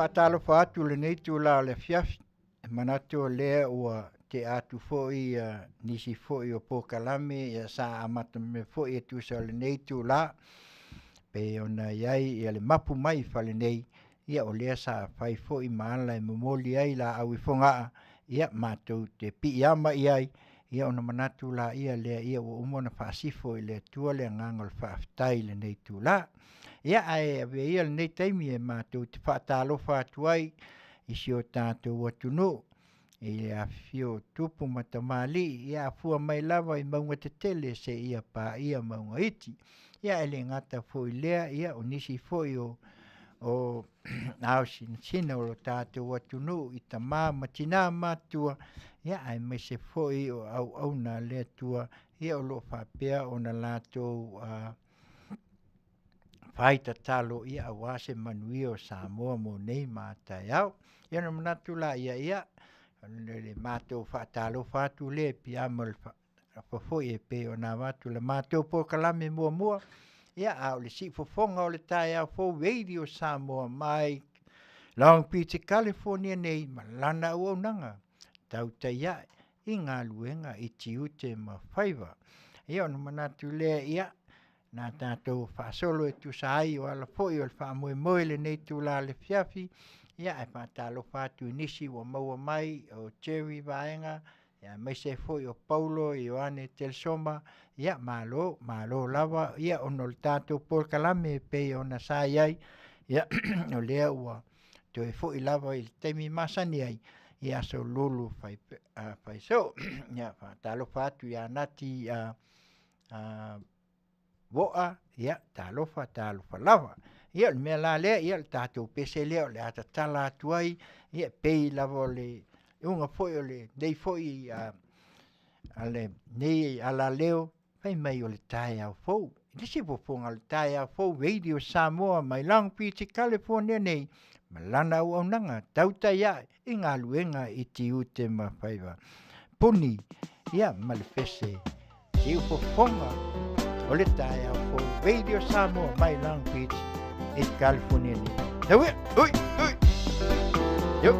Whātalo whātu le nei tū la le Afiafi. Manatu lea ua te atu fo'i nisi fo'i o Pokalame ia sa amata me fo'i e tusa o le nei tu la pe ona iai ia le mapu mai fale nei ia o lea sa fai fo'i maala e momoli ai la au i fongaa ia mātou te pi ama iai ia ona manatu la ia lea ia ua umona whaasifo i le tua le nganga le whaaftai le nei tu la ia ai ave ia le nei taimi e mātou te whaatalofa atu ai isi o tātou atunu i le afio tupu matamali ia afua mai lava i maunga te tele se ia pa ia maunga iti ia ele ngata foi lea ia o nisi foi o au sina o tātou atunu i tamā matina matua ia ai mai se foi o au na lea tua ia o lo whapea o na lātou whaita talo ia awase Manuia o Samoa mo nei mātai au ia na manatu la ia le mātou whaatalo whātu le pi amal whafoi e pe o nā watu le mātou Pokalame mua ia au le si fofonga o le tai au fo radio Samoa mai Long Beach, California nei malana au nanga Tautai ia i ngā luenga i Tiute ma Faiva ia ona manatu le ia nā tātou whaasolo e tu sai o ala foi o le whaamoe le nei tu la le Afiafi ia e whaatalo whātu nisi wa maua mai o Jerry Vaenga ia mai se foi o Paulo Ioane Telsoma ia malo lava ia ono le tātou Pokalame pe ona sa iai ia o lea ua to e foi lava i temi masani ai ia so lulu fai so ia whaatalo whātu ia nati voa ia talofa lava ia le mea la lea ia le tātou pese lea o le atatala atu ai ia pei lava o le unga foi o le nei foi ale nei ala leo fai mai o le tai au fou nisi fofonga le tai au fou radio Samoa mai Long Beach, California nei malana au nanga Tautai ia i ngā luenga i Tiute ma Faiva puni ia malefese si fofonga o le tai au fou radio Samoa mai Long Beach in California nei tawe oi yo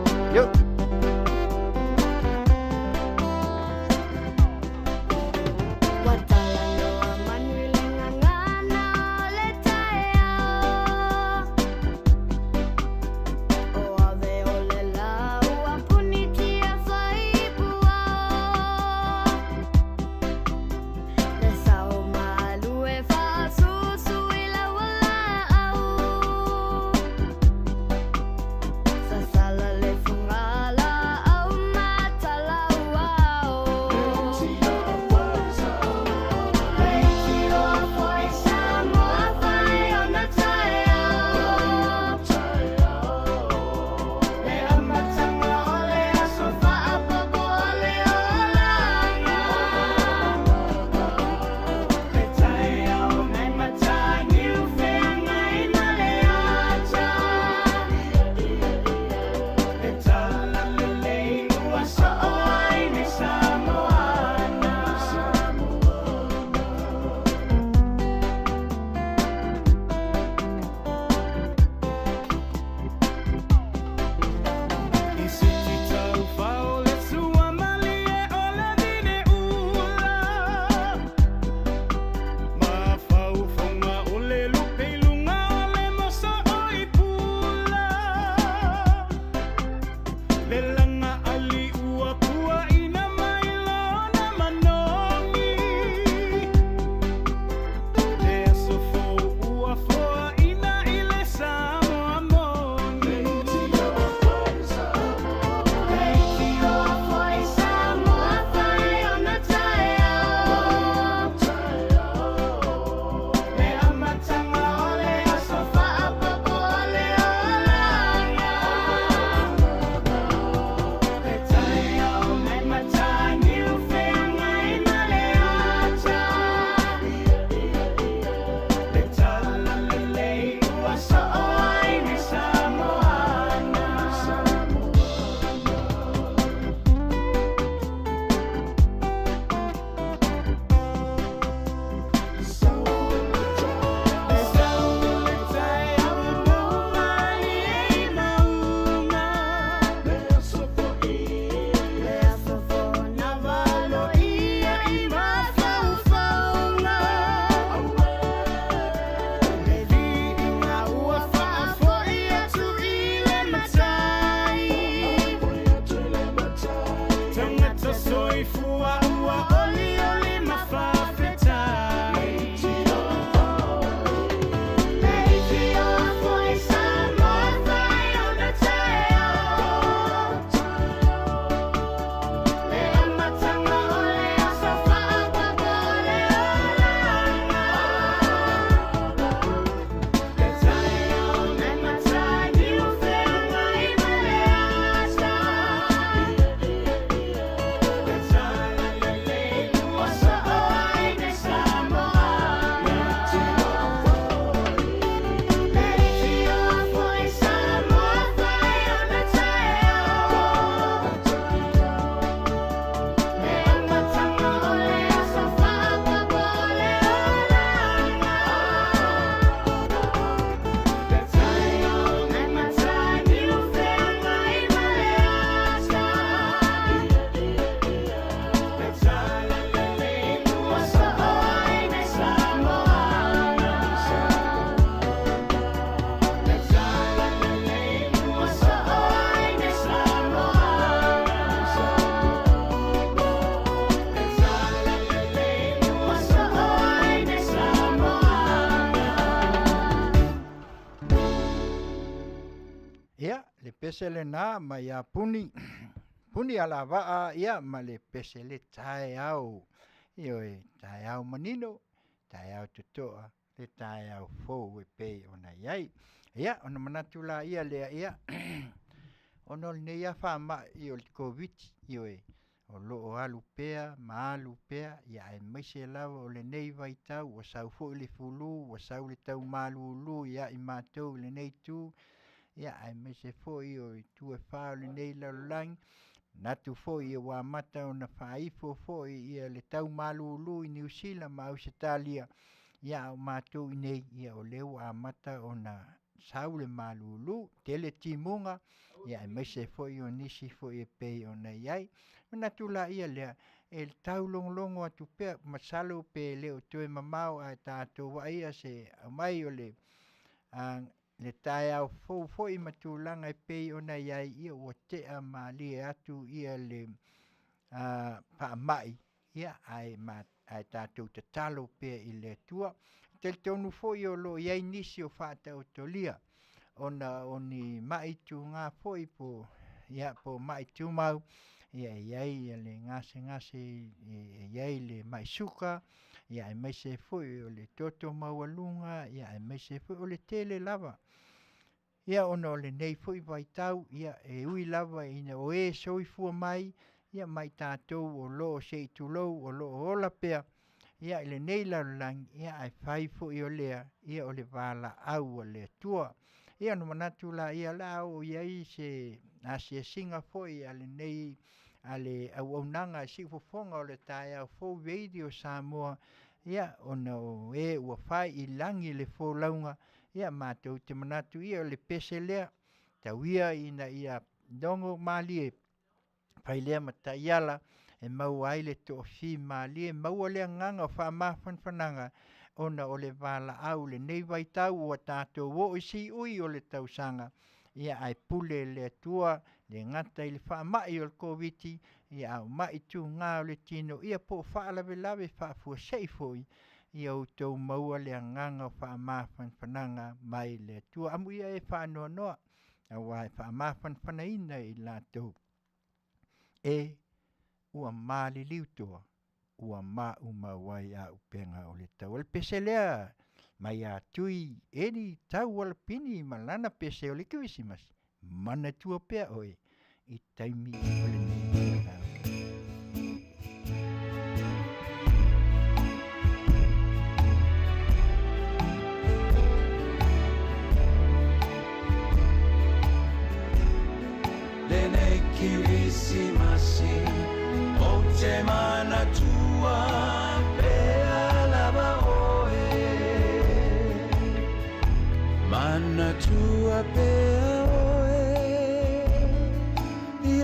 pesele na ma ia puni puni ala va ia ma le pesele tae au io tae au manino tae au tutoa le tae au fou e pe ona iai ia ona manatu la ia le ia ona le ia fa ma io le covid io o lo alu pea ma alu pea ia e maise lava o le nei vai tau o sau fo le fulu o sau le tau malu lu ia i matou le nei tu ia ai maise fo io i tu e fa le nei la lang natu fo i wa mata ona faifo fo ia le tau malu lu i New Zealand ma Australia ia o matou i nei ia o leu a mata ona sau le malu lu tele timunga ia mai se foi o nisi foi e pe ona iai na tula ia le el tau longo atu pe masalo pe le o toe mamau a tatou wa ia se mai o le le tai au foi matulanga e pe ona iai ia o te a mali atu ia le pa mai ia ai ma ai tatou te talo pe i le tua tel tonu foi o lo iai nisi o fata o tolia ona oni mai tu nga foi po ia po mai tu mau ia iai le ngase iai le mai suka ia mai se foi o le toto maualunga ia mai se foi o le tele lava ia ona le nei foi vai tau ia e ui lava ina o e soi fu mai ia mai tatou o lo se tu lo o lo ola pea ia le nei la lang ia ai fai fo i o lea ia o le vala au o le tua ia no manatu la ia la o ia se asia singa fo ia le nei ale au nanga si fofonga o le tai au fo video Samoa ia ona o e ua fai i langi le fo launga ia matou te manatu ia o le pese lea tauia ina ia dongo malie pai lea mata iala e mau ai le tofi mali e mau le nganga fa ma fananga ona o le vala au le nei vai tau o tatou o isi ui o le tausanga ia ai pule le tua le ngata i le fa mai o le covid ia au mai tu nga o le tino ia po fa la lave fa fu sei foi ia o tau mau le nganga fa ma fananga mai le tua amu ia e fa no ai fa ma fanaina i la tu e ua mali liutoa ua ma uma wai a upenga o le tau al peselea mai a tui eni tau al pini malana pese o le kivisimas mana tua pea oe i taimi o le nei le nei kivisimasi te mana tua pea lava oe mana tua pea oe i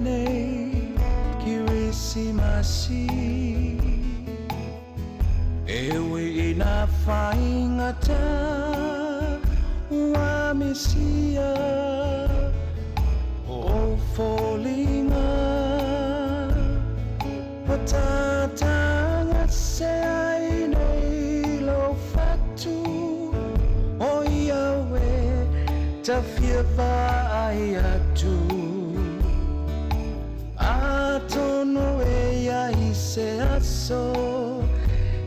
nei kirisimasi ewe ina whaingata ua mesia o folinga Tatanga se ai nei lo fatu o Yahweh ta Faiva ai atu atono e ai se aso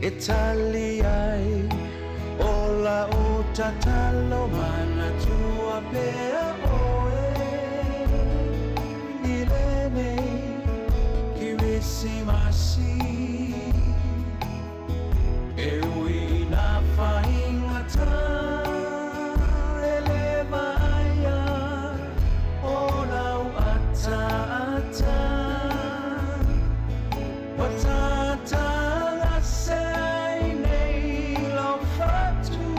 Italiai ola o tatalo mana tua pea oe ilene Simasi ewi na faingata elevaya olau ata watata lasei nei lo fatu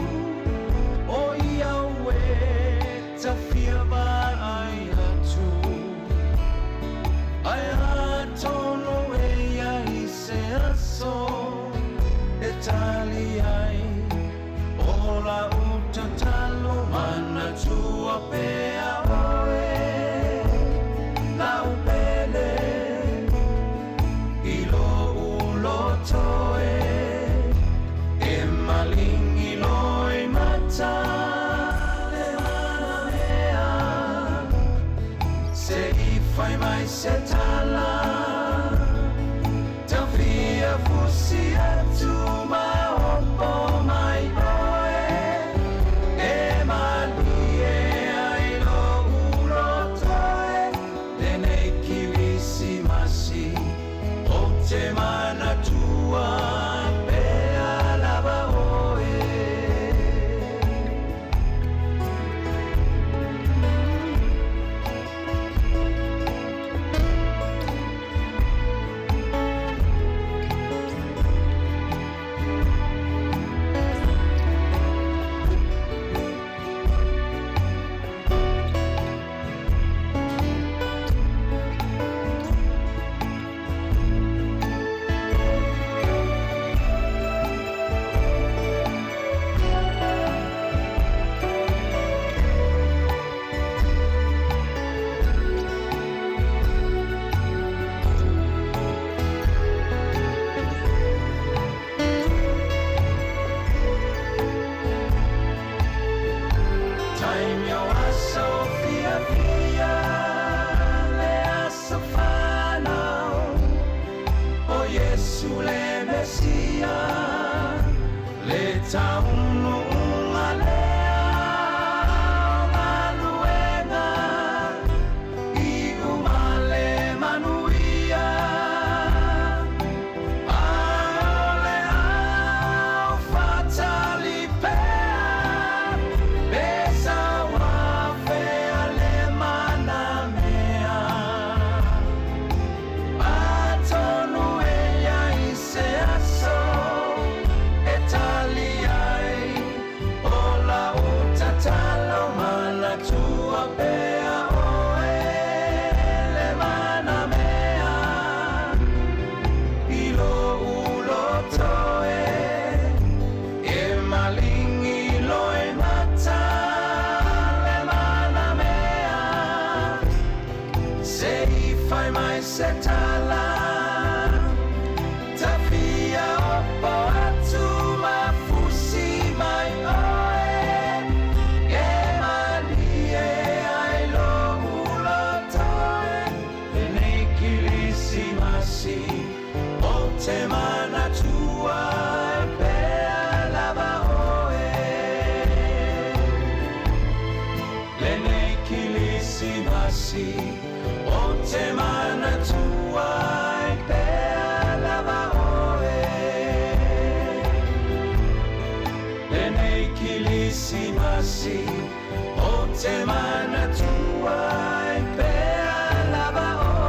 o Yahweh tafi fai mai se tala Tawhia fusi atu ma opo mai oe E mani e ai lo ulo toe Dene kilisi masi O te mana tua Pea lava oe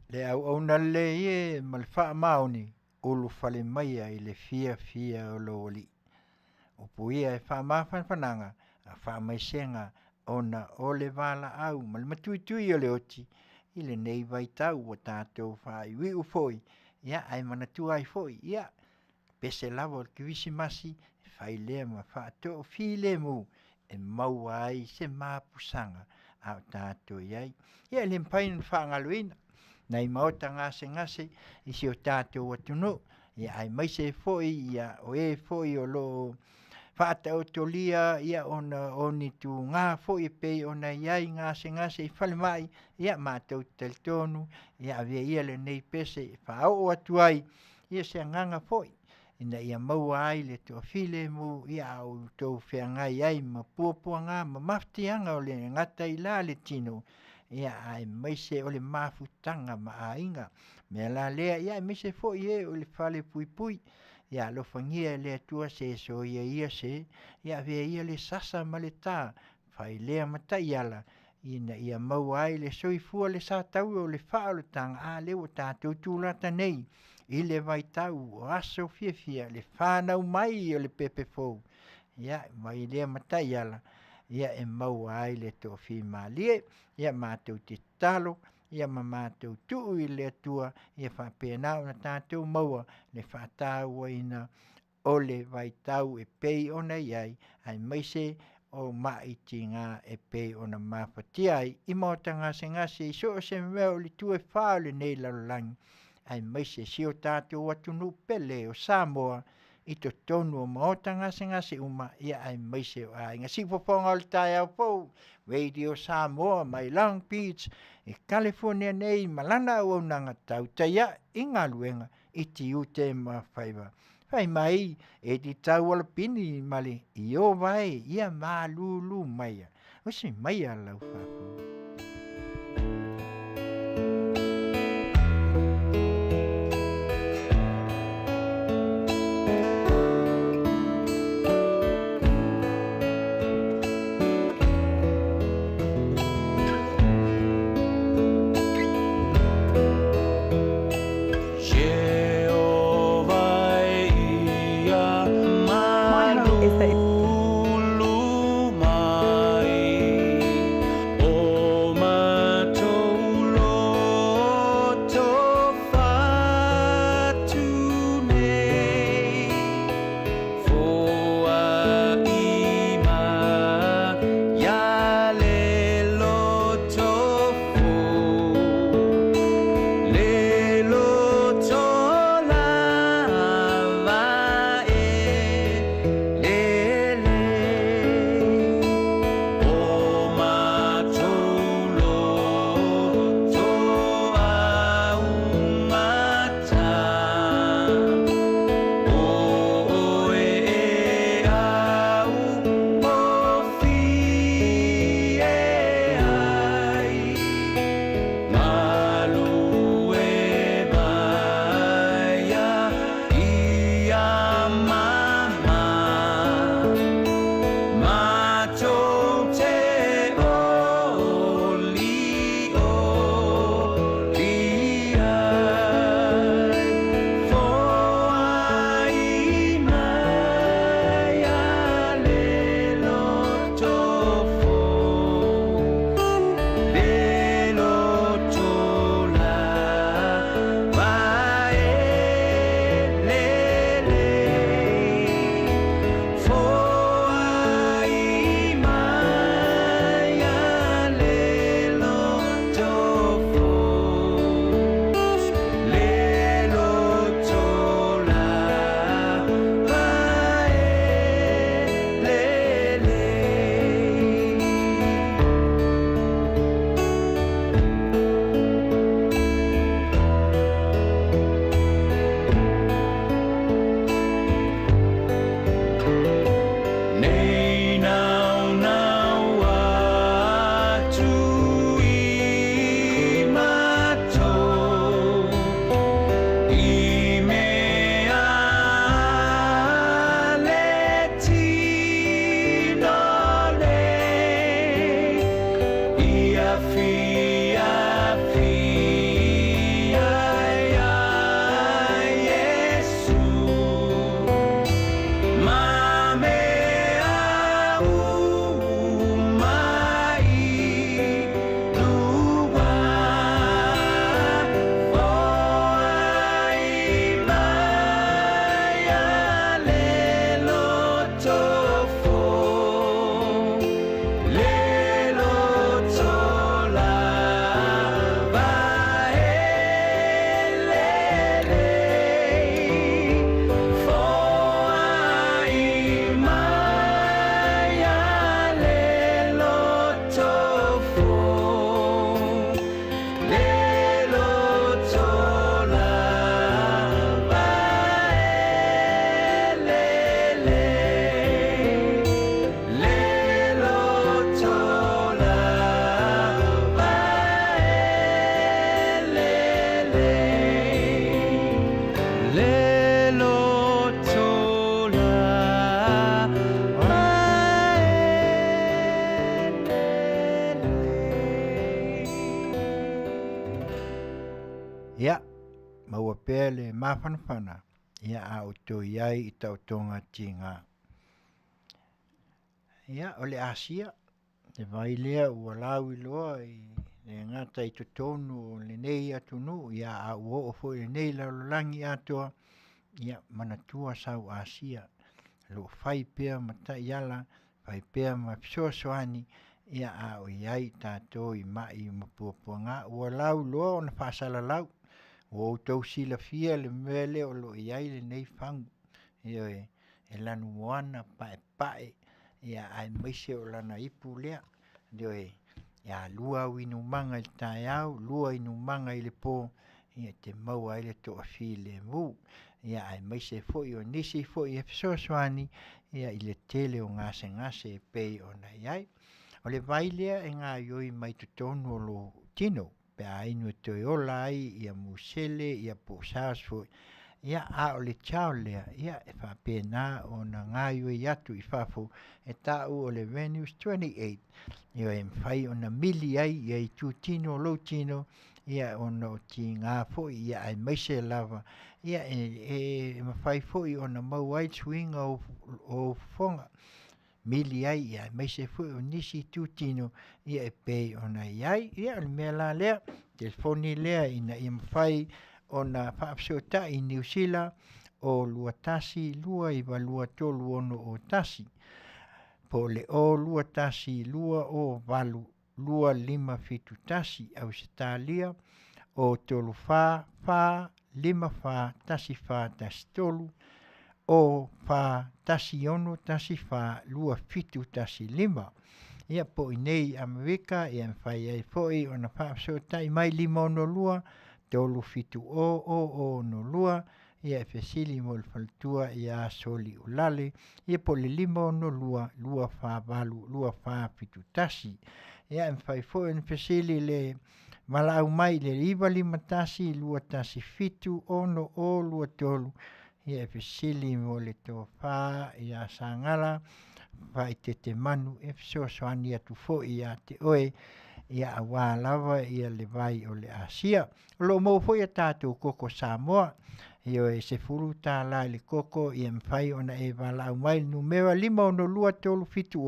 Le au ona le e ma le wha maoni ulu whale maia i le fia o lo oli. O puia e wha mawhanwhananga a wha maisenga ona o le wala au ma le matui o le oti i le nei vai tau o tātou wha i wi ufoi ia ai manatua ai foi ia pese lavo ki visi masi whai lea ma wha to fi le mu e maua ai se mapusanga au tātou iai ia le mpain wha ngaluina nei maota ngase i si o tātou atunu ia ai maise foi ia o e foi o lo whaata o tolia ia ona oni tu ngā foi pei ona iai ngase i whale mai ia mātou tel tonu ia avea ia le nei pese whaao atu ai ia se nganga foi ina ia maua ai le to file mu ia au tau whiangai ai ma puapua ngā ma maftianga o le ngata i la le tino ia ai maise o le mafutanga ma a inga mea la lea ia maise foi e o le whale pui ia lo fangia le atua se so ia se ia vea ia le sasa ma le tā whai lea matai ala ina ia mau ai le soifua le sa tau o le wha o le tanga a leo tātou tūlata nei i le vai tau o aso fia le whanau mai o le pepe fou ia mai lea matai ala ia e mau ai le to fi malie ia mātou te talo ia ma mātou tuu i le atua ia whapenau na tātou maua le whatau ina o le vai tau e pei ona iai ai maise o maiti ngā e pe o na mapatia i mota ngase i so se mea o li tue whao le nei lalangi ai maise si o tātou atu nu pele o Samoa i to tonu o maota ngase uma ia ai maise o ai ngasi poponga o le tai au pou Radio Samoa mai Long Beach e California nei malana o nanga Tautai i Galuega i Tiute ma Faiva. Fai mai e di tau ala pini mali i o vai ia ma lulu maia. O si maia lau Faafo. Ia, maua pēr le mawhanawhana. Ia a o tō iai I tautonga tinga. Ia, o le Asia, te vai lea ua lau I loa I le ngata I tonu o le nei atunu. Ia a ua o fo le nei laulangi atoa. Ia, manatua sau Asia. Lo fai pēr mata iala Pai pea ma soani ia a o iai tātou i mai ma puapuanga ua lau loa ona whaasala lau o tau sila fia le mele o lo iai le nei whangu ia e lanu moana pae ia ai maise o lana ipu lea ia lua winu manga i tai au lua inu manga i le pō ia te maua i le toa fi le mu ia ai maise foi o nisi foi e soani ia i le tele o ngase pei o na iai o le vai lea e ngā ioi mai tutonu o lo tino pe a inu e toi ola ai ia musele ia po saas foi ia a o le chao lea ia e whapena o na ngā ioi atu i whafo e tau o le Venues 28 ia e mwhai o na mili ai ia i tu tino lo tino ia o no ti ngā foi ia ai maise lava ia e mawhai foi o na mau ai swinga o fonga mili ai ia maise foi o nisi tu tino ia e pei o na iai ia o le mea la lea telefoni lea ina i mawhai o na whaapsota i New Zealand o lua tasi lua i wa lua tolu ono o tasi po le o lua tasi lua o walu lua lima fitu tasi au Italia o tolu fa lima fa tasi tolu o fa tasi ono tasi fa lua fitu tasi lima ia po i nei Amerika ia mwhai ai foi o na whaapsota i mai lima ono lua tolu fitu o no lua ia e fesili mo le faltua ia soli ulale ia po le lima ono lua fa valu lua fa fitu tasi ia e mwhai foi o fesili le malau mai le iwa lima tasi lua tasi fitu ono o lua tolu ia e fesili mo le tofa ia sangala vai te manu e soani atu foi ia te oe ia awa lava ia le vai o le Asia. Lo mo foi a tātou koko Samoa, ia e se furu tā la le koko ia mwhai ona e wala mai numera lima ono lua tolu fitu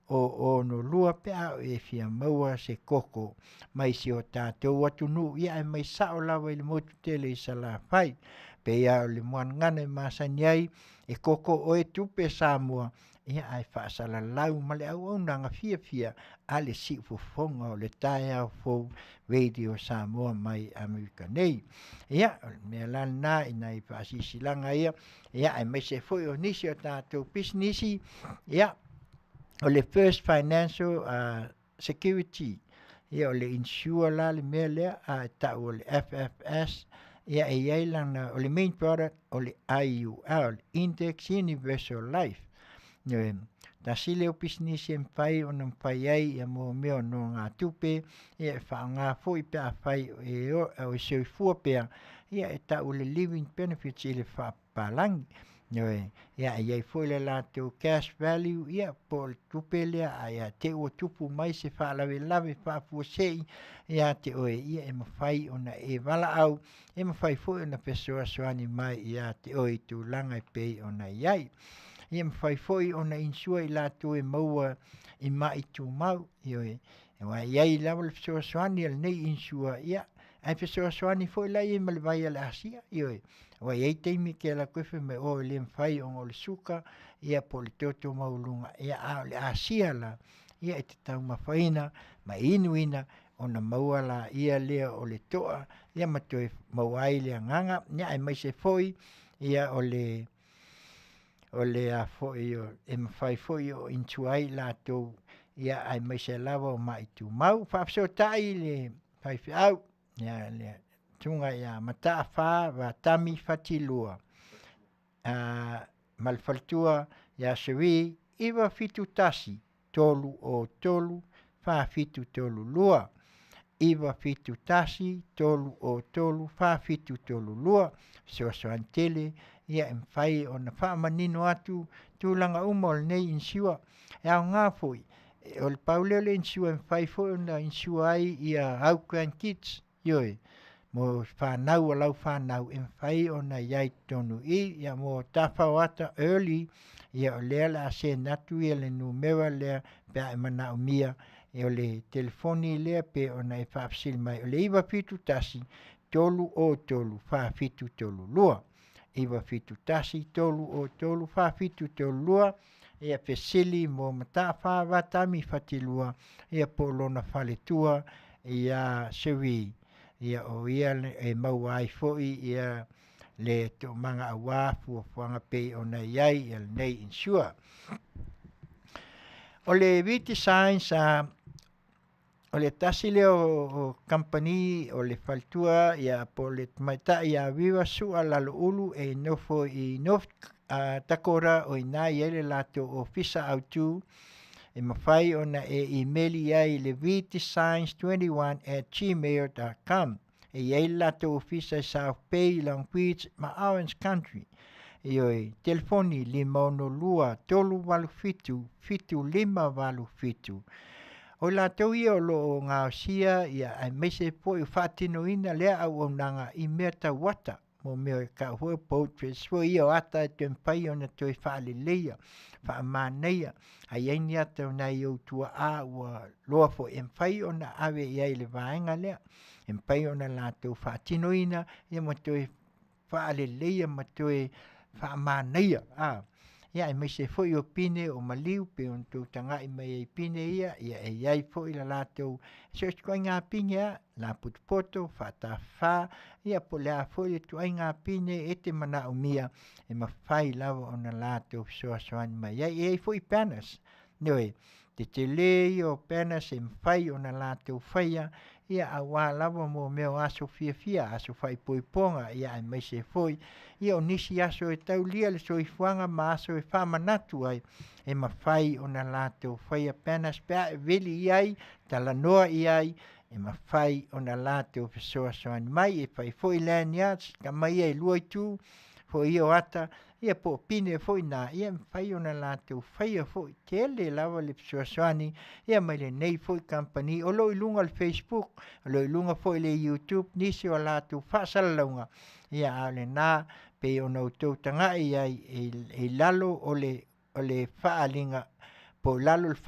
o no lua pea e fia maua se koko mai si o tātou atu nu ia e mai sao lava i le motu tele i sala whai. Pe ia o le moan ngana i masani ai e koko o e tupe Samoa ia ai whaasala lau ma le au au nanga fia ale si Fofoga o le tae au fo radio Samoa mai Amerika nei. Ia, mea lana ina i whaasisilanga ia ai mai se foi o nisi o tātou pisnisi, ia, o le First Financial Security, ia o le insure la le mea lea a tau o le FFS, ia e iai lana o le main product o le IUL, Index Universal Life. Ta sile o pisnisi e mwhai o na mwhai ai ia mo mea no ngā tupe ia e wha ngā fwoi pia whai o e seo fua pia ia e tau le living benefits i le wha palangi ia e iai fwoi le lātou cash value ia po le tupe lea a ia te ua tupu mai se wha lawe wha fua sei ia te oe ia e mwhai o na e wala au e mwhai fwoi o na pesoa soani mai ia te oe tu langa e pei o na iai. Ia mwhai foi o na insua i lātou e maua i mai tū mau. E wa iai lawa le fesoa soani al nei insua ia. Ai fesoa soani foi lai e malewai ale asia. Wa iai teimi ke la koefe me o le mwhai o le suka ia po le toto maulunga. Ia a le asia la ia e te tau mawhaina ma inuina o na maua la ia lea o le toa. Ia matoe mauai lea nganga. Ia e mai se foi ia o le a foi o e mawhai foi o intuai lātou ia ai mai se lava o mai tu mau whaafsotai le whaifi au ia le tunga ia mataa wha wa tami whatilua malfaltua ia sewi iwa fitu tasi tolu o tolu whaafitu tolu lua iwa fitu tasi tolu o tolu whaafitu tolu lua soantele ia mwhai o na whaamanino atu tūlanga umol nei insiua. E au ngā fwoi, o le pauleo le insiua mwhai fwoi o na insua ai ia au grandkids, mo whanau o lau whanau e mwhai o na iai tonu ia mo tawhau ata early, ia o lea la se natu ia le numera lea pia e mana umia, o le telefoni lea pe o na e whaapsil mai, o le iwa fitu tasi, tolu o tolu, whaafitu tolu lua. Iwa fitu tasi tolu o tolu whaafitu tolu lua ia pesili mo mata Faiva tami fatilua ia polona faletua ia sewi ia o ia e mau ai foi ia le to manga awa fuanga pe ona iai el nei insure o le viti science o le tasi le o company o le faltua ia po le maita ia viva su ala lo ulu e nofo i nof takora o ina ile lato ofisa autu e mawhai ona e emaili ai le vitiscience21@gmail.com e ia lato ofisa South Bay Long Beach ma Orange Country ioi telefoni 502-385-585 o latou ia o loo gaosia ia ai maise foʻi o faatinoina lea auaunaga i mea tauata mo mea ka hoi poultries foi ia o ata e te mpai ona toe faaleleia faamanaia ai ai ni ata ona i outuaʻā ua loa foʻi e mpai ona ave i ai le vaega lea e mpai ona latou faatinoina ia ma toe faaleleia ma toe faamanaia ia e maise foʻi o pine o maliu pe ona tou tagaʻi mai ai pine ia e iai foʻi la latou se o tuaiga pine a la putupoto faatafā ia po le a foʻi le tuaiga pine e te manaʻomia e mafai lava ona latou fesoasoani mai ai e ai foʻi panas noe te tele ia o panas e mafai ona latou faia ia auā lava mo mea o aso fiafia aso faipoipoga ia e maise foʻi ia o nisi aso e taulia le soifuaga ma aso e faamanatu ai e mafai ona latou faia panas pe a e veli i ai talanoa i ai e mafai ona latou fesoasoani mai e fai foʻi lanyards kamaia e lua itu foʻi ia o ata ia po pine foʻi na ia mafai ona latou faia foʻi tele lava le fesoasoani ia mai lenei foʻi company o loo i luga le Facebook o loo i luga foʻi le YouTube nisi o latou faasalalauga ia a lenā pe ona outou tagaʻi ai e lalo o le faaaaliga po lalo le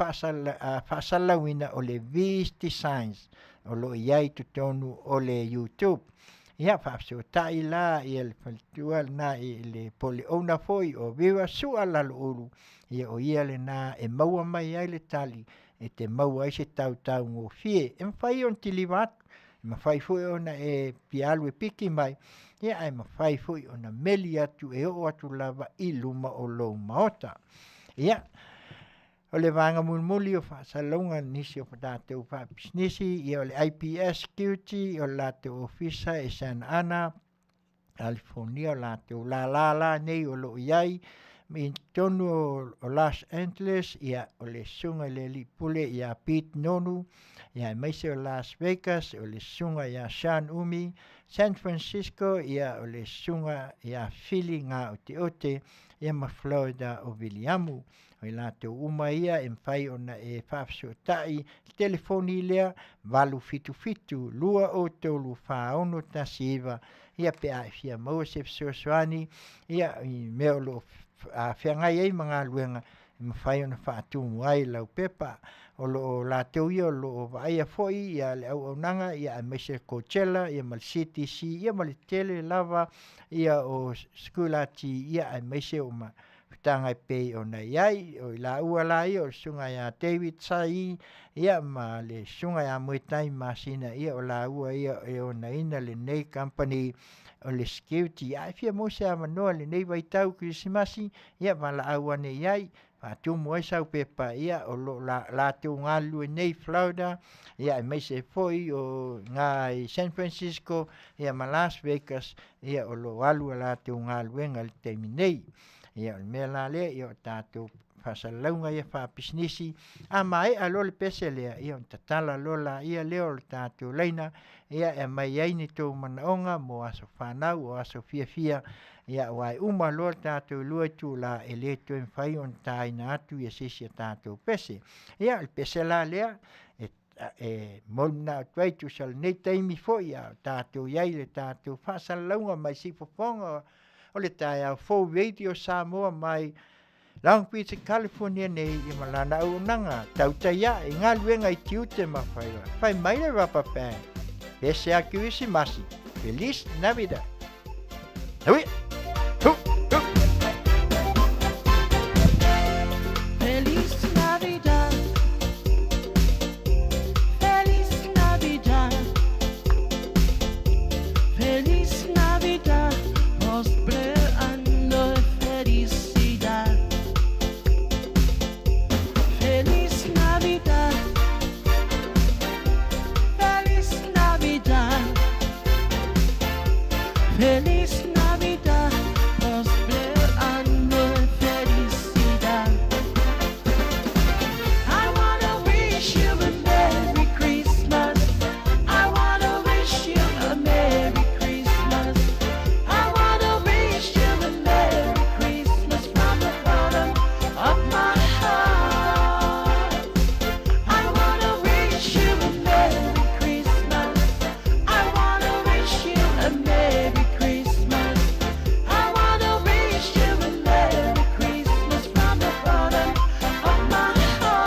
faasalalauina o le Visti Science o loo i ai totonu o le YouTube ia faafesoataʻi la ia le faletua lenā i le po le ouna foʻi o viva suʻa laloulu ia o ia lenā e maua mai ai le tali e te maua ai se tautau gofie e mafai ona tiliva atu e mafai foʻi ona e pialu e piki mai ia e mafai foʻi ona meli atu e oo atu lava i luma o lou maota ia o le vaga mulimuli o faasalalauga nisi o tatou faapisinisi ia o le IPS Tiute o latou ofisa e Santa Ana California o latou la nei o loo iai i tonu o Los Angeles ia o le sunga le lipule ia Pete Nonu ia maise o Las Vegas o le sunga ia Sean Umi San Francisco ia o le sunga ia Philly ngā ote ia ma Florida o Viliamu o i latou uma ia e mwhai ona e whafesotaʻi telefoni lea valu fitu lua o tolu whaono tasiva ia pe a fia maua se fesoasoani ia i mea o loo whiangai ai mga luenga e mawhai ona whaatumu ai lau pepa o loo latou ia o loo vaia foi ia le au nanga ia a meise Coachella ia mal CTC ia mal tele lava ia o skulati ia a meise o ma tangai pe ona iai o la ua la ia o sunga ia David Sai ia ma le sunga ia Muitai Masina ia o la ua ia e ona ina le nei company o le security ia fia mo se amanoa le nei vai tau krisimasi ia vala aua ne iai tumu ai sau pepa ia o lo la tu ngalu nei Florida ia e mai se foi o ngai San Francisco ia ma Las Vegas ia o lo alu la tu ngalu ngal terminei ia me la le ia tatu fasalunga ia fa pisnisi mai alo le pesele ia tatala lola ia leo tatu leina ia e mai ai ni tu manaonga mo aso fanau o aso fia ia wai uma lo tatu lua tu la ele tu en fai on taina atu ia sisi tatu pese ia el pesela le e mona twai tu sal nei taimi foi ia tatu ia le tatu fasalunga mai si fofonga o le taia fo radio Samoa mai Long Beach, California nei i malana au nanga Tautai i ngā luenga i Tiute ma Faiva. Fai mai le rapa pai. Pese a kiwisi masi. Feliz Navidad. Hui! Hu! Hu! Feliz Navidad, próspero año, felicidad. I wanna wish you a Merry Christmas. I wanna wish you a Merry Christmas. I wanna wish you a Merry Christmas from the bottom of my heart. I wanna wish you a Merry Christmas. I wanna wish you a Merry Christmas. I wanna wish you a Merry Christmas from the bottom of my heart.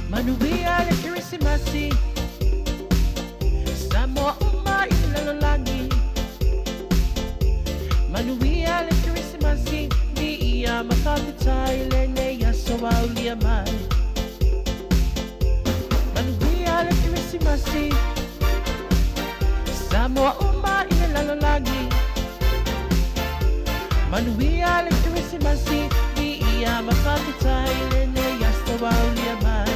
Manuia le Christmasi, Samoa ilalangi. Manuia le Christmasi, ni ia Tautai le neia soaulia mai. Manuia le Christmasi, Samoa ilalangi. Manuia le Christmasi, ni ia Tautai le neia soaulia mai.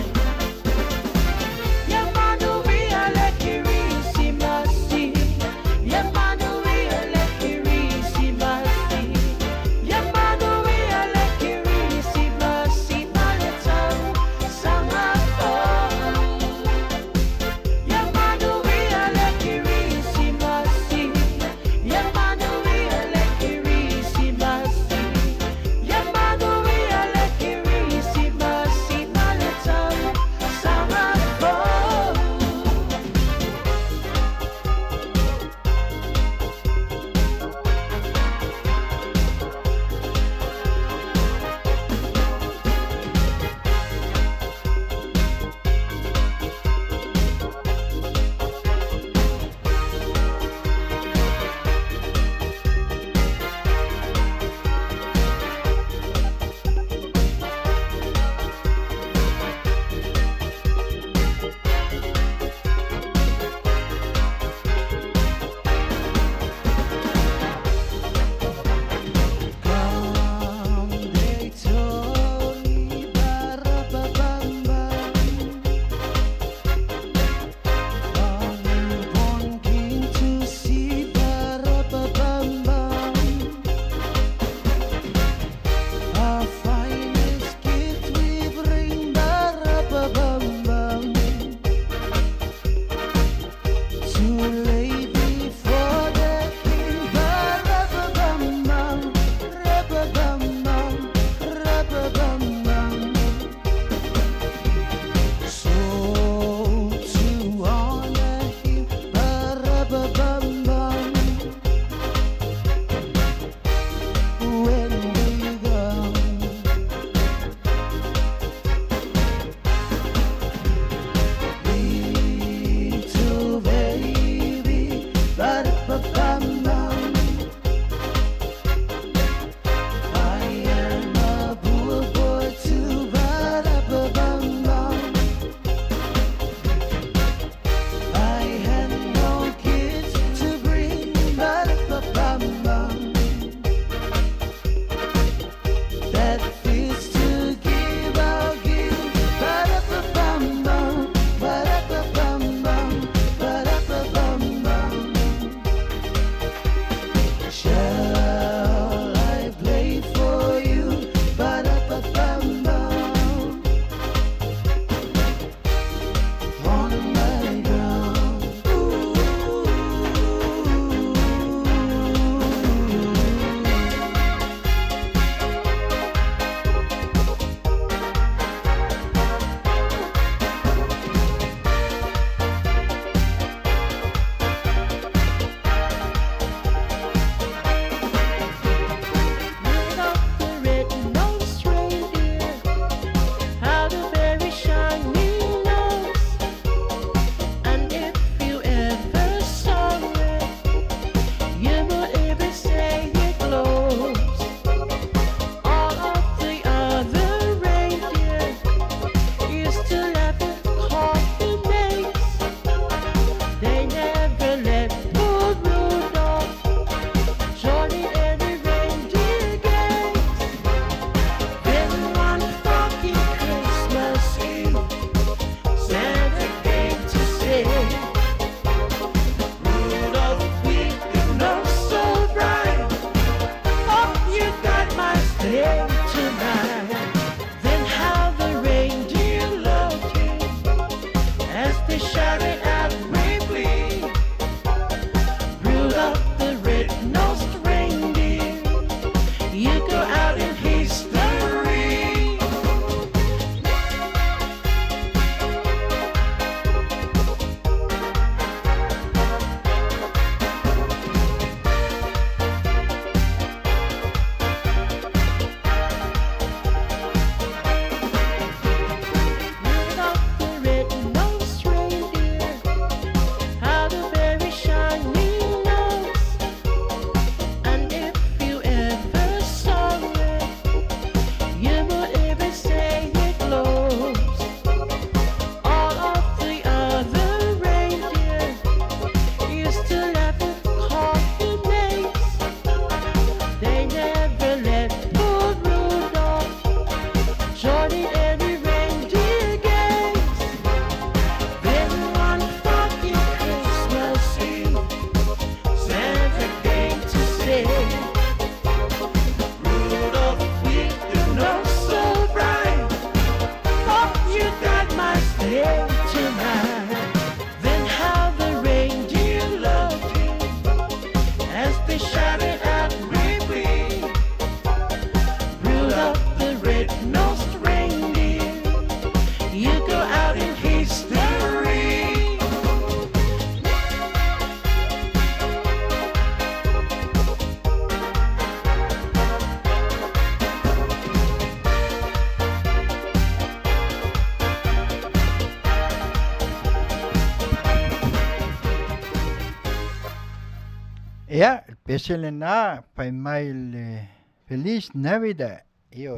Ia, pesele na, pai mai le Feliz Navidad. Io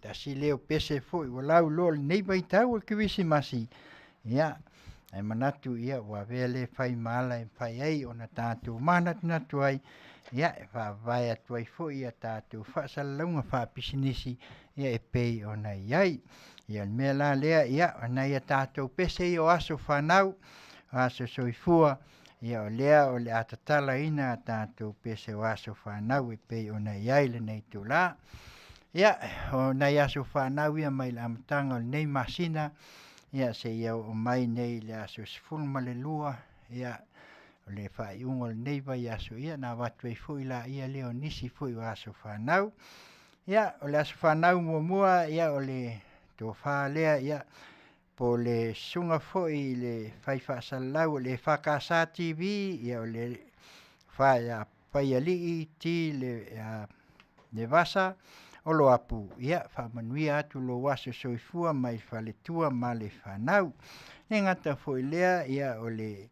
tasi leo pese foi, walau lo nei vai tau ke visi masi. Ia, ai manatu ia wa vele fai mala e fai ai ona tātou manat natu ai. Ia, fa vai atu ai foi ia tātou fa salaunga fa pisinisi ia e pei ona iai. Ia mea la lea ia, ona ia tātou pese i o aso whanau, aso soifua. Ia o lea o le atatala ina tātou pese o aso whanau e pei ona iai le nei tu la. Ia, o nei aso whanau ia mai le amatanga o nei Masina. Ia se ia o mai nei le aso sifulma le lua. Ia o le whaiungo le nei vai aso ia na watu e fui la ia leo nisi fui o aso whanau. Ia o le aso whanau mua ia o le tō whalea ia po le sunga foi le Faiva salau le whakasa TV ia o le whai alii ti le vasa o lo apu ia Manuia atu lo waso soifua mai whaletua ma le whanau. Ne ngata foi lea ia o le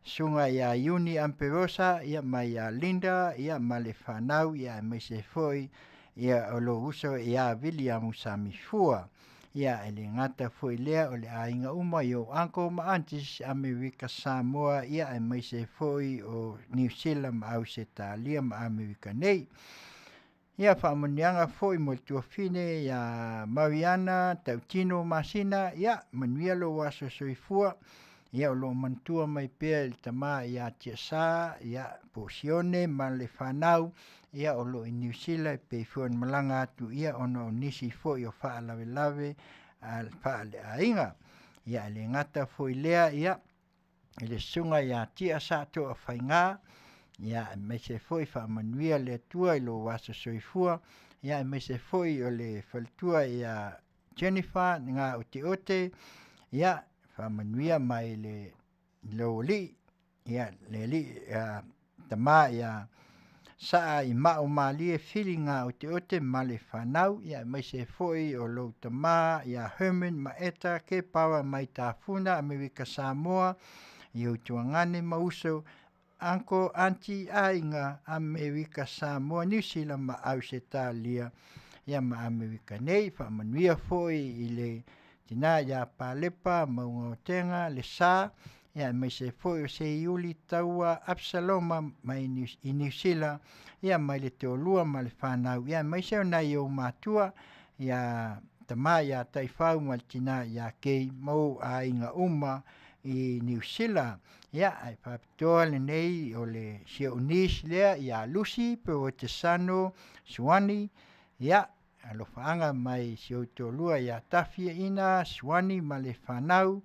sunga ia Iuni Amperosa ia mai ia Linda ia ma le whanau ia mai se foi ia o lo uso ia William Samifua. Ia ele ngata foi lea o le ainga uma i o anko ma antis Amerika Samoa ia e mai se foi o New Zealand ma au se talia ma Amerika nei. Ia whaamanianga foi mo tuafine ia Mariana, Tautino, Masina, ia Manuia lo waso soifua. Ia o lo mantua mai pea il tama ia tiasa, ia posione ma le whanau. Ia o lo i New Zealand pe fuan malanga atu ia ono o nisi foi o wha lawe lawe al wha le ainga. Ia le ngata foi lea ia ele sunga ia tia sato a whainga. Ia me se foi wha Manuia le tua i lo wasa soifua. Ia me se foi o le whaltua ia Jennifer ngā o Tiute. Ia wha Manuia mai le lo li. Ia le li tama ia saa i mao malie filinga o Tiute ma le whanau. Ia mai se foi o lo tama ia Herman Maeta ke pawa mai tafuna Amerika Samoa. I o tuangane mauso anko anti ainga Amerika Samoa New Zealand ma au se talia. Ia ma Amerika nei wha Manuia foi i le tina ia palepa maunga o tenga le sa. Ia mai se foi o se iuli taua Absaloma mai i New Zealand. Ia mai le teolua ma le whanau. Ia mai se o nai o matua. Ia tama ia taifau ma le tina ia kei mau a inga uma i New Zealand. Ia ai whapitoa le nei o le sia unis lea ia Lucy pe o te sano Suani. Ia alo whaanga mai si o teolua ia tafia ina Suani ma le whanau.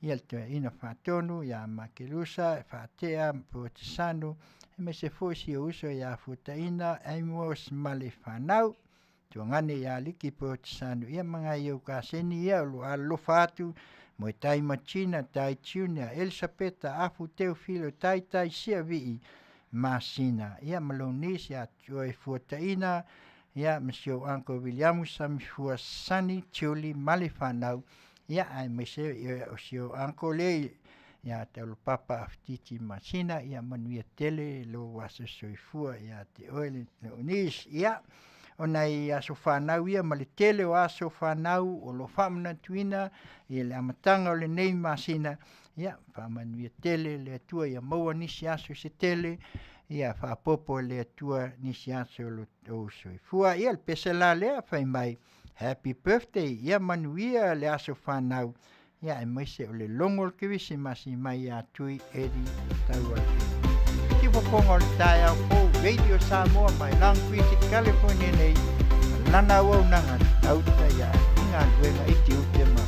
Ia te ina whatonu ia Makerusa whatea pe o te sano. E me se fo si o uso ia Afutaina Amos ma le whanau. Tuangane ia liki pe o te sano. Ia mga iau ka seni ia lo alofa atu. Mo tai machina tai tiune Elisabeta afu teu filo tai sia vii Masina. Ia malonis ia joe fuataina. Ia Monsieur Uncle William Samifua Sani Tiuli Malifanau. Ia ai mese o sio Uncle le ia Taulapapa Afutiti Masina. Ia Manuia tele lo wasa soifua ia te oele unis. Ia ona i aso whanau ia ma le tele o aso whanau o lo whamana tuina i le amatanga o le nei Masina. Ia whamanuia tele le atua ia maua nisi aso se tele. Ia whapopo le atua nisi aso o soifua. Ia le pese la lea whai mai happy birthday. Ia Manuia le aso whanau. Ia e maise o le longo ke visi masi mai a tui eri taua. Ki Fofogaina le tae au pou Radio Samoa mai Langquisi California nei lana wau nanga Tautai ia inga Galuega i Tiute ma.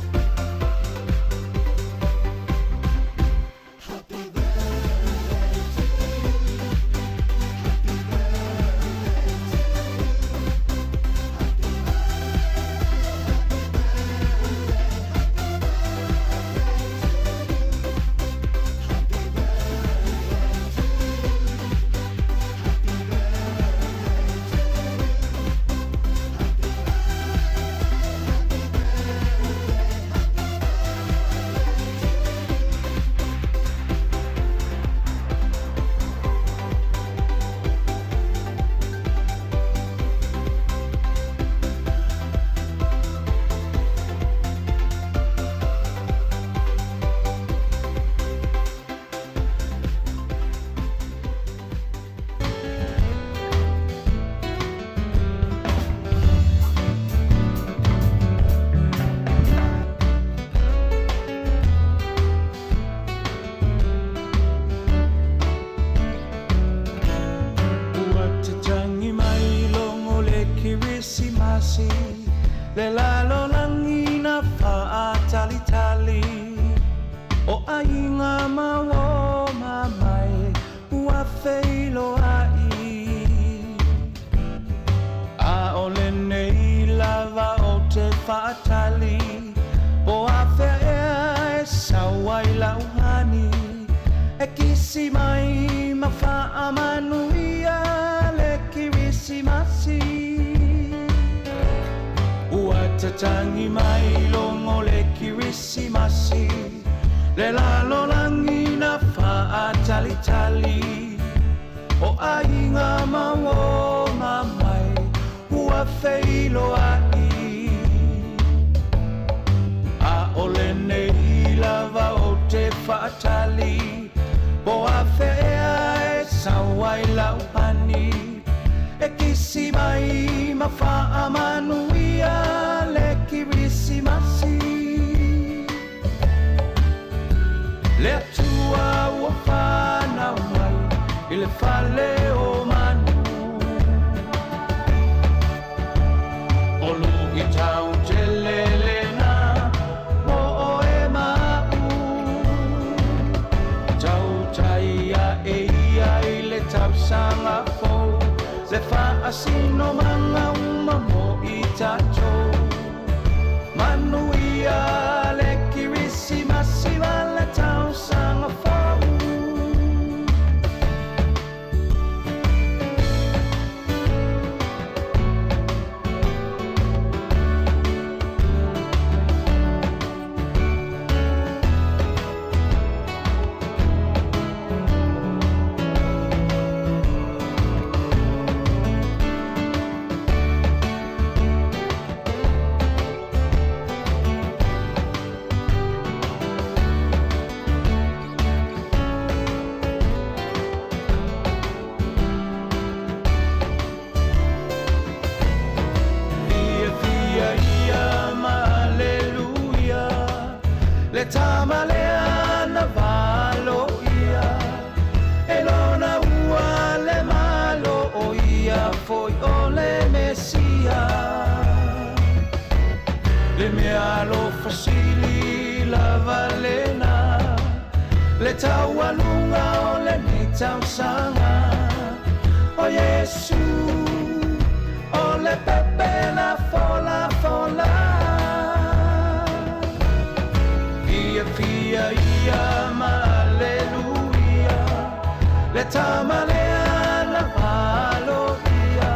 inga mawo mamai ua feilo ai a ole nei lava o te whaatali o a whea e sawai lauhani e kisi mai ma wha Manuia le kirisi masi ua tatangi mai longo le kirisi masi le lalo langi na wha tali tali o ainga mawo mamai ua feilo ai a ole nei lava o te whaatali o a whea e sawai lauhani e kisi mai ma wha Manuia le kirisi masi le atua ua whanau mai i le whale o manu olu i tau te lelena o o e mau Tautai a e ia i le tau sanga fou le whaasino manga uma mo i tatou Manuia le kirisi masiwa le tau sanga fou le tamalea na valo ia e lona ua le malo o ia foi o le Mesia le mea lo fasili la valena le taualunga o le ni tausanga o Yesu o le pepe la fola fola Fia ia ma alleluia le tamalea na malo ia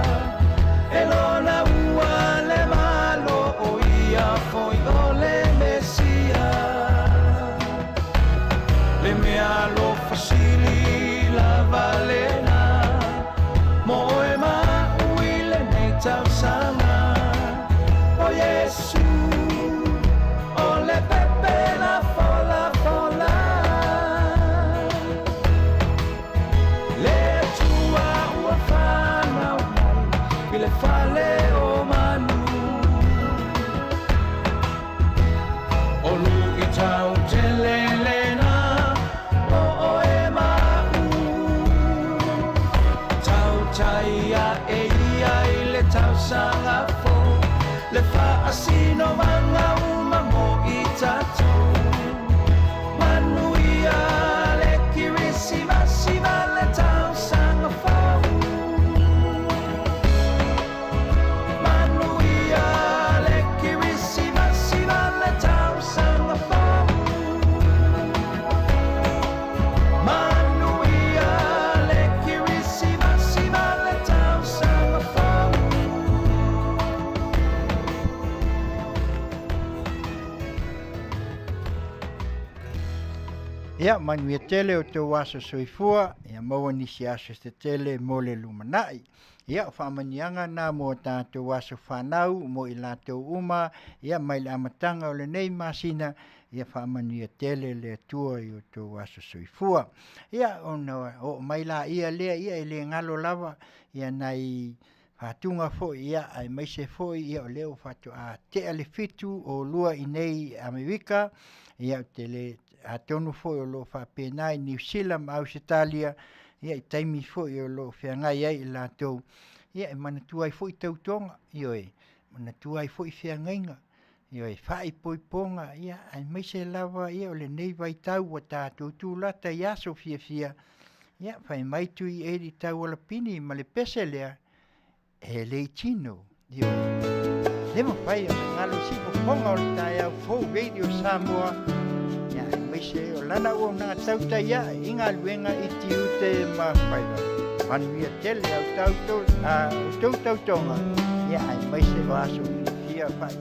e lona ua le malo o ia foi o le Mesia le mea lo fasili la valena mo e ma uile nei tausanga o Yesu o le pepe la fola fola le tua ua whanau mai i le whale o manu o lu i tau te lelena o e mau Tautai a e ia i le tau sanga fo le whaasino manga uma mo i tatou Manuia le kirisi masiva le tau sanga fau Manuia le kirisi masiva le tau sanga fau Manuia le kirisi masiva le tau sanga fau Ia Manuia tele o te waso soifua, ia maua nisi aso te tele mo le lumanai. Ia o whaamanianga nā mo tātou waso whanau mo i lātou uma, ia mai le amatanga o le nei Masina, ia whaamaniia tele le atua i o tō waso soifua. Ia o mai la ia lea ia i le ngalo lava, ia nei whatunga fo ia ai maise fo ia o leo whatu a te ale fitu o lua i nei Amerika, ia o te le a tonu fo o lo whapenai New Zealand ma Australia ia i taimi fo i o lo whiangai ai i lātou ia e manatua i fo i tautonga i oe manatua i fo i whiangainga Io e whai poiponga ia, ai mai se lava ia o le nei vai tau wa tātou tūlata i aso fia. Ia, whai mai tui e di tau ala pini ma le pese lea, e le tino. Io le mo whai o ngalo si poponga o le tai au fau radio Samoa. Ia, ai mai se o lana o nga tautai ia, inga luenga i Tiute ma Faiva. Manuia tele au tau tonga. Ia, ai mai se o aso fia whai.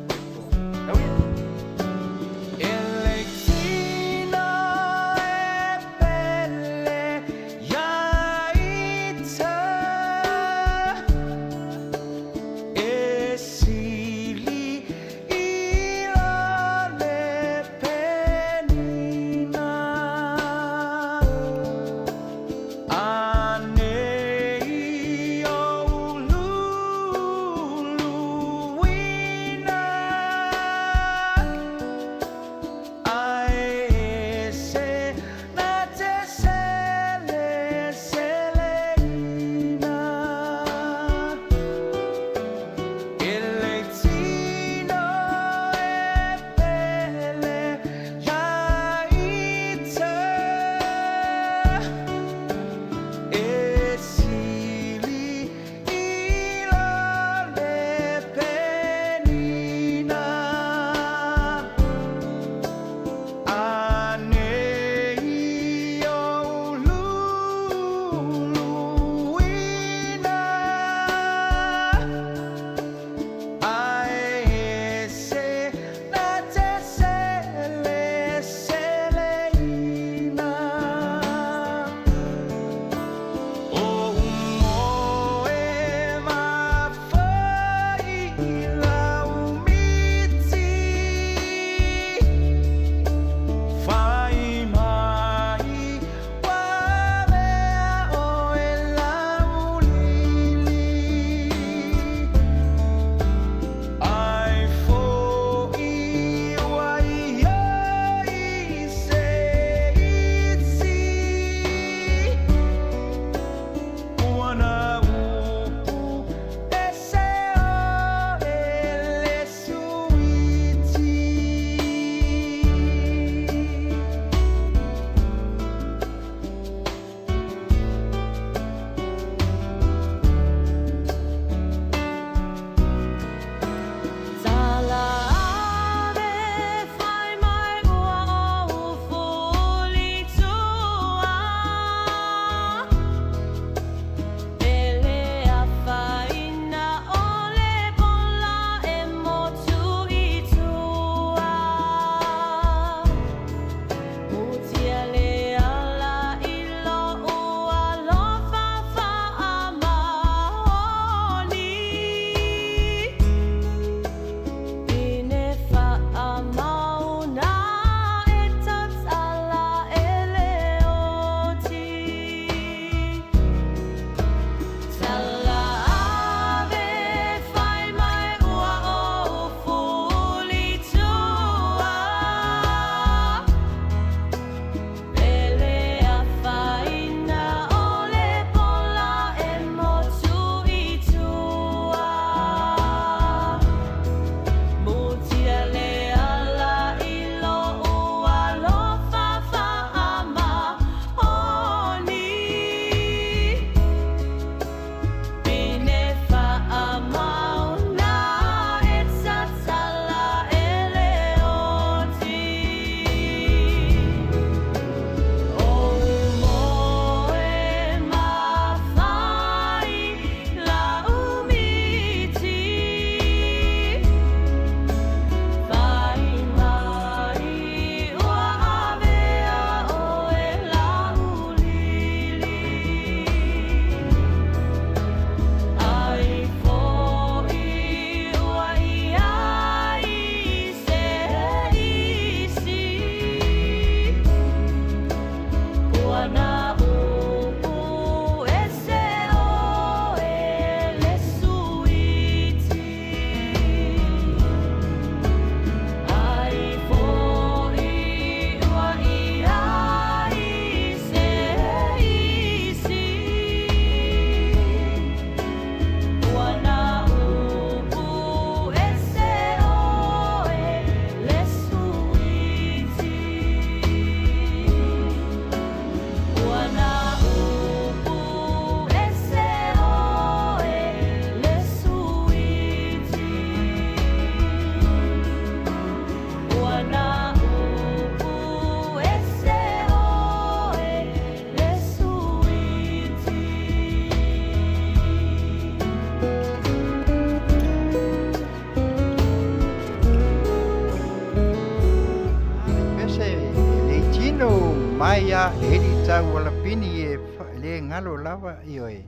mai a heri tau ala pini e le ngalo lava i oe.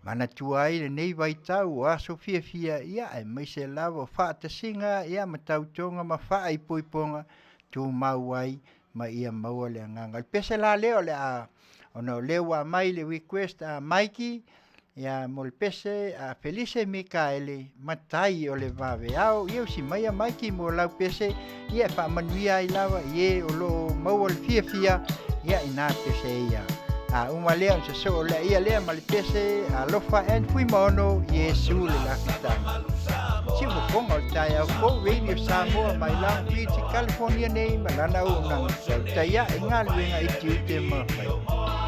Mana tua ai le nei vai tau a Sofia fia ia e mai se lava whaata singa ia ma tau tonga ma wha ai poiponga tu mau ai ma ia maua le nganga. Pese la leo le a ono leo a mai le request a Mikey ia mo le pese a Felice Mikaele matai o le vave au iau si mai a Mikey mo lau pese ia fa Manuia i lava ie o lo maua le fia fia ia ina pese ia. A uma lea se so le ia lea ma le pese a lofa en fui mono Yesu le la kitanga. Si mo konga o tai au ko radio Samoa mai la Beach California nei ma lana o nang Tautai ia inga luenga i Tiute ma Faiva.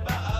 Ba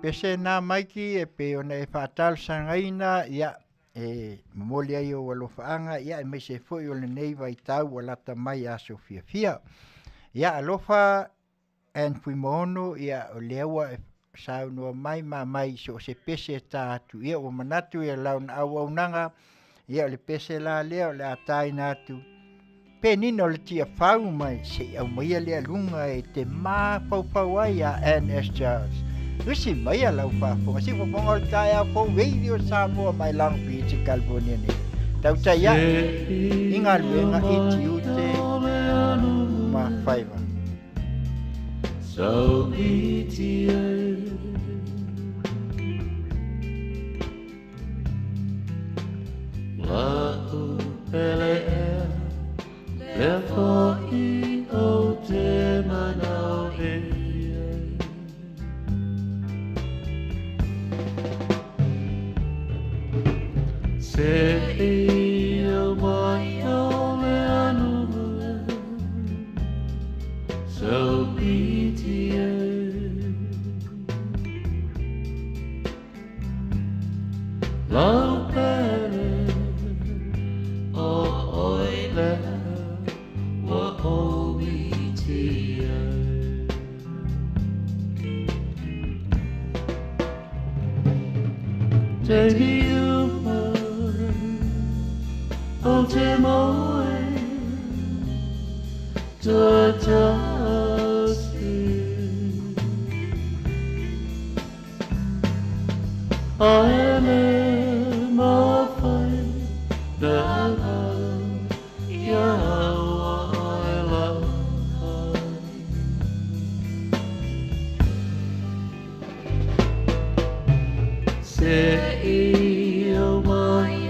pese nā maiki e pe ona e whātal sangaina ia e mamoli ai o alofaanga ia e meise foi o le nei vai tau o lata mai a Sofiafia. Ia alofa en fui moono ia o lewa e saunua mai so se pese tā atu ia o manatu ia launa au nanga ia o le pese la leo le atai natu. Pe nino le tia whau mai se au maia lea lunga e te mā pau ai a N.S. Charles. Usi mai a lau whafonga. Si whafonga o tae a fau veidi o Samoa mai Long Beach i California ne. Tautai ia inga luenga i Tiute ma Faiva. So iti la pele le fo I o te manao se o mai o le anu so iti la pele o oile te hiuma o te moe tua tasi aele mawhai na ia aila se o mai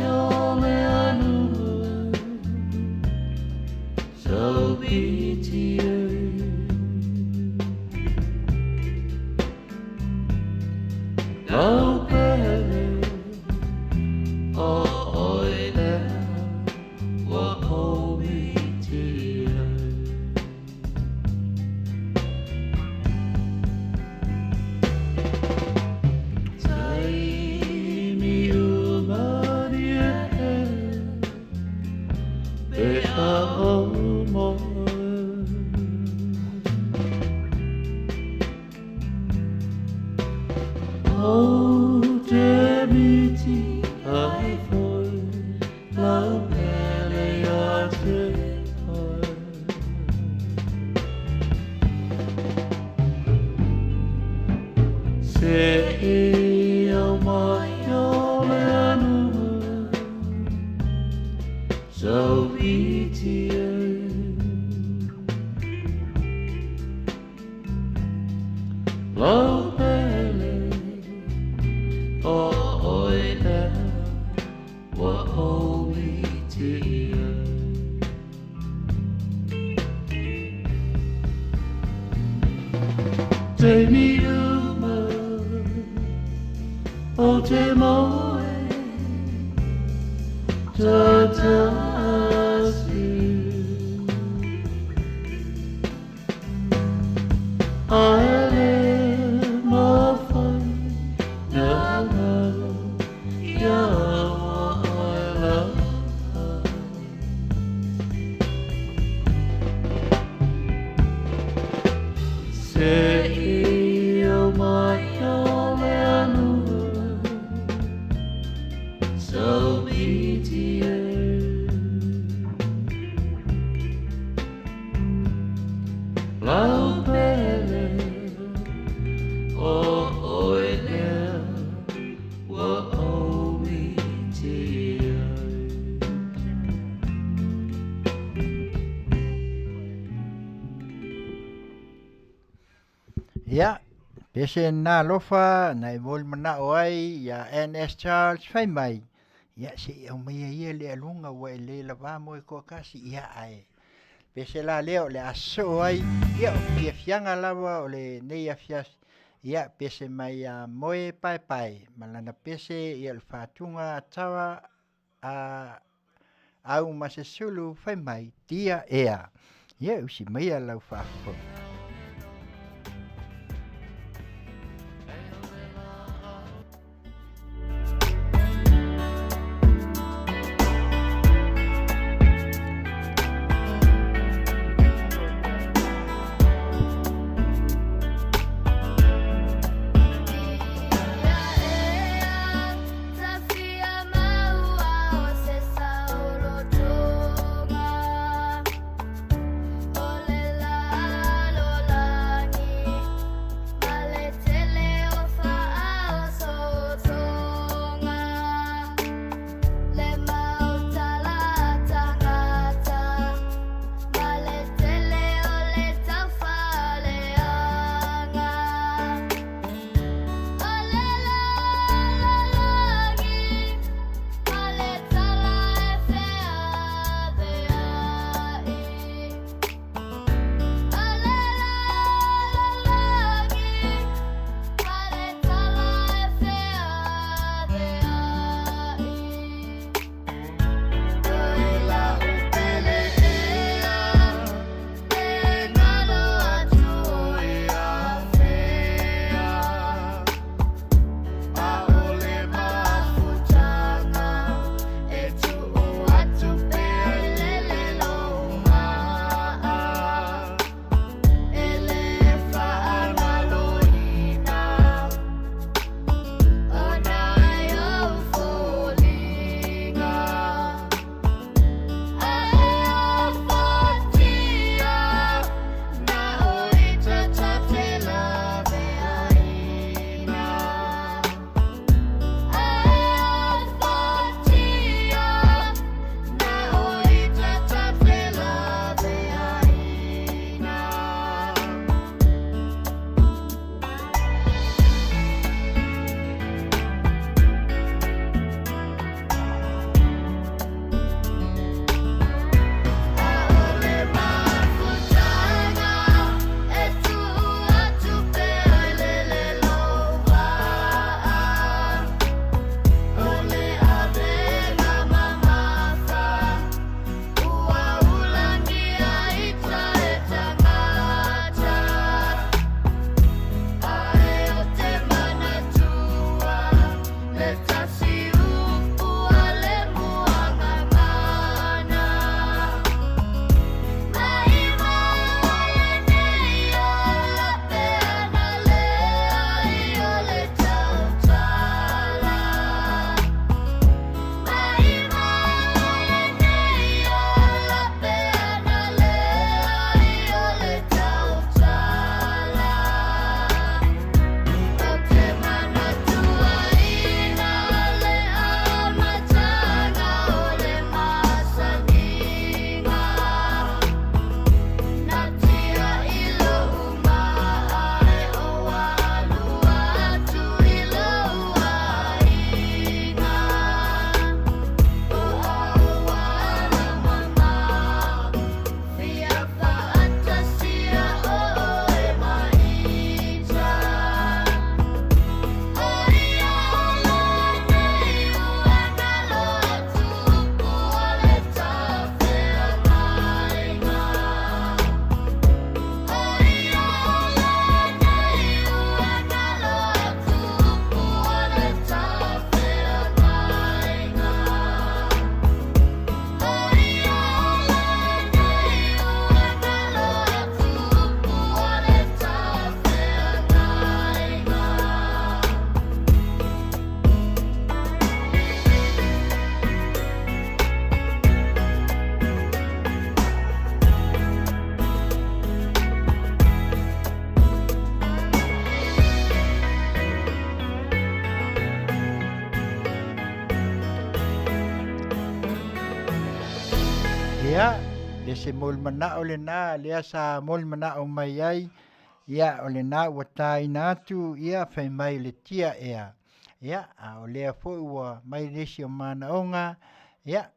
o le anu so iti no pele o oile wa o iti te miuma o te moe tatasi aele mawhai na ia aila se Ia, pese nā lofa, nai mol mana o ai, ia N.S. Charles whai mai. Ia se au mai ia le alunga wa e le la vamo e kua kasi ia ai. Pese la leo le aso ai, ia o kia fianga lawa o le nei afias. Ia pese mai a moe pai, malana pese ia le whātunga atawa a au masesulu whai mai, tia ea. Ia usi mai a lau whāfo. se mol mana o le na lea sa mol mana o mai ai ia o le na ua taina atu ia fai mai le tia ea ia a o lea foi ua mai resi o manaonga ia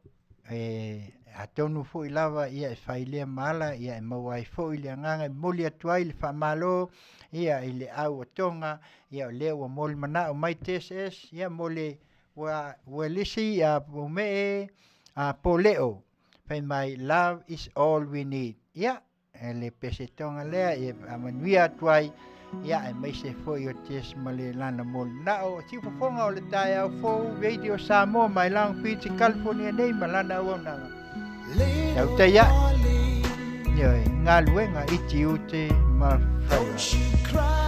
a tonu foi lava ia e fai lea mala ia e mawai foi le nganga e moli atuai le whamalo ia i le au o tonga ia o lea ua mol mana o mai TSS ia mole ua lisi a pome a poleo fai mai love is all we need ia le pese tonga lea ia a Manuia atuai ia e mai se foi o tes ma le lana mol na o ti fofonga o le tai au fo radio Samoa mai lang pizza California nei ma lana o na Tautai ia ia Galuega i Tiute ma Faiva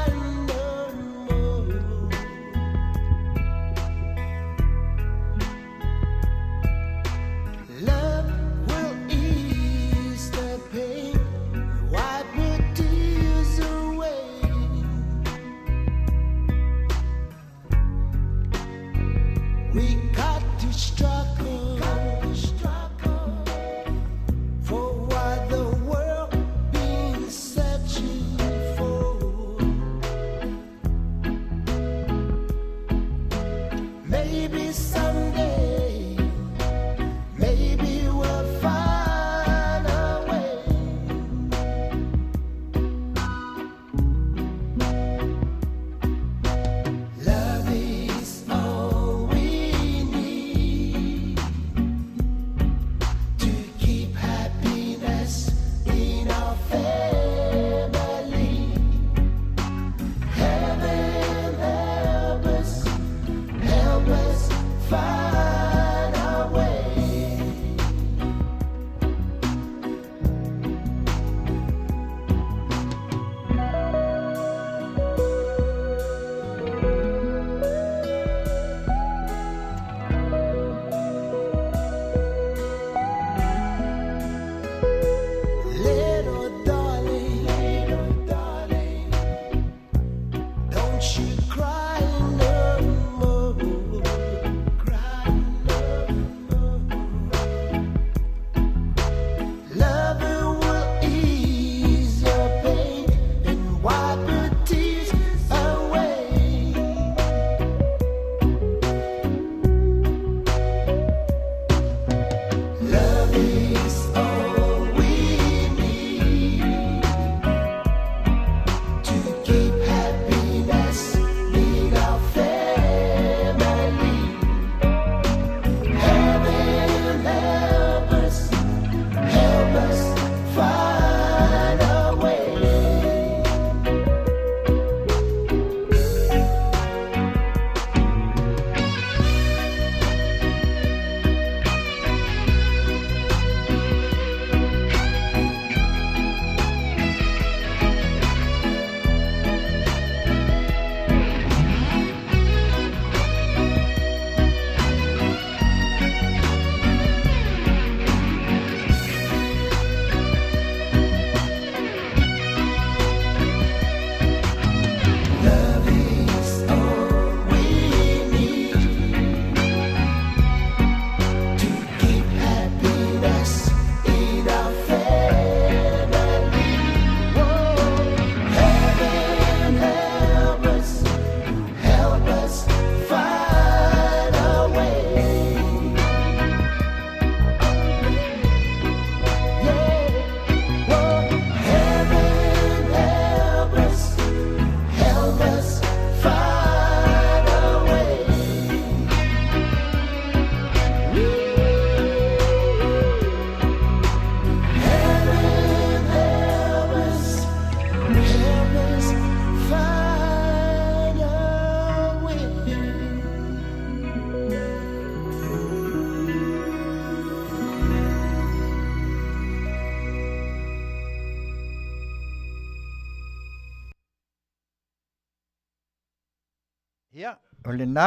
Ia, o le nā,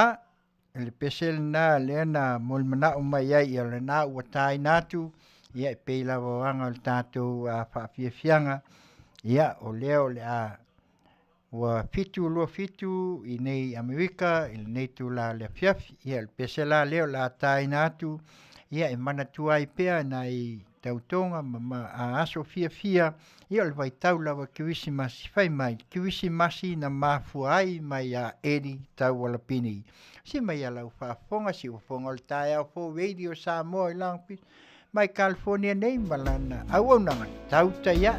le pesel nā lea na mol mana o mai ai o le nā ua tai nātu, ia e pei lawa wanga o le tātou a whaafiafianga, ia o lea o le a ua fitu lua fitu i nei Amerika, i nei tu la le Afiafi, ia le pesela leo la tai nātu, ia e mana tuai pea na i tautonga ma aso fia ia le vai taulawa kiwisi masi fai mai kiwisi masi na mafuai mai a eri tau wala pini si mai ala Faafofoga si ufonga o le tae au fo radio Samoa i langpi mai California nei malana au nanga Tautai ia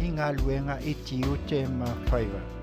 i Galuega i Tiute ma Faiva.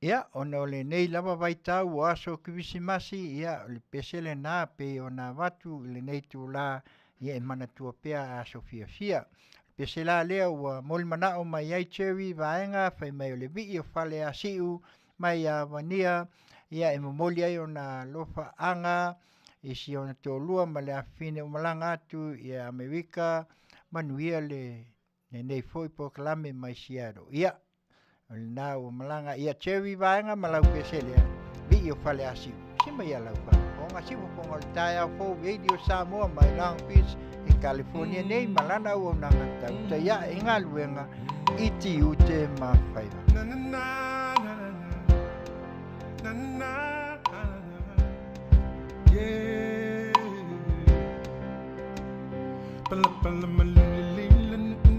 Ia, ona o le nei lava vaitau o aso kiwisimasi, ia, le pesele nā pe o nā watu, le nei tū la, ia e mana tua pea aso fia. Pesela lea ua moli manao mai ai cherry vaenga, fai mai o le vi o fale a siu, mai a vania, ia e momoli ai o nā lofa anga, i si o na tōlua ma le afine o malanga atu, ia Amerika, Manuia le nei foi po kalame mai siaro. Ia, na o malanga ia cherry vaenga malau pesele vi o fale asiu sima ia lau fa o ngasi po ngol taia fo radio Samoa mai Long Beach e California nei malana o nanga Tautai ia e Galuega i Tiute ma Faiva na na, yeah. Pala pala malulili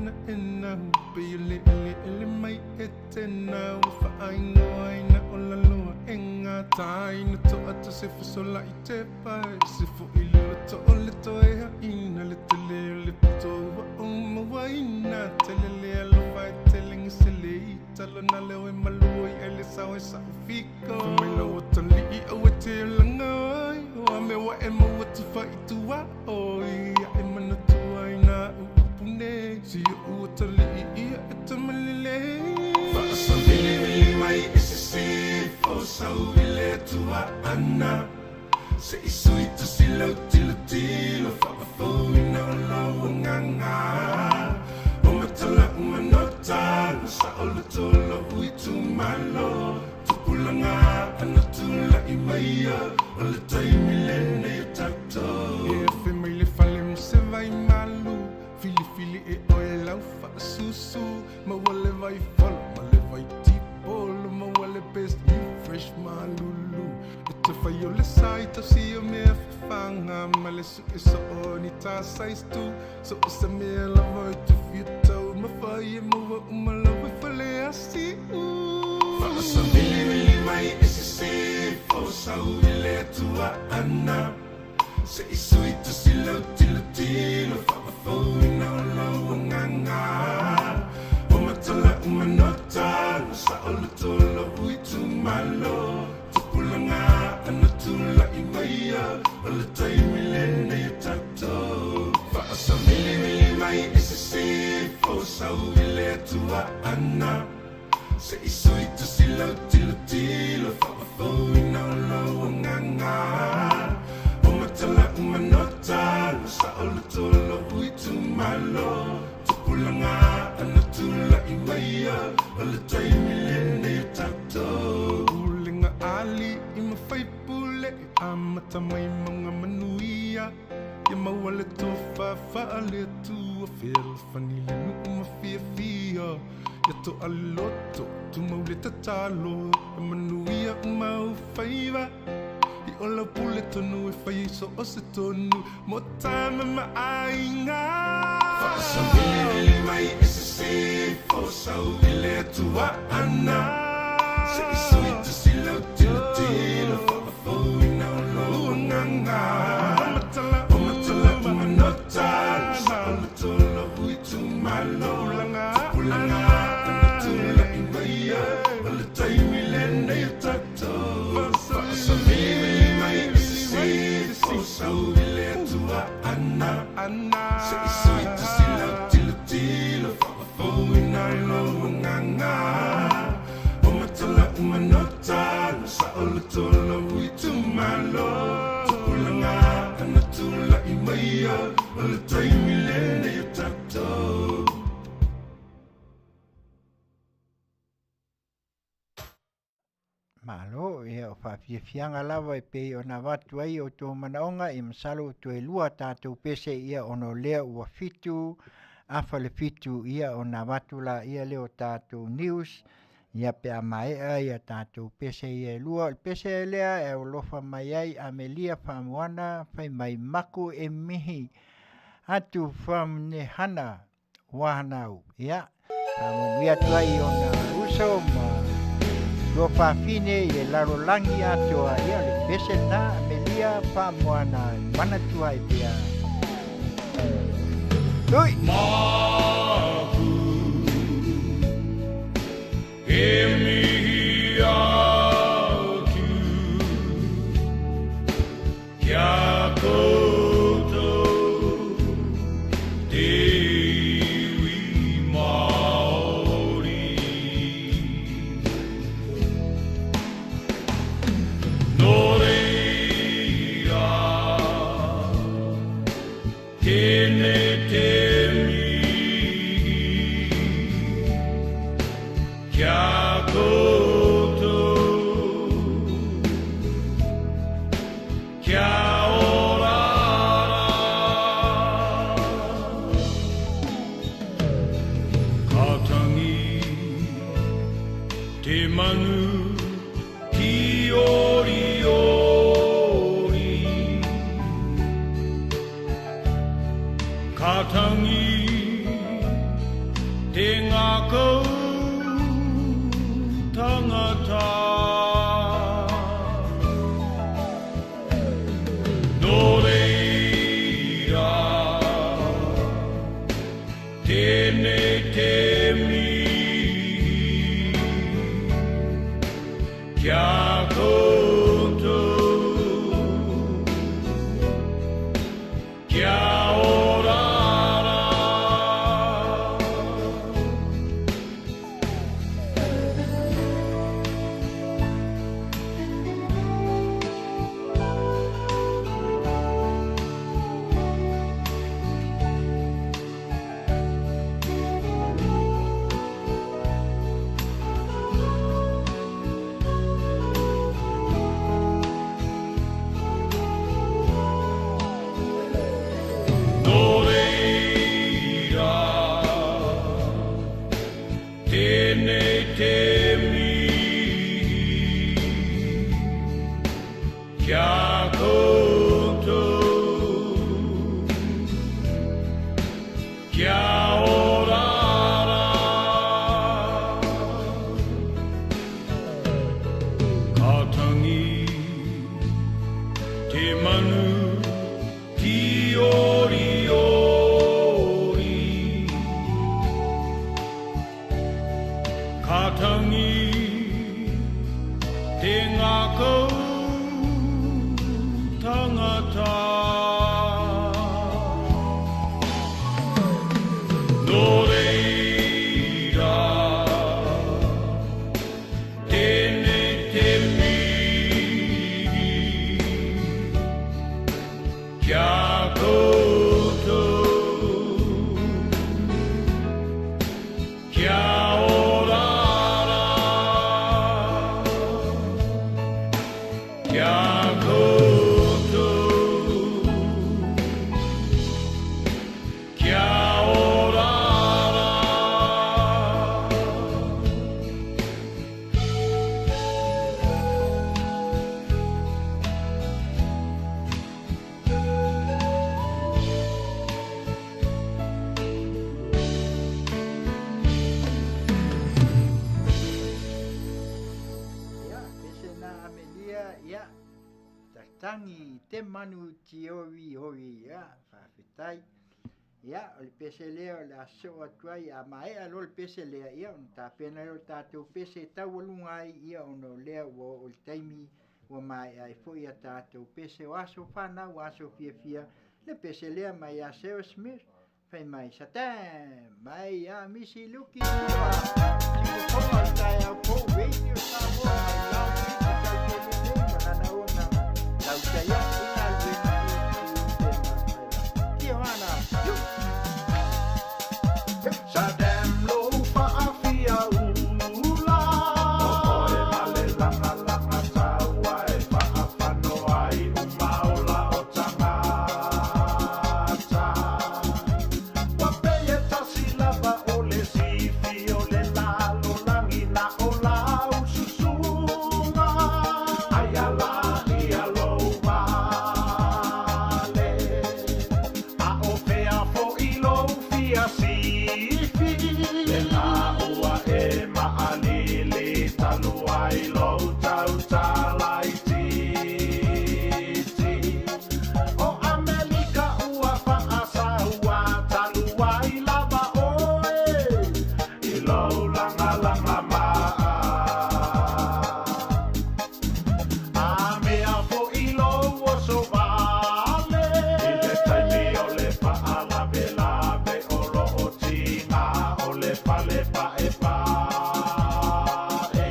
na ina, pili ili may etena, ufa ay ngoy na olalo enga tai na to ato sifu sola itepa, sifu ilo to olito ea ina little lipto wa umawaina telele alo fai telling silly talo na lewe malui elisawe sa ufiko famila watali I awete langoy wa me wa ema watu fai tuwa oi ya ema na tuwa ina upune si yu utali iya etamalile fasa vili vili mai isisi fosa uvile tuwa ana se isui tu silo tilo tilo Faafo ina olo nganga Umatala umanota Sa olo tolo ui tu malo Tupulanga anatula imaya Ola taimi lene yo takto Efe maile fale mseva imalu Fili fili e oela ufa susu Ma wale vai follow, ma le vai tipolo Ma wale best you fresh malulu Ito fayole saito siyo me fanga Malesu iso oni ta size tu So usa me la voi tu fito Ma faye muwa umalawe fale asi Faasa vili vili mai isi sifo Sa uile tua ana Se isu itu silo tilo tilo Faafo ina olo nganga Umatala umanota Sa olo tolo ui tu malo Tupulanga anatula imaya Ola taimi lene yo takto Faasa vili vili mai isi sifo Sa uile tua ana Se isu itu silo tilo tilo Faafo ina olo nganga Umatala umanota Sa olo tolo ui tu malo Tupulanga anatula imaya Ola taimi lene yo takto Ulinga ali ima fai pule Amata mai mga manuia Ya mawale to faale tu Afel fanile nu umafia Ya to aloto Tu maule tatalo Manuia umau Faiva I ola pule tonu e fai so o se tonu Mo tama maainga Faasa vili mai ese sifo Sa uile tua ana Se isu itu silo tilo tilo Faafo ina olo nganga Umatala umanota Sa olo tolo ui tu malo Tupulanga anatula imaya Ola taimi lene yo takto Faasa vili mai ese sifo Sa uile tua ana Se isu itu silo tilo tilo Faafo ina olo nganga Umatala umanota Sa olo tolo ui tu malo Tupulanga anatula imaya Ola taimi lene yo takto Malo ia o whawhiawhianga lawa e pei o na watu ai o tō manaonga I masalo tō e lua tātou pese ia ono lea ua fitu Awhale fitu ia o na watu la ia leo tātou news Ia pe a maea ia tātou pese ia lua Pese e lea e o lofa mai ai a me lia whamuana Whai mai maku e mihi Atu whamne hana wahanau Ia Manuia tuai o na uso ma Lo whawhine I e laro langi atoa Ia le pese na me lia whamuana Mana tuai pia Ui! Maku e mihi atu Kia koutou te iwi Māori Nō reira tēne te mihi Kia kia koutou, kia orara, ka tangi te manu ki ori ori, ka tangi te ngākau tangata. Nō reira, tēnei te mihi, kia koutou, kia orara, kia koutou, kia orara. Ia, pese nā amelia, ia, tatangi te manu ti owi owi, ia, whawhitai. Ia, o le pese lea o le aso atuai, a mai alo le pese lea, ia, on tā pena o tātou pese tau alunga ai, ia, ono lea o le taimi, o mai ai foi a tātou pese, o aso whana, o aso fia fia, le pese lea mai a Sarah Smith, fai mai satā, mai a misi luki tua, tiko konga tai au pou radio Samoa, mai lau pita tau tele nei, manana ona, lau taia, ina luena Kia wana, yu! Sadam lo faafia ula, oe male langa langa tauai, faafano ai umaula o tangata. Wapeye tasi lava o le sifi o le lalo langi na o lau susunga, ayala ia lo male, a o fea fo ilo fia sifi, le la ua e maalili talu ai lo tau talai titi. O Amerika ua faasa ua talu ai lava oe, ilo langa langa maa. A mea fo ilo o so vale, i le taimi o le faalawe lawe o lo o tinga o le pale pae pae.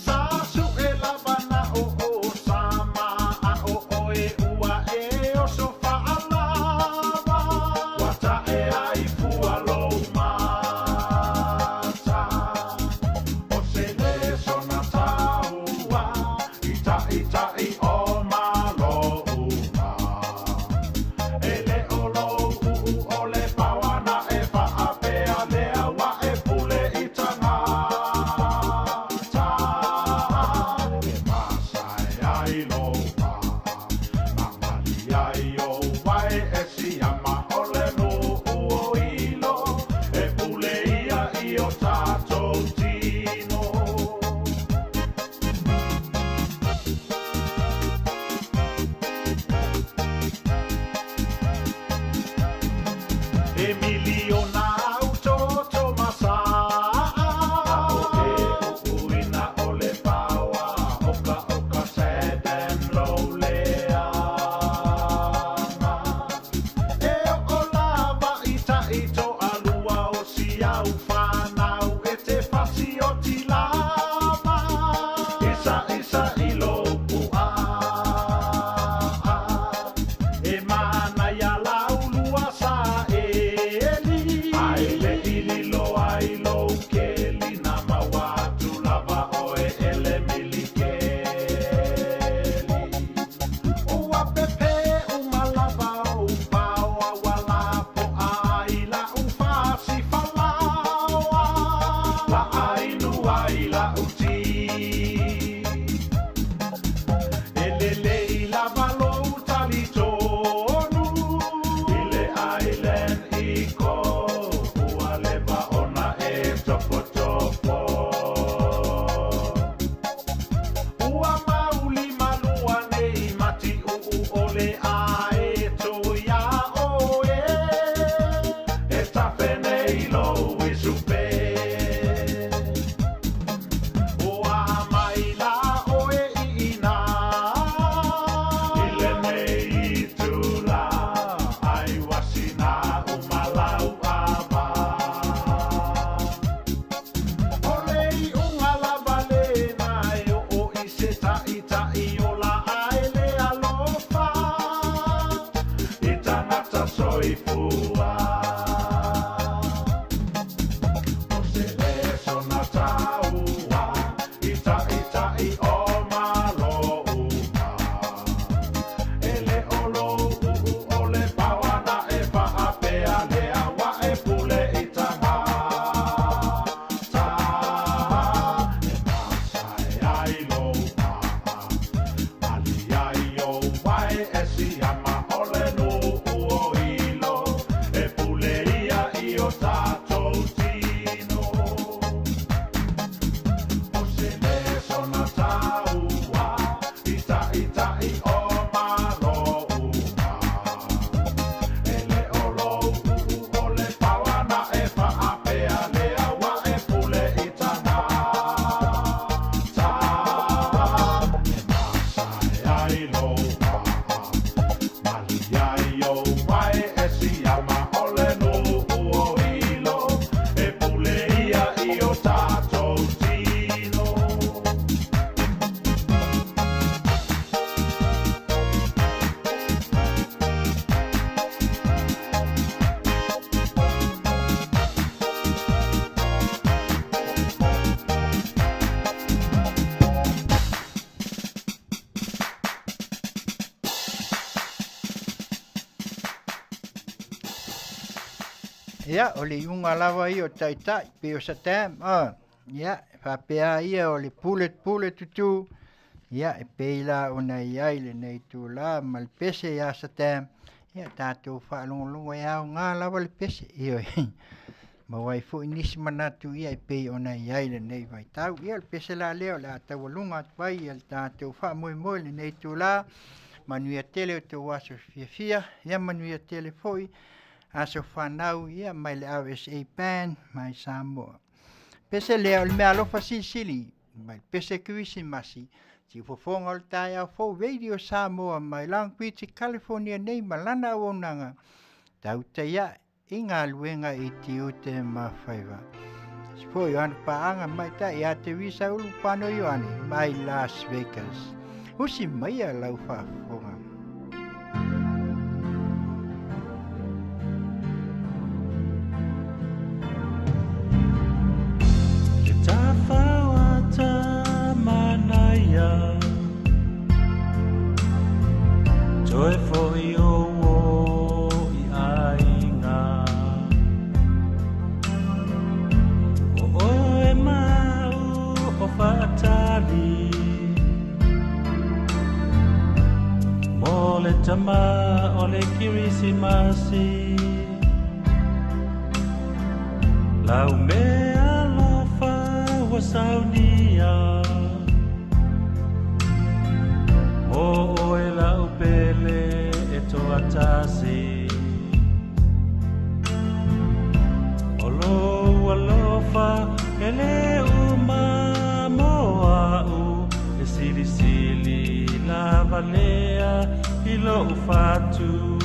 Sasu e lava na o sama a o oe ua e o so faalawa, wata e ai fua lo mata. O se le sona taua, ita ita i o malouma. Ele o lo o le pawana e faapea lea wa e pule i tangata. E masai ai loa, mamali ai o wai e siama o le nuu o ilo, e pule ia i o tātou tino. Emilio na autoto masaa, o e ukuina o le pawa, oka oka sedem lo ai loa Maliai o wai e si ama ole no o ilo E puleia I o tātou tino Ia, o le iunga lava I o taitai, pe o sa tam, ia, whapea ia o le pule tutu, ia, e peila o nei aile nei tu la, ma le pese ia sa tam, ia, tātou whaalongolongo e au ngā lava le pese, ia, ma wai fu inisi manatu ia e pei o nei aile nei vai tau, ia, le pese la leo, le atau alunga atwai, ia, le tātou wha moe le nei tu la, Manuia tele o te waso fia, ia Manuia tele foi, aso whanau ia mai le RSA band mai Samoa. Pese lea o le mea alofa sili, mai pese kuisi masi, ti fofonga o le tai au fo radio Samoa mai Long Beach, California nei malana o nanga. Tautai ia I ngā luenga I Tiute ma Faiva. Sifo Ioana Paanga mai ta ia te visa ulu pano Ioane mai Las Vegas. Usi mai a lau Faafofoga. Joy for you, I ainga. O e mau o whaatari. Mo le tama o le kirisimasi. Lau mea lofa wa saunia. O e lau pele e toa tasi Olo alofa e le uma moa u E sili sili la valea I lo ufatu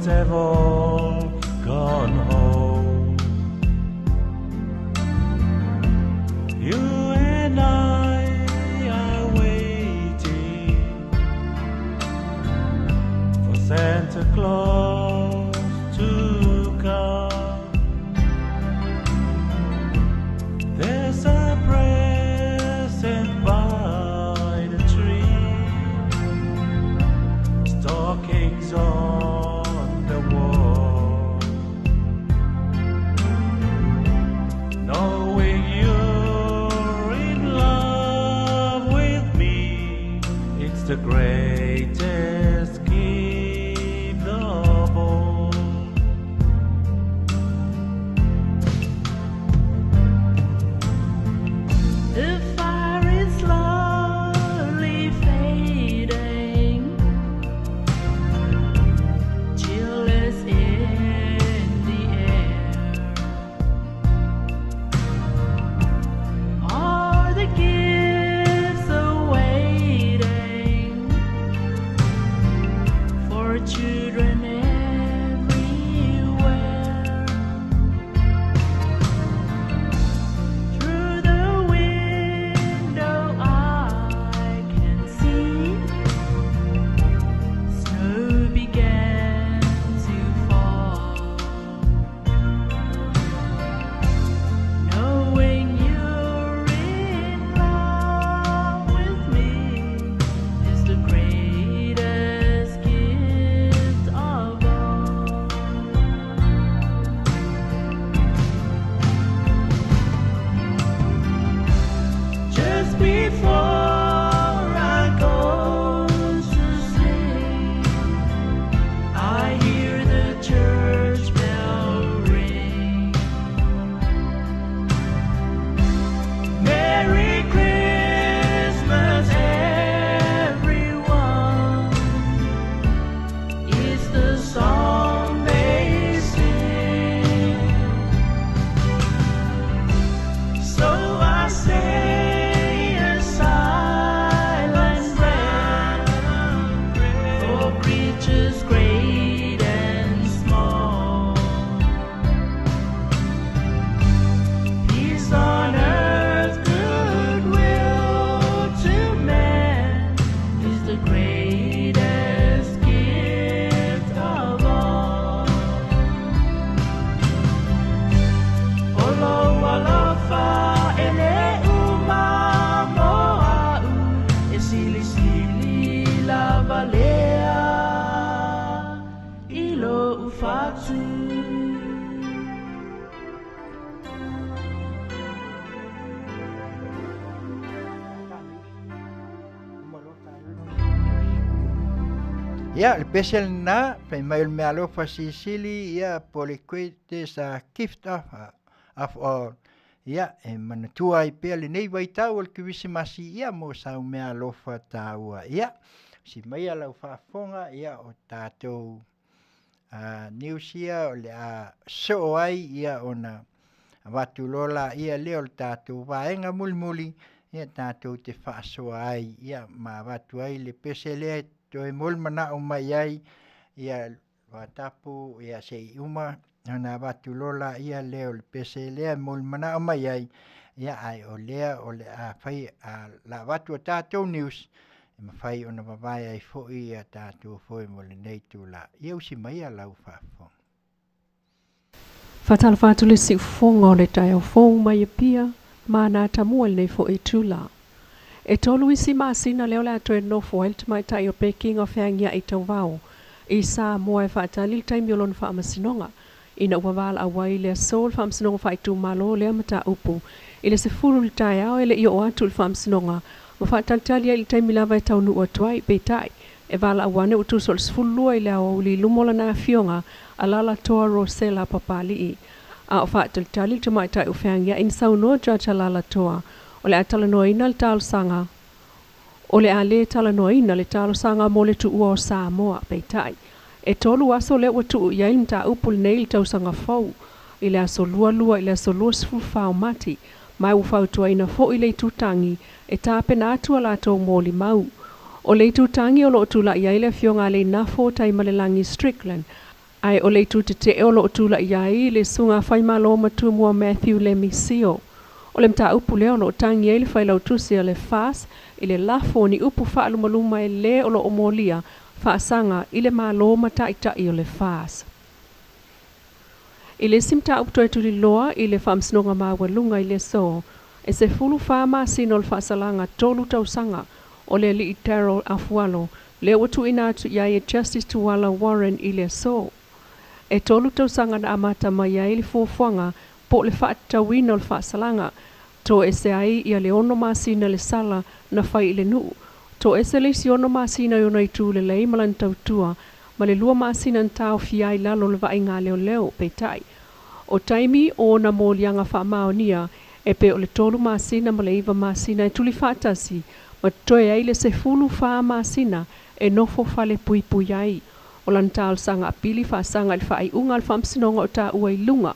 Have all gone home. You and I are waiting for Santa Claus to come. There's a present by the tree, stockings on the greatest gift of all. The fire is slowly fading, chill is in the air. All the gifts awaiting your children everywhere. Through the window I can see snow began to fall. Knowing you're in love with me is the greatest gift of all. Just before I go to sleep, I hear the church bell ring. Merry Christmas, everyone, is the song they sing. So I say a silent prayer for creatures great and small. Peace on earth, goodwill to man is the greatest gift of all. Olo alofa ele uma moa'u e sili sili la valea ilo ufatu. Ia, le pesel na, pe mai le mea lofa sisili, ia, po le koete sa gift of all. Ia, e manatua i pea le nei vai tau al kiwisi masi ia mo sa mea lofa taua. Ia, si mai ala Faafofoga, ia, o tātou news ia, o le a so ai, ia, ona watulola, ia, leo le tātou vaenga muli, ia, tātou te whaasoa ai, ia, ma watu ai le pesele to e mol mana o mai ai ia watapu ia sei uma ana watulola ia leo le pese lea mol mana o mai ai ia ai o lea o le a fai a la watu tātou news e mawhai ona mawai ai foi ia tātou foi mo le nei tula ia usi mai a lau Faafofoga. Fatala fatu le si fonga o le tai o fōu mai e pia ma nā tamua le nei fo e tula. E tolu isi Masina leo le atoe nofo el te mai tai o peking o whiangia i tau vau. I Samoa e whaatali le taimi o lona whaamasinonga. Ina uawala a wai le sol whaamasinonga whaitu malo lea mata upu. I le se furu le tai au ele i o atu le whaamasinonga. Ma whaatalitali ai le taimi lava e tau nu o tuai pe tai. E wala a wane utu sol sfulua i le au li lumola na Afioga a lala toa rosela papali i. A o whaatalitali le te mai tai o whiangia in saunoa jaja lala toa. O le atalanoina le talosanga. O le ale talanoina le talosanga mo le tuua o Samoa peitai. E tolu aso le watu ia imta upul nei tausanga fau. I le aso lua i le aso lua sfulfao mati. Mai ufau tuaina fo i le tutangi e tape na atua lato moli mau. O le tutangi o lo tula ia le Afioga le nafo tai malelangi Strickland. Ai o le tutete o lo tula ia le sunga faimalo matumua Matthew le misio. O le mta upu leo no tangi e le whailau tusi le fas i le lafo ni upu whaalumaluma e le o lo omolia whaasanga i le malo mataitai o le fas. I le simta upu toi tuli loa i le whaamsinonga mawalunga i le so e se fulu wha Masina o le whaasalanga tolu tausanga o le li i Terrell Afualo le watu ina atu ia Justice Tuala Warren i le so. E tolu tausanga na amata mai i le fuafuanga po le whaatawina o le whaasalanga, to e se ai ia le ono Masina le sala na whai le nuu. To e se le si ono Masina i ona i tū le lei malan tautua, ma le lua Masina n tau fiai lalo le vai ngā leo leo peitai. O taimi o na mōlianga whaamaonia, e pe o le tolu Masina ma le iwa Masina e tuli whaatasi, ma toe ai le se fulu wha Masina e nofo whale pui pui ai. O lan tāl sanga apili whaasanga le whai unga le whamsinonga o tā ua i lunga,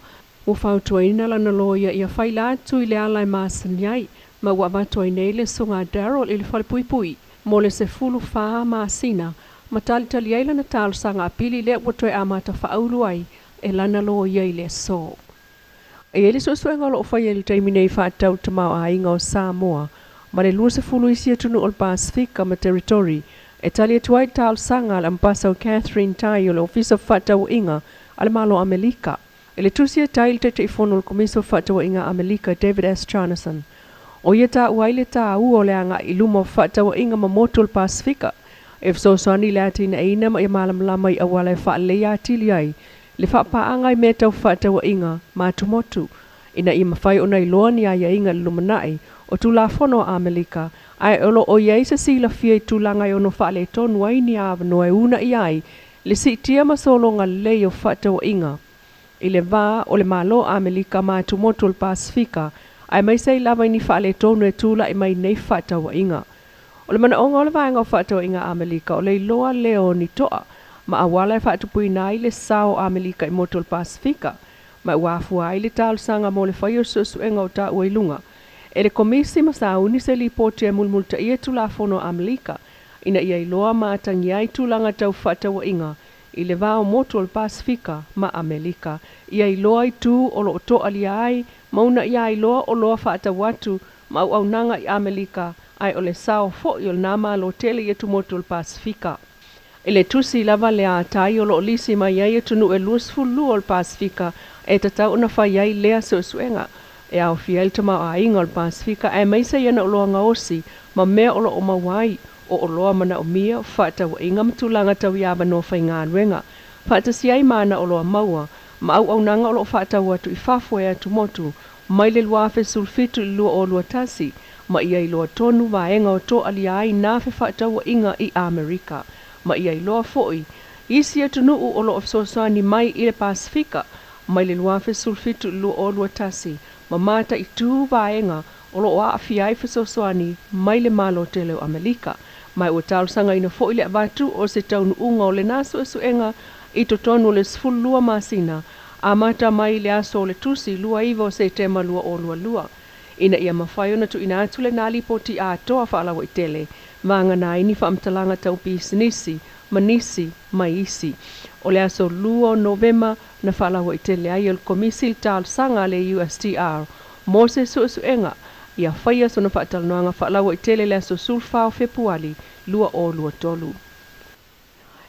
o whautuaina lana loia ia whaila atu i le alai Masiniai, ma ua watuaina i le sunga Darrell i le whale pui pui, mo le se fulu wha Masina, Matalitali ai lana talosaga apili lea ua toe a matafaaulu ai e lana lo ia i le so. E ele suesuenga o loo whai ele taimi nei whaatau tamau a inga o Samoa, ma le 20 isia tunu o le Pasifika ma territory, e tali atuai talosanga le mpasa o Catherine Tai o le ofisa whaatau inga ale malo Amerika. E le tusia tai le te ifono le komiso whaatau inga Amerika David S. Charnason. O ia ta uaile ta ua o le anga i luma whaatau inga ma moto le Pasifika, e fsoswani le atina e ina ma i malam lama i awala e wha le atili ai, le whaapaanga i mea tau whaatawa inga mātumotu, ina i mawhai o nei loa ni aia inga lumanai o tulafono a Amerika, ai olo o iei se sila fia i tulanga i ono whaale tonu ai ni awano e una i ai, le si tia masolonga lei o whaatawa inga. I le vā o le malo a Amerika mātumotu o le Pasifika, ai mai sei lava i ni whaale tonu e tula i mai nei whaatawa inga. O le mana onga o le vaenga o whaatawa inga a Amerika o le loa leo ni toa, ma awala e whaatupui nai le sao Amerika i moto le Pasifika, ma uafua ai le talosanga mo le whaio susuenga o ta uailunga. E le komisi ma sa uni se li poti e mulmulta ia tulafono Amerika, ina ia iloa maatangi ai tulanga tau whaatawa inga, i le vao moto le Pasifika ma Amerika, ia iloa i tu o lo oto alia ai, mauna ia iloa o loa whaatawatu, ma au nanga i Amerika, ai o le sao fo i o nama lo tele ia tu moto le Pasifika. Ele tusi lava le atai o lo lisi mai ai tunu e luasfulu o le Pasifika e tatau na whai ai lea suesuenga. E au fiel tama a inga o le Pasifika e maisa iana o loa ngaosi ma mea o lo o mawai o loa mana o mia o whaatau inga matulanga tau iaba no whai ngā ruenga. Whaatasi ai mana o loa maua ma au nanga o lo whaatau atu i Faafofoga'aga atu motu mai le luafe sulfitu i lua o lua tasi ma ia i loa tonu vaenga o to alia ai na fe whaatau inga i Amerika. Ma ia i loa foi, isi atu nuu o lo ofsosani mai i le Pasifika, mai le luafe sulfitu lua o lua tasi, ma mata i tū vaenga o lo a Afiafi fsosani mai le malo tele o Amerika, mai ua talosanga ina foi le avatu o se taunu unga o le naso esuenga i totonu le sfulu lua Masina, a mata mai le aso o le tusi lua iwa o se tema lua o lua. Ina ia mawhaio na tu ina atu le nali poti a toa whaalawa i tele, vanga na ini whaamtalanga tau pisinisi, manisi, maisi. O le aso lua o Novema na whaalawa i tele ai o le komisi talosanga le USTR, mo se suenga, ia whaia so na whaatalanoanga whaalawa i tele le aso sulfa o Februari, lua o lua tolu.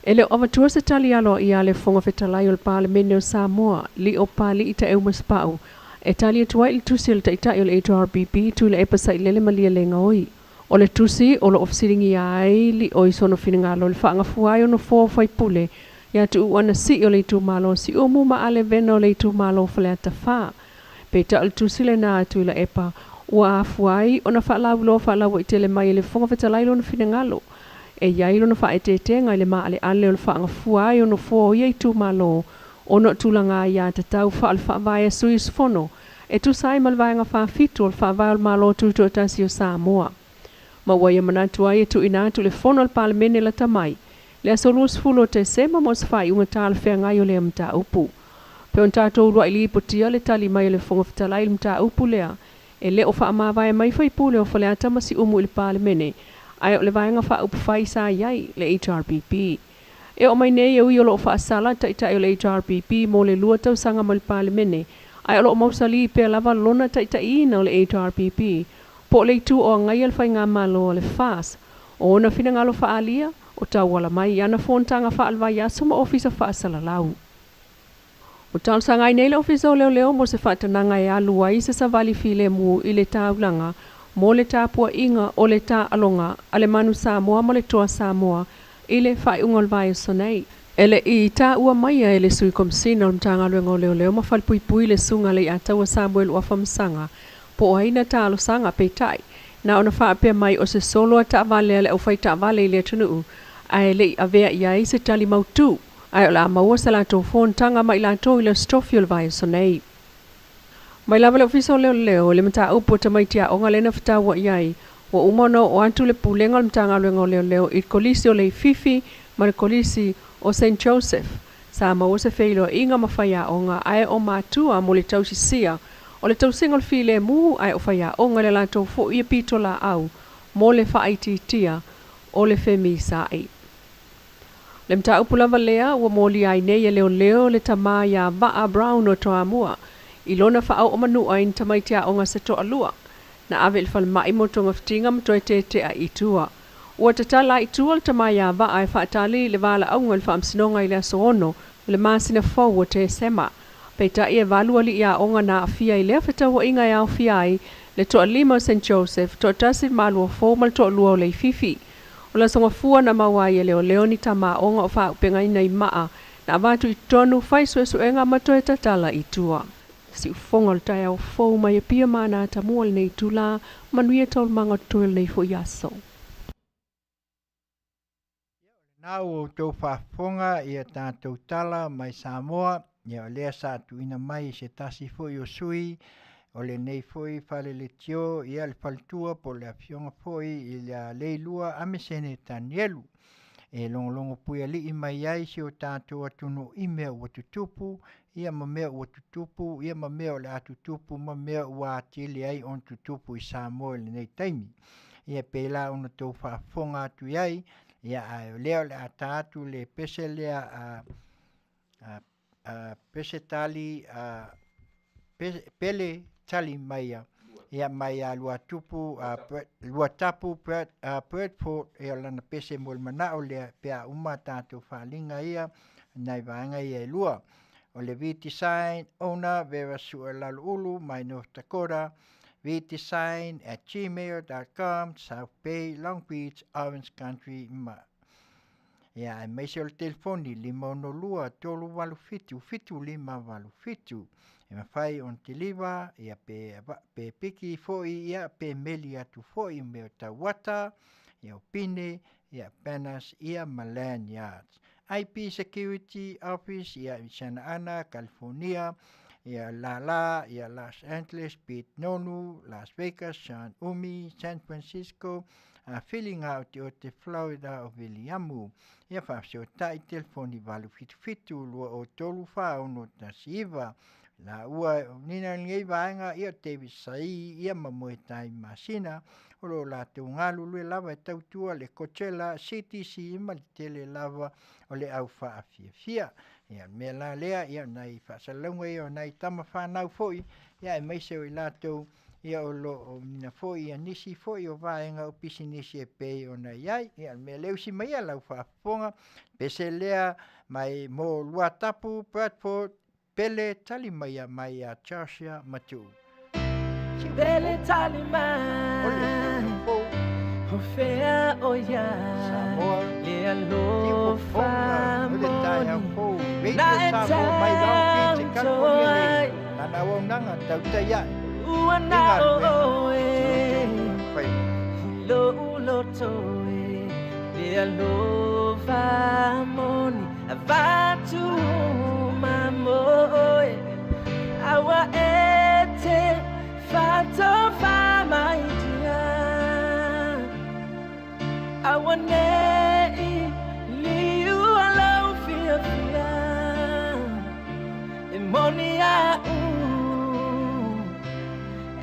Ele o avatua se tali alo i ale fonga fetalai o le Parlemene o Samoa, li o pali i ta eumaspau, e tali atua il tusi le taitai o le HRBP tu le epasa i lele malia le ngaoi. O le tusi o le ofisiringi ai li o isono finangalo le whaangafuai o no fōwhai pule, ia tu uana si o le tu malo si umu ma ale vena o le tu malo whale ata wha. Pe ta il tusi le nā atu la epa, ua afuai o na whaalawu i tele mai le fonga fetalai lo na finangalo. E iai lo na whaetetenga i le maa ale ale o le whaangafuai o no fō i tu malo, o no tulanga ia te tau wha al whaavai sui sfono, e tu sai malvaenga whaafitu o le whaavai o malo tutu o tasi o Samoa. Ma waia manatu ai e tu inatu le fono al Parlemene la tamai, le asolus fulo te sema mos whai unga tāle whea ngai o le mta upu. Pe on tātou rua ili ipotia le tali mai o le fonga fitalai le mta upu lea, e le o whaamawai mai whai pule o whale atamasi umu i le Parlemene, ai o le vaenga wha upu whai sa iai le HRBP. E o mai nei ui o lo whaasala taitai o le HRBP mo le lua tau sanga mo le Parlemene, ai o lo mausali pe lava lona taitai ina o le HRBP, po le tu o ngai al whai ngā malo o le whaas, o ona whina ngalo whaalia, o tau wala mai ana whontanga whaalwai aso ma ofisa whaasala lau. O tau sanga i nei le ofisa o leo leo mo se whaatananga e alu ai se sa vali file mu i le taulanga, mo le tāpua inga o le tā alonga, ale manu Samoa mo le toa Samoa, i le whai ungol vai o sonei. Ele i tā ua maia e le sui komsina o mtanga luenga o leo leo ma whalpui le sunga le ataua Samuel ua whamsanga, po aina talo sanga peitai, na ona whaapea mai o se solo a ta'avale ale au whai ta'avale i le atunu, ai le avea iai se tali mautu, ai o la maua sa lato whontanga mai lato i le strofiol vai o sonei. Mai lava le ofisa o leo leo, le mata upo ta mai tia onga lena whatawa iai, wa umano o antu le pulenga o mtanga luenga o leo leo, i kolisi o le Fifi, ma le kolisi o St. Joseph, sa maua se feilo inga mawhaia onga, ai o matua mo le tausi sia, o le tausinga o file mu, ai o whaia onga le lato fo ia pito la au, mo le whaititia, o le femi sai. Le mta upulava lea ua moli ai nei e leo le tama ia Vaa Brown o Toamua. Ilona fa au omanu ai tamaitia onga se to alua. Na ave ilfal mai mo tonga fitinga mtoe te a itua. Ua tatala itua le tama ia Vaa e faatali le vala aunga le faamsinonga i le asoono le Masina fau o te sema. Peita ia valua li ia onga na afia i lea fetawa inga ia afia ai le toa lima St. Joseph toa tasi malua fo mal toa lua o le fifi. O la songa fua na mawai e leo ni tama onga o faa upenga ina i maa na avatu i tonu fai suenga matoe tatala i tua. Si ufonga le tai au fau mai e pia mana tamua le nei tula Manuia taulmanga tuel nei fo yaso. Nau o tau whaafonga i a tātou tala mai Samoa, ia o lea sa tuina mai se tasi fo i o sui, o le nei foi fale le tio ia le faltua po le Afioga foi i le leilua amesene tanielu. E longo pui ali i mai ai si o tātou atunu i mea ua tutupu, ia ma mea ua tutupu, ia ma mea o le atutupu, ma mea ua atili ai on tutupu i Samoa le nei taimi. Ia pela ona tau whaafonga atu iai, ia leo le atatu le pese lea pese tali pele tali maia ia maia lua tupu lua tapu Bradford e lana pese mo le manao le pea uma tātou whalinga ia nai vaanga ia lua o le V-Design owner vera sua lalu ulu mai North Dakota vdesign@gmail.com South Bay Long Beach Orange Country ma ia mai se o telefoni 5 tolu walu fitu lima walu fitu e mawhai on te liwa ia pe piki foi ia pe meli atu foi me o tawata ia o pine ia panas ia Malan Yards IP Security Office ia i Santa Ana, California ia Lala ia Los Angeles, Pete Nonu, Las Vegas, San Umi, San Francisco filling out o te Florida o Viliamu. Ia whafsio tai telefoni walu fitu lua o tolu whao no ta siiva. La ua nina ngei vaenga ia tevi sai ia mamoe tai Masina. Olo la te ungalu lue lava e tautua le Coachella CTC ima le tele lava o le au Afiafi. Ia me la lea ia nai whasalunga ia nai tama whanau foi. Ia e meise o i latou ia o lo o mina foi ia nisi foi o vaenga o pisi nisi e pei o na iai ia me leu si mai ala whaafonga pese lea mai mo lua tapu Bradford pele tali mai a Charsia matu pele tali mai o fea o ia Samoa le alo fa moni na e mai rau ki te California na na o nanga Tautai ia Uana oe, lo toe, le alova moni, avatu mamoe, awa ete, fato fa mai dia, awa nei, liu alo fia, e moni a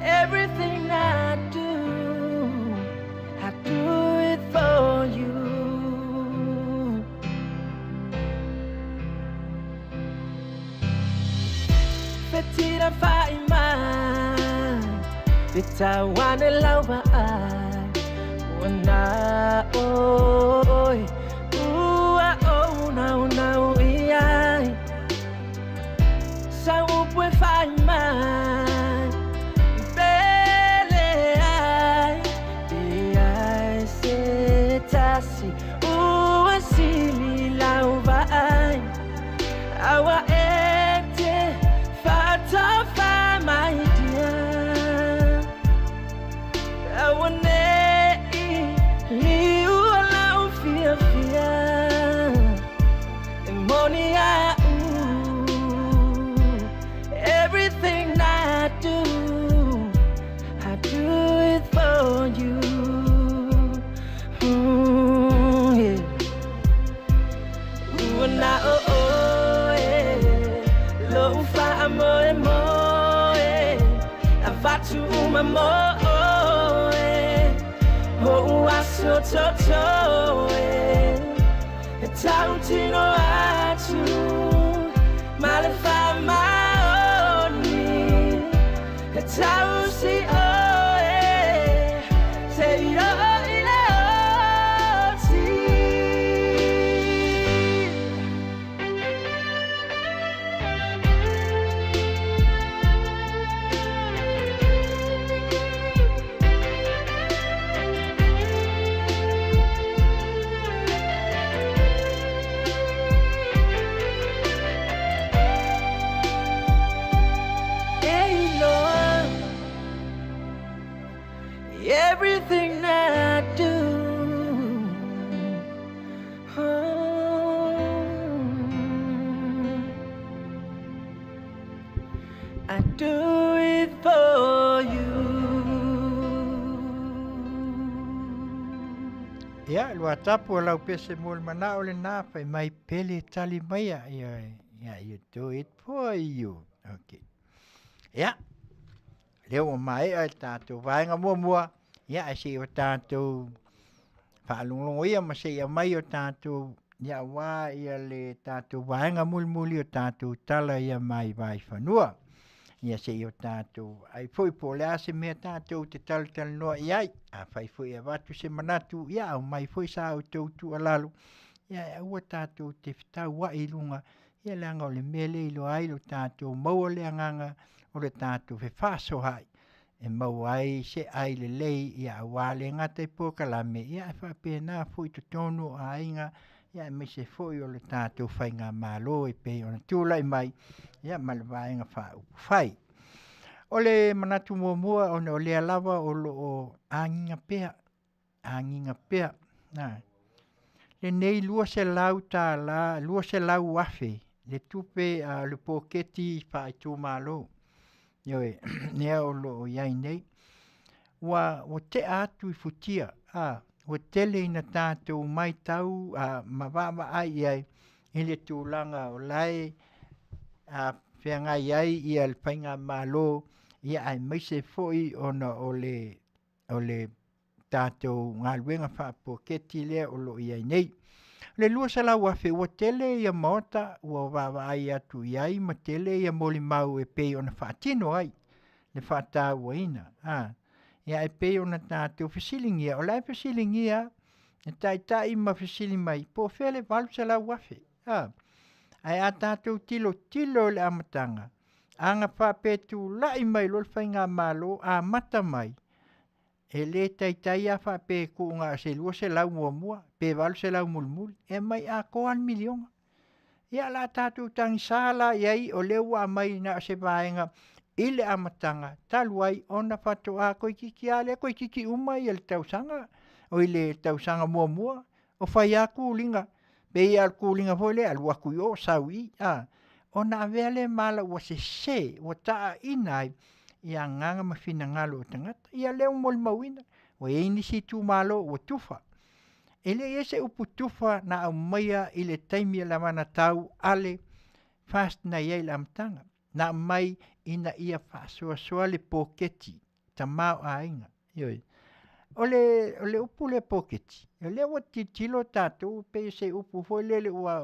everything I do it for you. Petita Faiva, Vitawana Lava, Wana oi, oh now, I so we find my. Tasi uasili lauva ai awa ete fata fa my dear awa nei liu lau fia money everything I do it for you. Na lo fa moe avatu moe ho aso toto Tautino atu Malefa maoni Tausi oe Seviro ile oti everything I do, I do it for you. Ia, lua tapu lau pese mol mana ole nā whai mai pele tali mai a ia, you do it for you. Okay. Ia, leo o mai ai tātou vaenga mua, ia ai se o tātou whaalonglongo ia ma se ia mai o tātou ia wā ia le tātou vaenga muli o tātou tala ia mai vai whanua. Ia se o tātou ai foi po le ase mea tātou te tal noa iai a whai foi e watu se manatu ia au mai foi sa au tautu alalo ia ua tātou te whitau wa i lunga ia le anga o le mele ilo ai lo tātou maua le anganga o le tātou fe whaso hai e mau ai se ai le lei ia wale ngata i pokalame ia e whapena foi to tonu a inga ia me se foi o le tātou whai ngā malo e pe o na tūlai mai ia malwaenga wha whai. O le manatu mua o le alawa o lo o anginga pea. Le nei lua se lau tā la, lua se lau afe, le tupe le poketi wha i tū malo. Ioe, nea o lo o iai nei. Wa te atu i futia, wa tele ina tātou mai tau, mawawa ai iai, ile tūlanga o lai, whianga iai i al painga malo, ia ai maise foi ona o le tātou ngā luenga whapoketi lea o lo iai nei. Le lua sa lau afe, ua tele ia maota, ua wawa ai atu iai, ma tele ia moli mau e pei ona whaatino ai, le whaatau ina. Ia e pei ona tātou whisilingia, o lai whisilingia, e tai ma whisili mai, po whele walu sa lau afe. Ai a tātou tilo le amatanga. Anga whapetu lai mai lol whainga malo a mata mai. E le tai a whape ku ngā se lua se lau mua, pe walu se lau mulmul, e mai a koan milionga. Ia la tātou tangi sāla iai o leu a mai na se vaenga ile amatanga, taluai ona whato a koi kiki ale, koi kiki umai el tausanga, o ile tausanga mua, o whai a kūlinga. Pei al kūlinga foi le al wakui o saui, ona vele mala wa se wa taa inai ia nganga mawhina ngalo o tangata ia leo mol mawina wa eini si tu malo wa tufa ele ese upu tufa na au maia ile taimi la mana tau ale fast na ia la mtanga na mai ina ia fasoa le poketi tamau ainga yoi ole upu le poketi ele wa titilo tatu pe se upu foi lele wa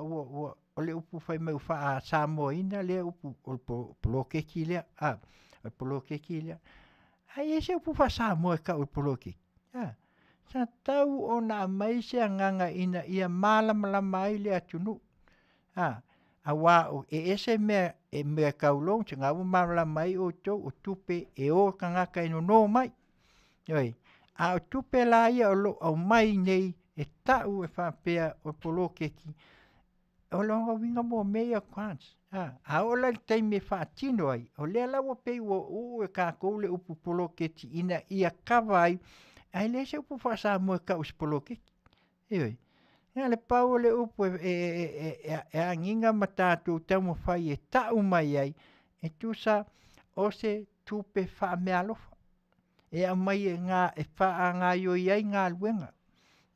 ole upu fai mai ufa a Samoa ina le upu o polokeki le o polokeki le ai ese upu fa Samoa ka o polokeki sa tau ona mai se nganga ina ia mala mai le atunu awa o ese me kaulong tanga mala mai o to o tupe e o kanga ka no mai oi a o tupe la ia o mai nei e tau e fa pea o polokeki o longa winga mo mea kwans. A ola tai me whaatino ai. O lea lawa pei o e ka koule upu poloketi ina ia kawai. Ai le se upu whasa mo e ka us poloketi. Eoi. Ia le pau le upu e anginga matatu tau mo whai e tau mai ai. E tusa o se tupe wha mea alofa. E a mai e ngā e wha ngā ioi ai ngā luenga.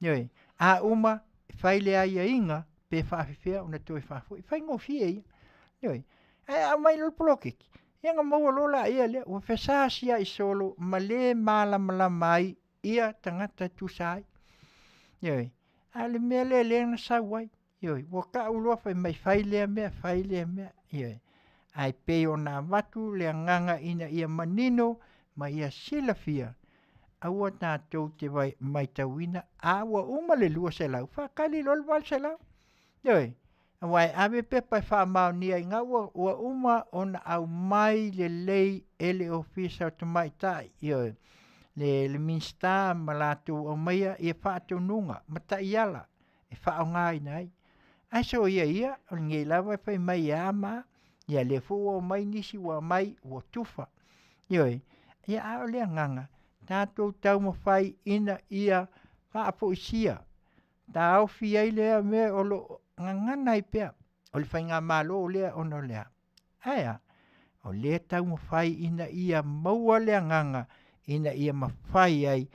Eoi. A uma whai le ai a inga. Pe whaafifea una toi whaafo. Whai ngofie ia. Ioi. Ai a mai lol polokeki. Ia ngā maua lola ia lea. Ua whesāsia i solo. Ma le mala mai. Ia tangata tusai. Ioi. A le mea le na sauai. Ioi, ua ka ulua fai mai fai lea mea. Ioi, ai pe o nā watu lea nganga ina ia manino ma ia silafia. Aua tātou te vai mai tauina, a ua uma le lua se lau, whakali lol wal se lau. Ioi, wai ave pe pai whamau ni ai ngā ua uma ona au mai le lei ele ofisa o te mai tai. Ioi, le minsta ma lātou au maia ia whātou nunga, ma ta iala, e whao ngai nai. Ai so ia, o ngei lawa whai mai ama, ia le fua o mai nisi wa mai ua tufa. Ioi, ia ao lea nganga, tātou tau ma whai ina ia whaapoisia. Tā au fi ai lea mea o lo ngangana i pia. O le whai ngā malo o lea ono lea. Aia, o lea tau ma whai ina ia maua lea nganga, ina ia ma whai ai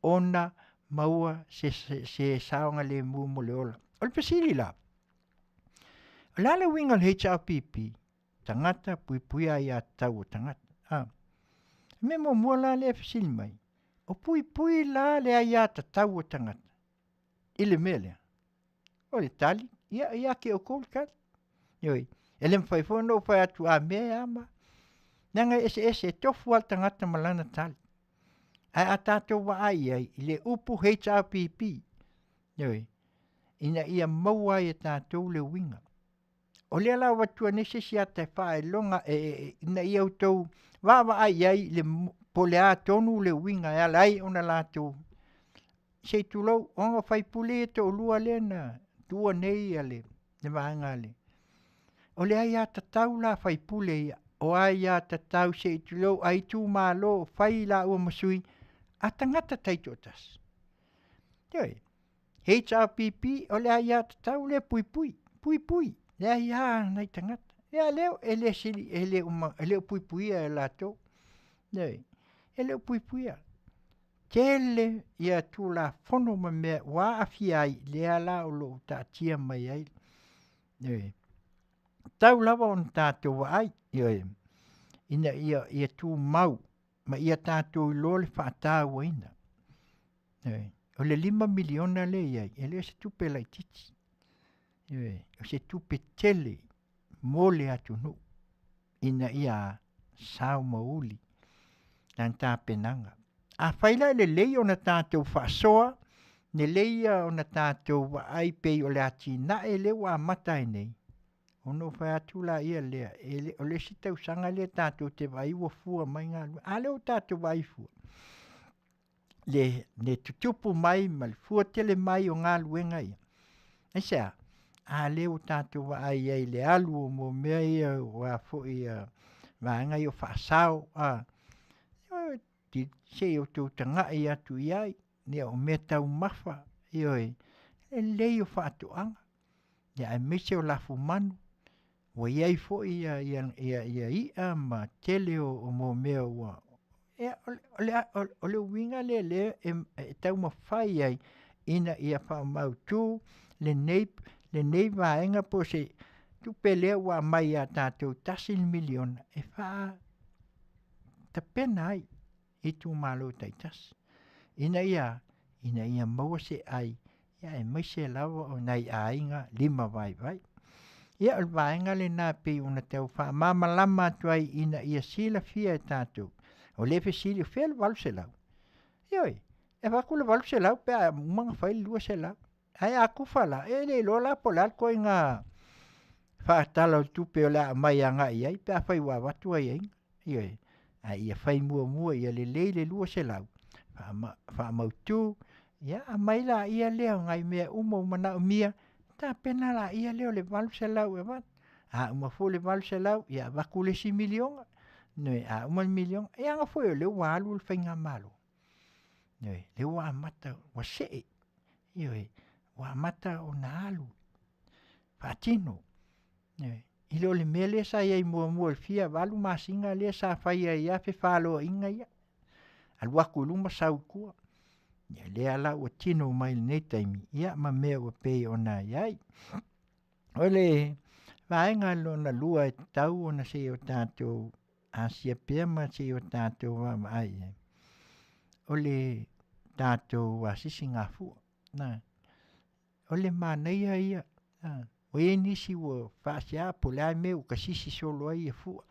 ona maua se saonga le mo le ola. O le pasiri la. O lale winga le HRPP, tangata pui ai a tau o tangata. Me mo mua la le pasiri mai. O pui la le ai a tau o tangata. Ile mele. O le tali, ia ke o kolkat. Ioi, ele mwhaifono whai atu a mea ama. Nanga ese tofu al tangata malana tali. Ai a tātou wa ai le upu HRPP. Ioi, ina ia maua i tātou le winga. O lea la watua nese si ata whae longa ina ia utou wawa ai le pole a tonu le winga e alai ona lātou. Sei tulau, onga whai pule e to lua le na tua nei ale, ne maanga ale. O lea ia tatau la whai pule ia, o ai ia tatau sei tulau, ai tu malo, whai la ua masui, a tangata taitotas. Ioi, HRPP, o lea ia tatau le pui. Lea ia nai tangata. Lea leo, ele sili, ele pui e lato. Ioi, ele pui a. Tele ia tu la fono ma mea wa afiai, lea la o lo ta tia mai ai. Ioi, tau lava on tātou wa ai. Ioi, ina ia tu mau, ma ia tātou lole whaata wa ina. Ioi, o le 5 miliona le iai, ele se tupe lai titi. Ioi, o se tupe tele, mole atu nu, ina ia sao mauli, nan tā penanga. A whaila le lei o na tātou whaasoa, ne leia o na tātou wa ai pei o le ati na e le wa mata e nei. Ono whai atu la ia lea, o le si tau sanga le tātou te vai ua fua mai ngā lua. A leo tātou vai fua. Le tutupu mai, ma le fua tele mai o ngā luenga ia. E sea, a leo tātou wa ai le alu o mo mea ia wa fo ia vaanga i o whaasao. Ti se o tau tanga i atu iai, ne o mea tau mawha, ioi, le lei o whaatoanga. Ia e mese o lafu manu, wa iai fo ia ma tele o mo mea ua. O le winga le e tau mawhai ai, ina ia wha mau tū, le nei vaenga po se tupe lea wa mai a tātou tasil miliona, e wha ta pena ai. I tu malo taitas. Ina ia maua se ai, ia e mai se lawa o nai ainga 5 vai. Ia o vaenga le nā pei una tau wha mama lama tuai ina ia sila fia e tātou. O lefe sili fea le walu se lau. Ioi, e wakule walu se lau, pea umanga whai lua se lau. Ai a kufala, e le lola po lal koe ngā whaatala o tupe o la mai anga iai, pea whai wawatu ai inga. Ioi. A ia whai mua ia le le lua se lau. Wha mautu, ia a mai la ia leo ngai mea umana o mia, tā pena la ia leo le walu se lau e wat. A umafo le walu se lau, ia wakule si milionga. Noi, a umal milionga, ia nga fo le walu le whainga malo. Noi, le wa mata wa see. Ioi, wa mata o na alu. Whaatino. Noi. Ilo le mele sa iai mua fia walu masinga le sa whai ia fe whalo inga ia. Al waku luma sau kua. Ia le ala ua tino mai le nei taimi. Ia ma mea ua pei ona iai. Ole vaenga lo na lua e tau ona se o tātou asia pia ma se o tātou wa mai. Ole tātou asisi ngā fua. Ole ma neia ia. O e nisi ua whaasia po le ai me o ka sisi solo ai e fua.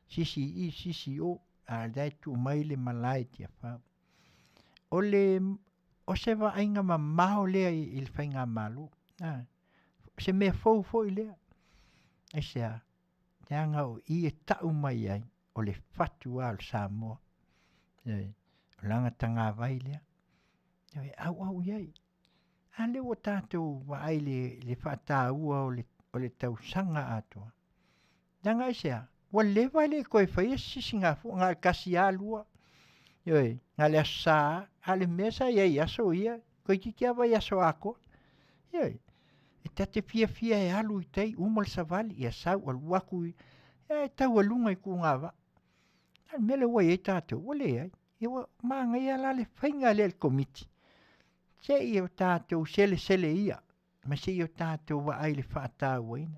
Sisi o, a dai tu mai le malai tia whau. O se wa ainga ma maho lea i le whainga malu. Se mea fou i lea. E sea, te anga o i e tau mai ai, o le whatu al Samoa. O langa tanga vai lea. Au iai. A le o tātou wa ai le whata ua o le tau sanga atua. Tanga e sea, wa lewa le koe whaia sisi ngā fu, ngā kasi alua. Ngā le asa, a le mesa iai aso ia, koe kiki awa i aso ako. E tate fia e alu i tei, umal savali, i asau, al waku i, e tau alunga i ku ngā wa. Al mele wai e tātou, wale ai, e wa maanga ia la le whainga le komiti. Se i o tātou sele ia, ma se i o tātou wa ai le whaata waina.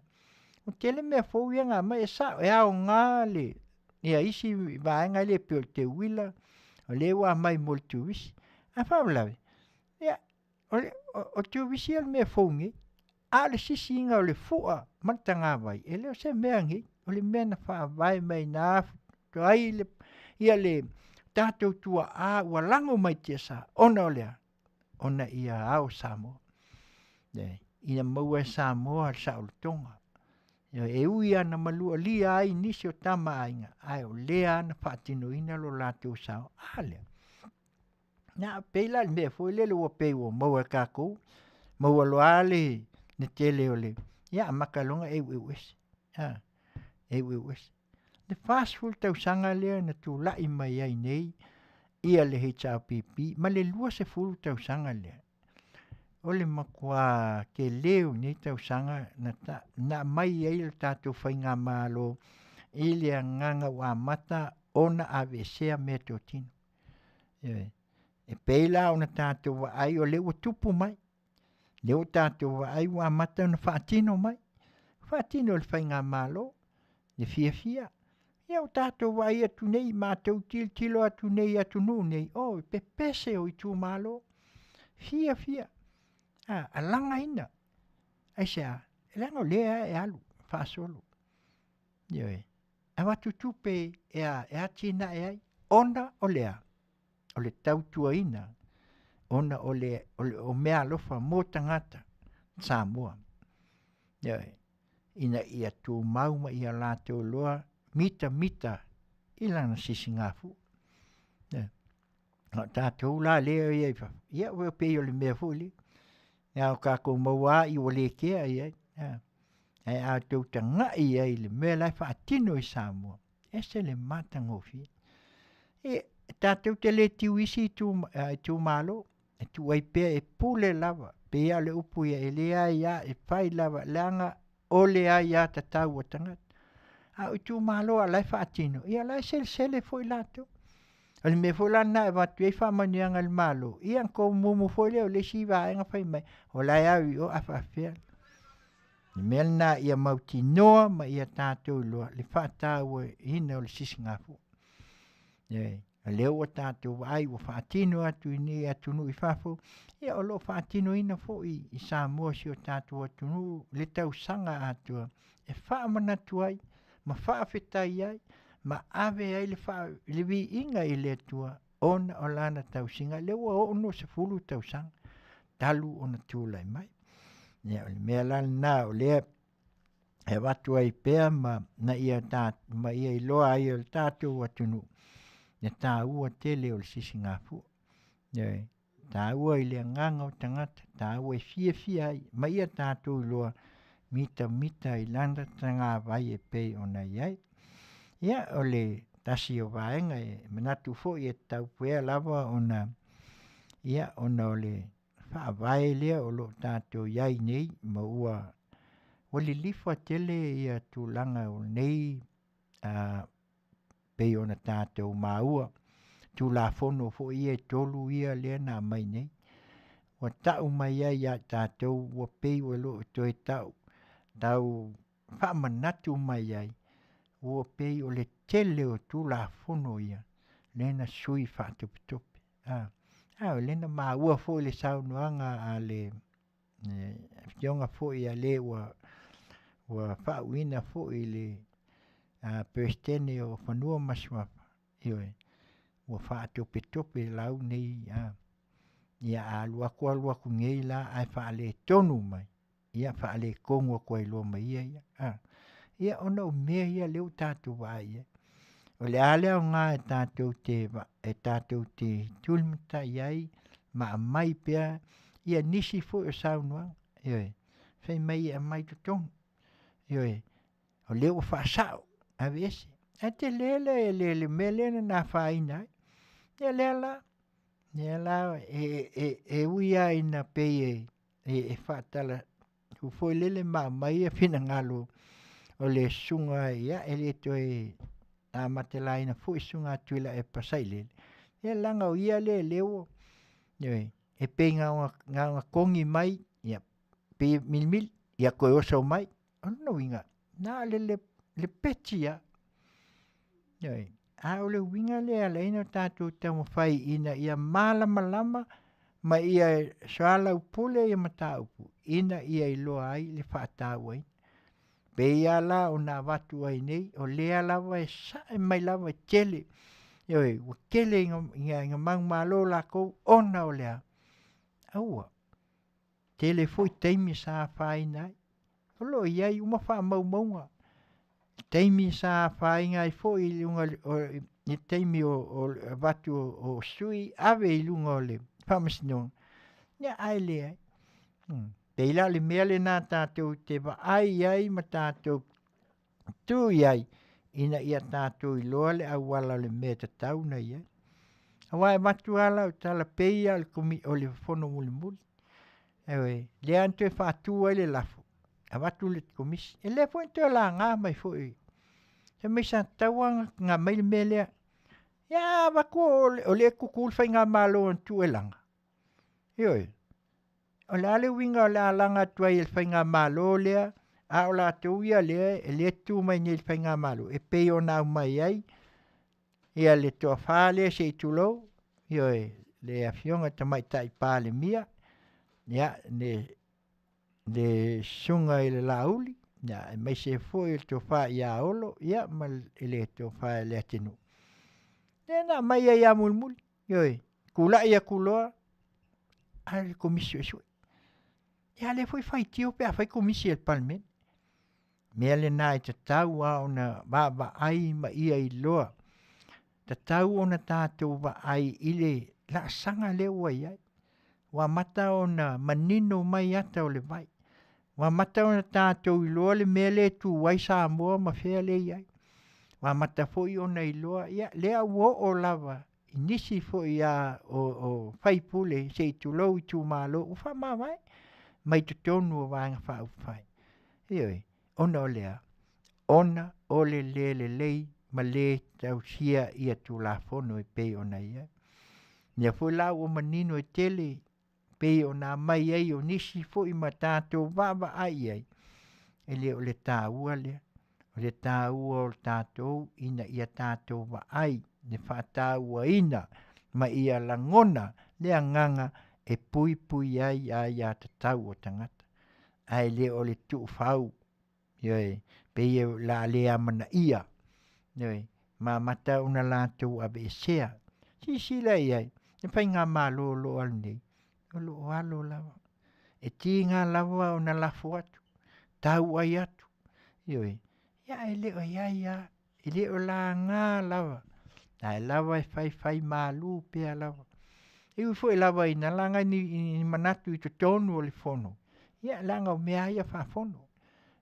O tele mea fau ia ngā mai e sao, e ao ngā le, ia isi vaenga le pio te wila, o le wa mai mol tu visi. A whaulawe, ia, o tu visi al mea fau ngi, a le sisi inga o le fua, mantanga vai, e leo se mea ngi, o le mea na wha vai mai na to ai le, ia le tātou tua a ua lango mai tia sa, ona o lea. Ona ia au Samoa. Ina maua Samoa al Saulutonga. E ui ana malua lia ai nisi o tama ainga. Ai o lea ana whaatino ina lo lātou sao. Lea. Nā peila le mea fwoi lele ua pei ua maua kākou. Maua lo ale ne tele o le. Ia makalonga eu esi. Eu esi. Le fast food tau sanga lea na tu lai mai ai nei. Ia le hei tau pipi, ma le lua se furu tau sanga lea. O le makua ke leo ni tau sanga na mai ai le tātou whainga malo i le nganga wa mata ona avesea me to tino. E peila ona tātou wa ai o leo tupu mai. Leo tātou wa ai wa mata ona whaatino mai. Whaatino le whainga malo, le fia. Ia o tātou wai atu nei, mātou tilo atu nei atu nu nei. Pepese o i tū malo. Fia. A langa ina. Aisea, e langa o lea e alu, whaasolo. A watu tupe e a tina e ai. Ona o lea. O le tautua ina. Ona o le o mea lofa mō tangata. Samoa. Ina ia tū mauma ia lātou loa. Mita, ilana sisi ngafu. Tātou la leo iai fa. Ia ue pei o le mea fuli. Ia o kako maua i o le kea iai. Ai a tau tanga iai le mea lai fa atino i Samoa. Ese le matangofi. Tātou te le tiu isi i tū malo. E tu ai pea e pule lava. Pea le upu ia e lea ia e fai lava. Langa o lea ia tatau o tangata. A o tu malo a lai whaatino. Ia lai sele foi lato. O le me foi lana e watu e whamanianga le malo. Ia ko mumu foi leo le si vaenga whai mai. O lai au i o Afia. Le mea na ia mauti noa ma ia tātou loa. Le whaatau ina o le sisi ngafu. Leo o tātou ai o whaatino atu i ni atu nu i whafo. Ia o lo whaatino ina fo i Samoa si o tātou atu nu. Le tau sanga atua. E whaamanatu ai. Ma whaafetai ai, ma ave ai le vi inga i le tua, ona o lana tau singa, le ua ono se fulu tau sanga, talu ona tūlai mai. Ia o le mea lana nā o lea, e watu ai pēa ma ia i loa ai o le tātou atunu. Ia tā ua tele o le sisi ngāfu. Tā ua i le nganga o tangata, tā ua i fia ai, ma ia tātou i loa, mita i landa tanga vai e pei ona iai. Ia o le tasi o vaenga e manatu fo i e tau puea lava ona ia ona o le whaavae lea o lo tātou iai nei ma ua o le lifa tele ia tūlanga o nei pei ona tātou maua tū la fono fo i e tolu ia lea na mai nei. Wa tau mai ia tātou ua pei o lo to e tau tau whaamanatu mai ai, ua pei o le tele o tū la fono ia, lena sui whaatuputupi. Lena maa ua fo le saunuanga a le Fionga fo'i a le ua whauina fo'i le Pestene o whanua maswapa. Ioi, ua whaatope tope lau nei ia alua ku ngei la ai whaale tonu mai. Ia whaale kongo koe loa mai ia. Ia ona o mea ia leo tātou wa ia. O le ale au ngā e tātou te tulmata iai ma mai pia ia nisi fo o saunoa. Ioi, whai mai ia mai to tonu. Ioi, o leo whaasao. Avese. A te lele melena na whaina. Ia lela. Ia la uia ina pei e whaatala. Ufoi lele mai e whina ngalo. O le sunga ia ele toi a matelaina fo sunga tuila e pasai lele. Ia langa o ia leo. Ioi. E pei ngā kongi mai. Ia pei mil. Ia koe oso mai. Ono winga. Nā le petia. Ioi. A ole winga le ala ina tātou tamo whai ina ia malama ma ia soala upule ia mata upu. Ina ia iloa ai le whaatau ai. Pe ia la o nā watu ai nei o lea lava e sae mai lava e tele. Ioi, wa kele inga mang malo la kou ona o lea. Aua. Tele foi teimi sa whai nai. Olo iai uma wha maunga. Teimi sa whai ngai fo i lunga i teimi o watu o sui ave i lunga o le whamasino. Ia ai le ai. Peila le mea le nā tātou te wa ai ma tātou tū iai ina ia tātou i loa le au wala le mea ta tauna iai. Awai watu ala o tala peia o le whono muli muli. Ewe, le anto e whātua i le lafo. A watu le komisi. E le fo ento la ngā mai fo i. Se mai sa tauanga ngā mai le mea lea. Ia wako o le kukul whai ngā malo an tu e langa. Ioi. O le ale winga o le alanga tuai e whai ngā malo lea. A o la tau ia lea e le tu mai ni whai ngā malo. E pei o nau mai ai. Ia le toa whāle se i tulou. Ioi. Le Afioga tamai tai pāle mia. Ia le sunga i le lauli. Ia e mai se fo i le toa wha ia olo. Ia ma le toa wha le atenu. Ia na mai ia mulmuli. Ioi. Kula ia kuloa. A le komisio e sui. Ia le foi fai tio pe a fai komisi el palmen. Mea le nā i ta tau a ona wa ai ma ia i loa. Ta tau ona tātou wa ai ile la sanga le ua iai. Wa mata ona manino mai ata o le vai. Wa mata ona tātou i loa le mea le tu wai Samoa ma whea le iai. Wa mata foi ona i loa. Ia lea uo o lava. I nisi foi a o whai pule se i tu lau i tu malo. Ufa ma vai. Mai tu tonu o wanga wha au whai. Ioi. Ona o lea. Ona o le lei. Ma le tau sia ia tu la fono e pei ona ia. Nia foi lau o manino e tele pei ona mai ai o nisi foi ma tātou wawa ai ai. E le o le tāua lea. O le tāua o tātou ina ia tātou wa ai. Ne whātāua ina ma ia langona lea nganga e pui ai ai a tatau o tangata. Ai le o le tu whau. Ioi, pei e la lea mana ia. Ioi, ma mata una lātou a be sea. Si la iai. E pai ngā malo lo al nei. O lo alo lava. E ti ngā lava o na lafo atu. Tau ai atu. Ioi. Ia e leo ia. E leo la ngā lava. Ai lava e fai malu pea lava. E ui fo e lava ina langa ni manatu i to tonu o le fono. Ia langa o mea ia wha fono.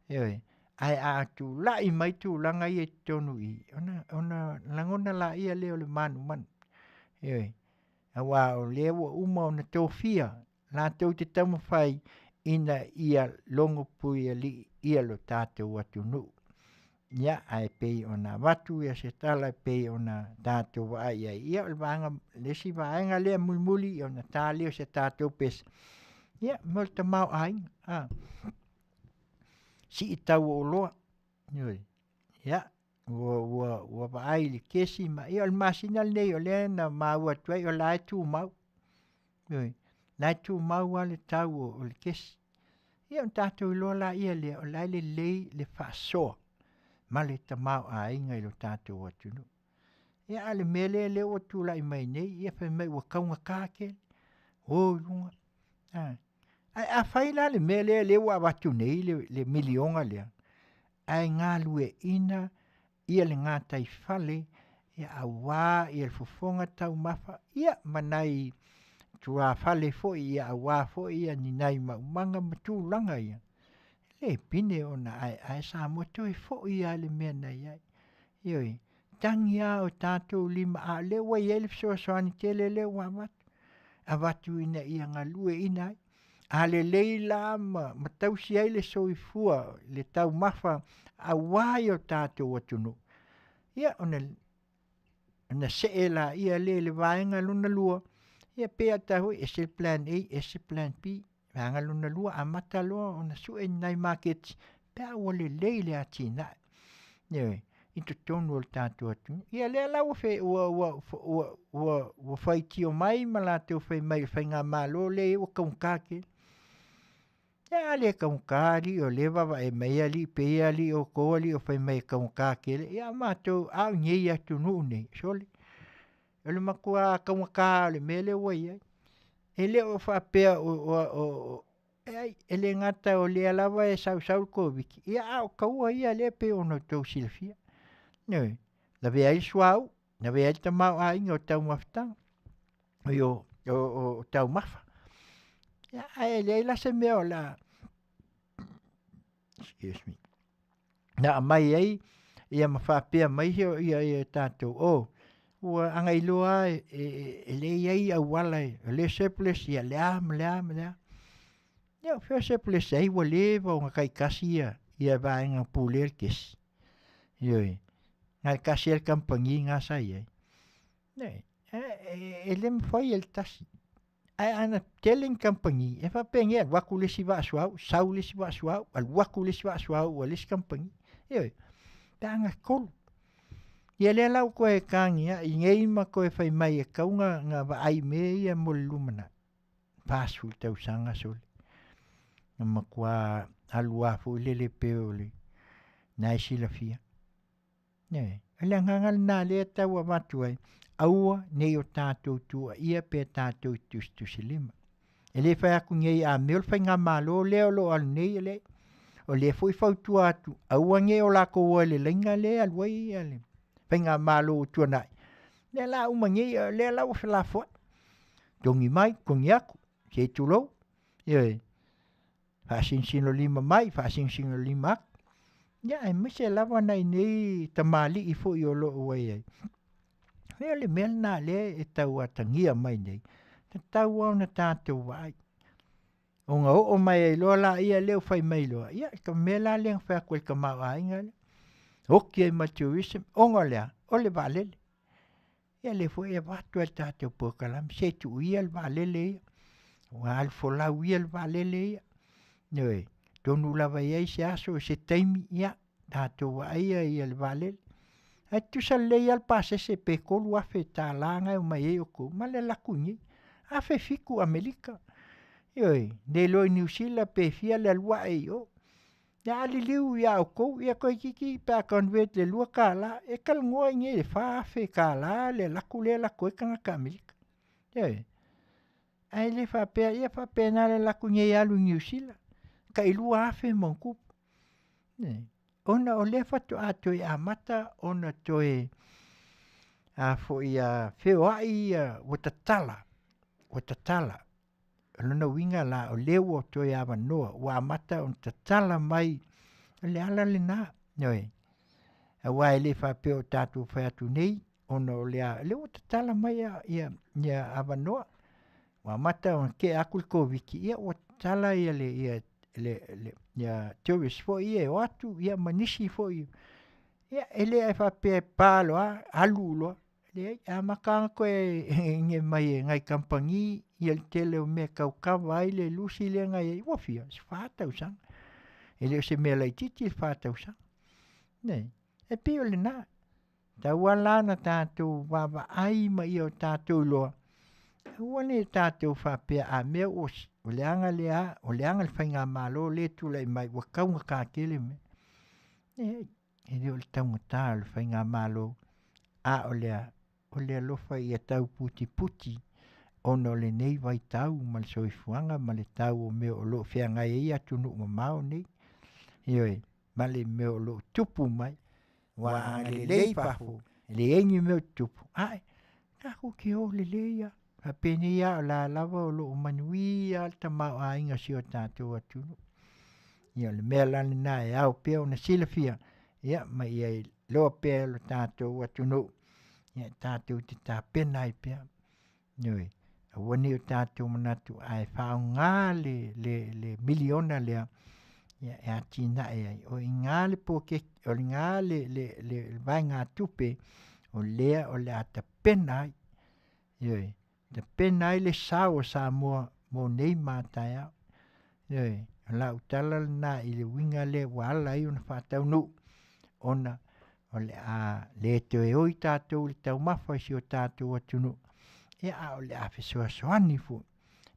Ioi. Ai atu la i mai tu langa i e tonu i. Ona langona la ia leo le manu. Ioi. Awa o leo uma o na tofia. La tau te tamu whai ina ia longo pui ali ia lo tātou atu nu. Ia ai pei ona watu ia se tala pei ona tātou wa ai ai. Ia o vanga lesi vaenga lea mulmuli o na tāleo se tātou pes. Ia molta mau ainga. Si i tau o loa. Ia. Ua wa ai li kesi ma. Ia o Masina nei o lea na maua tuai o lai tu mau. Lai tu mau ale tau o le kesi. Ia o tātou iloa la ia le o lai le lei le whaasoa. Ma le tamau a inga ilo tātou atunu. Ia ale mele le o tūla i mai nei, ia whai mai ua kaunga kāke. O lunga. Ai a whai la le mele le ua watu nei le milionga lea. Ai ngā lue ina, ia le ngā tai whale, ia a wā, ia le fofonga tau mafa, ia manai tua whale fo ia a wā fo ia ni nai maumanga matūlanga ia. Le pine ona ai sa moto e fo ia le mea nei ai. Ioi, tangi a o tātou lima a le wa ia le fsoa soani tele le wa watu. A watu ina ia ngā lue ina ai. A le leila ma tausi ai le soifua, le tau mafa, a wai o tātou atunu. Ia ona se la ia le vaenga luna lua. Ia pea tahu ese plan A, ese plan B. Vaenga luna lua a mata loa ona su e nai markets. Pea wale leile a tina. Ia ito tonu o tātou atunu. Ia le la ufe ua whaiti o mai malate o whai mai whai ngā malo le ua kaungkake. Ia le kaungkari o le wawa e mai ali, pe ali o ko ali o whai mai kaungkake. Ia mātou au ngei atu nuu nei, sole. Ele makua kaungaka le mele ua ia. Ele o whapea ele ngata o le alawa e sau ko wiki. Ia au kaua ia le pe ono tau silafia. Nei, na vea i suau, na vea i tamau a inga o tau maftang. O tau mafa. Ia ele la se mea o la. Excuse me. Na mai ai, ia mawhapea mai heo ia tātou. Ua anga iloa le iai au wala le seples ia lea. Ia whea seples ai wa le wa unga kai kasi ia vaenga pule kesi. Ioi. Ngai kasi el kampangi ngā sai ai. Nei, ele mwhai el tasi. Ai ana telling kampangi, e whapenge al waku lesi wa asuau, sau lesi wa asuau, al waku lesi wa asuau, wa lesi kampangi. Ioi. Tanga kolu. Ia lea lau koe kāngi i ngei ma koe whai mai e kaunga ngā wa ai me ia mo lumana. Pāsul tau sanga sole. Nga makua aluafu lele peo le. Nai sila fia. Nei, ele ngangal nā lea tau a watu ai. Aua nei o tātou tua ia pe tātou tustusi lima. Ele whai aku ngei a meo whai ngā malo leo lo alu nei ele. O le fui fautua atu. Aua ngei o lako ua le lenga le aluai ale. Whai ngā malo o tua nai. Le la umangei le la o whala fua. Tongi mai, kongi aku. Se tulou. Ie. Whaasinsino lima mai, whaasinsino lima aku. Ia, e mese lawa nei nei tamali i fo i o lo uai ai. Hea le mea nā le e tau atangia mai nei. Te tau au na tātou wai. O ngā o mai ai loa la ia leo whai mai loa. Ia, ka mea la leang whai koe ka mau ainga le. Hoki ai matuism, onga lea, o le waalele. Ia le fo e watu al tātou pōkalami, se tu ia le waalele ia. Wa alfolau ia le waalele ia. Noi. Tonu lawa iai se aso se taimi ia tātou wa ia le valele. Ai tusa lei al pasese pe kolu afe tā langa o mai e oko, ma le lakungi. Afe fiku Amerika. Ioi, ne loi New Zealand pe fia le alua e o. Ia aliliu ia oko, ia koe kiki pa convert le lua kāla, e kalngoa inge le wha afe kāla le laku le lako e kanga ka Amerika. Ioi, ai le wha pea, ia wha pea na le lakungi e alu New Zealand. Ka ilua afe mongkup. Ona o le fatu ato i amata, ona toe a fo i a whewai watatala. Lona winga la o leo o toe a wanoa, wa amata on tatala mai, le ala le nā. Noi, a wai le whapeo tātou whaiatu nei, ona o leo o tatala mai ia a wanoa. Wa amata on ke akul ko wiki, ia o tatala ia le ia tourist fo ia o atu ia manisi fo ia ele ai fa pe palo alu lo le a makanga ko nge mai ngai kampangi ia tele o me kau vai le lusi le ngai wo fia fa ta usang ele se me la titi fa ta usang ne e pio le na ta wala na ta tu baba ai mai o ta tu lo wani ta tu fa pe a me o le anga le whainga malo le tula i mai wakaunga ka kele me. E reo le taungata le whainga malo a o lea lofa i a tau puti puti ono le nei vai tau ma le soifuanga ma le tau o meo o lo whianga e ia tunu ma mao nei. Ioi, ma le meo o lo tupu mai. Wa le lei pafu, le engi meo tupu. Ai, kako ke o le leia. A pene ia o la lava o lo Manuia ta mao a inga si o tātou atunu. Ia le mea lani na e au pia o na silafia. Ia, ma ia i loa pia lo tātou atunu. Ia tātou te tā pena i pia. Ioi, a wani o tātou manatu ai whao ngā le miliona lea. Ia e atina e ai. O i ngā le poke, o i ngā le vai ngā tupe, o lea o le ata pena ai. Ioi, te pena ai le sao Samoa mo nei mātai au. Ioi, la utala na i le winga le wala i ona whātau nu. Ona, o le te oi tātou le tau mawhai si o tātou atunu. Ia a o le a whesoa soani fu.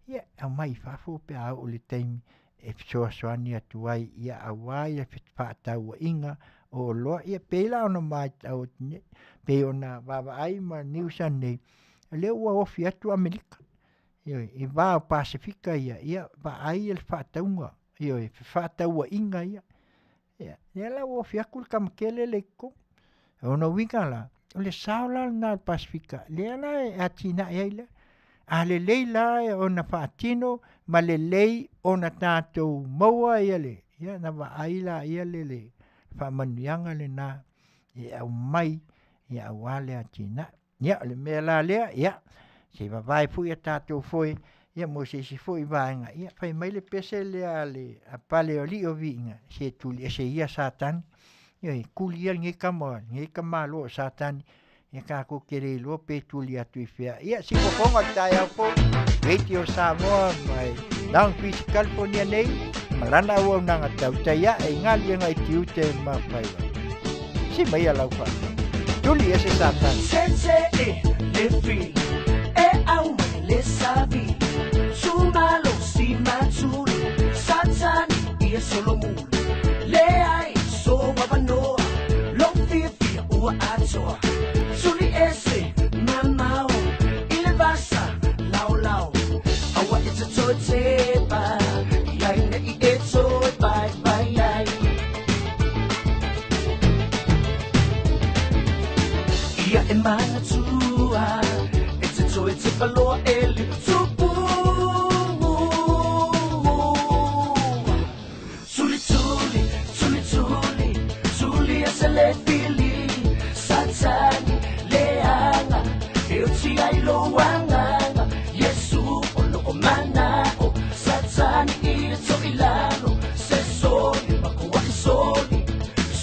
Ia au mai whafo pe au o le teimi e whesoa soani atu ai. Ia a wai e whātau a inga o loa. Ia peila ona mai tau tine. Pe ona wawa ai ma niusa nei. Le ua ofi atu Amerika. Ioi, i wā o Pasifika ia wa ai le whātaunga. Ioi, whātaua inga ia. Ia la ofi aku le kamakele le ko. Ona winga la. O le saola na Pasifika. Le ana e atina e aile. A le lei la e ona whaatino ma le lei ona tātou maua ia le. Ia na wa ai la ia le whamanuianga le na. Ia au mai. Ia au wale atina. Ia le mea la lea, ia, se wawai fui a tātou foi, ia mo se foi vaenga, ia, whai mai le pese lea le a pale o li o vinga, se tuli e se ia satani, ia, kuli ia nge kamalo o satani, ia kako kere lo pe tuli atu i fea, ia, si pokonga tai au po, weiti o Samoa, mai, down Fish California nei, marana ua unanga Tautai, ia, e ngali ngai Tiute ma Faiva. Si mai a lau wha. Tuli ese satani. Sense le fili e au le sabi sumalo si matsuri satani ia solo muli le ai so wabanoa lo fifia ua atoa suli ese mamao ile vasa lau awa it's a tote ba yaina I eto bye ia e mana tua e te toe te paloa e li tupu Suli a se le fili satani le anga e o ti ai lo wanganga Yesu o lo o mana o satani I to ilano se soli makua I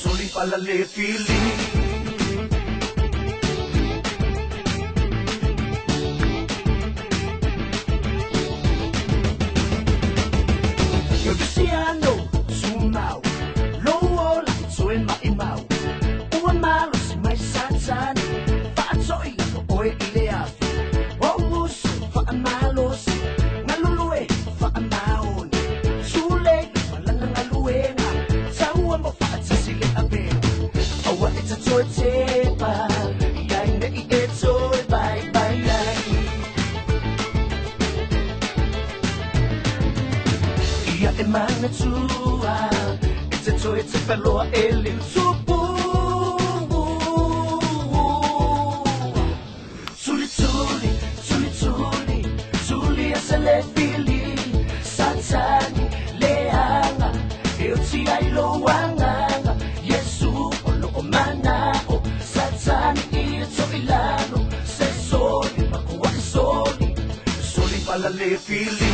soli pala le fili Cristiano, sumau, loa la soe mai mau. Ua malo si mai satani, whaatoi la oe I le afi. Wausu whaamalo si, ngalulue whaamaoni. Sule malanga ngaluenga, taua mo whaatasi le abena. Awa e ta toe tepa, iaina I e toe bye. Ia e mana tua e te toe te peloa e li tupu Suli a se le fili satani le anga e o ti ai lo wanganga Yesu o lo o mana o satani I to ilano se soli makua I soli pala le fili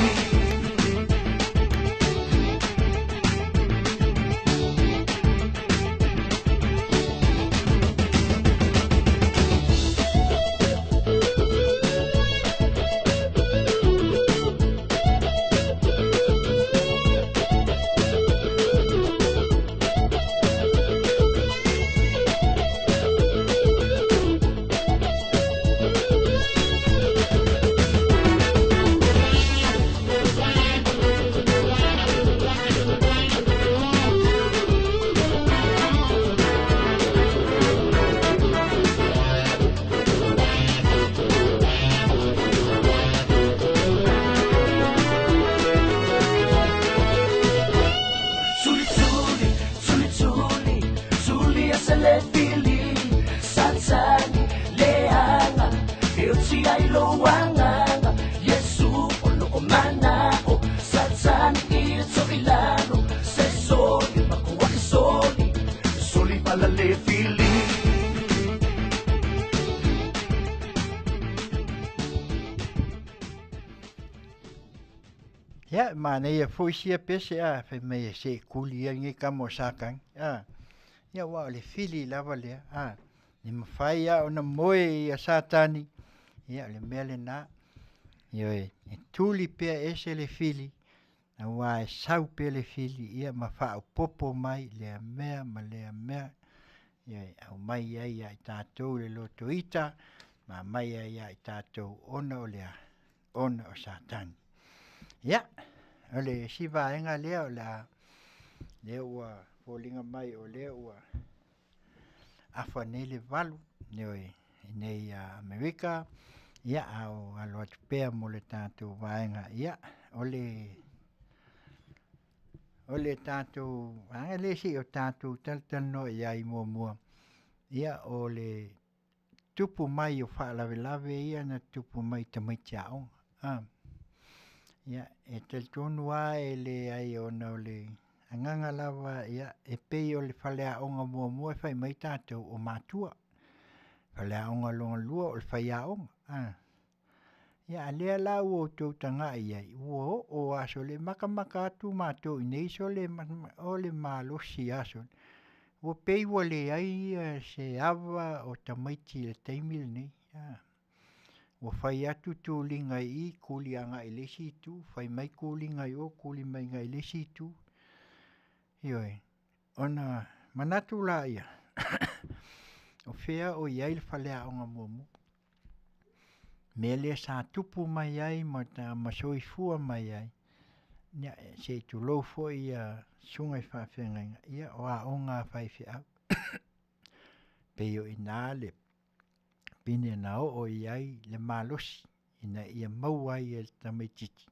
se le fili Satani leanga Euti ai loanga Yesu olo o mana o Satani i so ilano Se soli makuwa soli Soli pala le fili Ya, mana ia fuisia pese fe me se kulia ngi kamo sakang. Ya wa le fili lava le ni mafai ya ona moe ya satani. Ya le mele na. Yo e tuli pe ese le fili. Na wa sau pe le fili ia mafa o popo mai le mea ma le mea. Ya au mai ya tatou le loto ita. Ma mai ya tatou ona o le ona o satani. Ya, ole siva enga leo la ua polinga mai o leo afanele valu nei Amerika ia au alo atupea mo le tātou vaenga ia ole tātou anga le si o tātou taltano ia I mua ia ole tupu mai o whaalawelawe ia na tupu mai tamaitia onga ia e teltonu le ai ona o le anganga lava ia e pei o le whalea onga mua whai mai tātou o mātua. Whalea onga longa lua o le whaia onga. Ia lea lau o tau tanga iai. Ua o aso le maka atu mātou inei so le o le malosi aso. Ua pei wa le ai se ava o tamaiti le taimil nei. Ua whai atu tūlinga I kuli anga I lesi tu, whai mai kūlinga I o kuli mai ngai lesi tu. Ioi, ona manatu la ia. O whea o iai le whalea onga muamu. Mele sa tupu mai ai, ma ta masoi fua mai ai. Nia, se tu lo fo ia sungai whawhenga. Ia o a onga whaifi au. Peo ina le pine na o iai le malosi ina ia mau ai e tamaititi.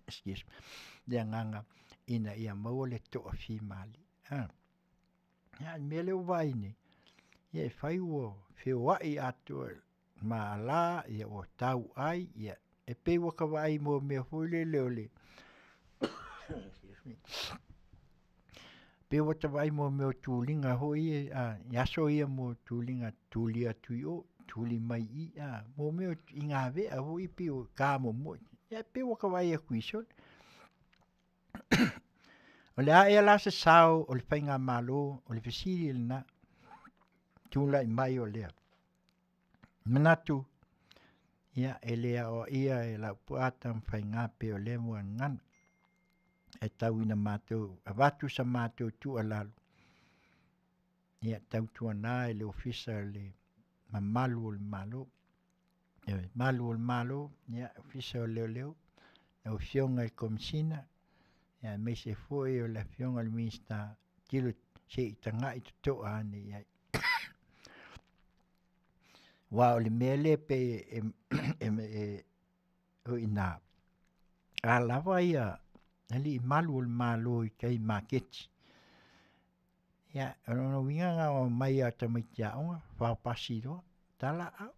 Excuse me. Le nganga ina ia mau le toa fi mali. Ia mele o vai ni. Ia whai o whio ai atu ma la ia o tau ai ia e pe waka vai mo me hule leole. Excuse me. Pe wata vai mo me o tūlinga hoi ia so ia mo tūlinga tūli atu I o tūli mai I mo me o inga vea hoi pe o kāmo mo ia pe waka vai a kuisol. O le ae la se sao o le whainga malo o le fesiri le na tūla I mai o lea. Manatu ia e lea o ia e la puata mwhainga pe o le mua ngana. E tau ina mātou, a watu sa mātou tu alalu. Ia tau tua nā e le ofisa le mamalu o le malo. Malu o le malo, ia ofisa o leo. E o fionga I komisina. Ia me se foi o le fionga le minsta tilo se I tanga I tutoa ane iai. Wa o le mele pe o ina. A lava ia. Ali malu o le malo I kai maketi. Ia, ono winga nga o mai a tamaitia onga, whapasi roa, tala au.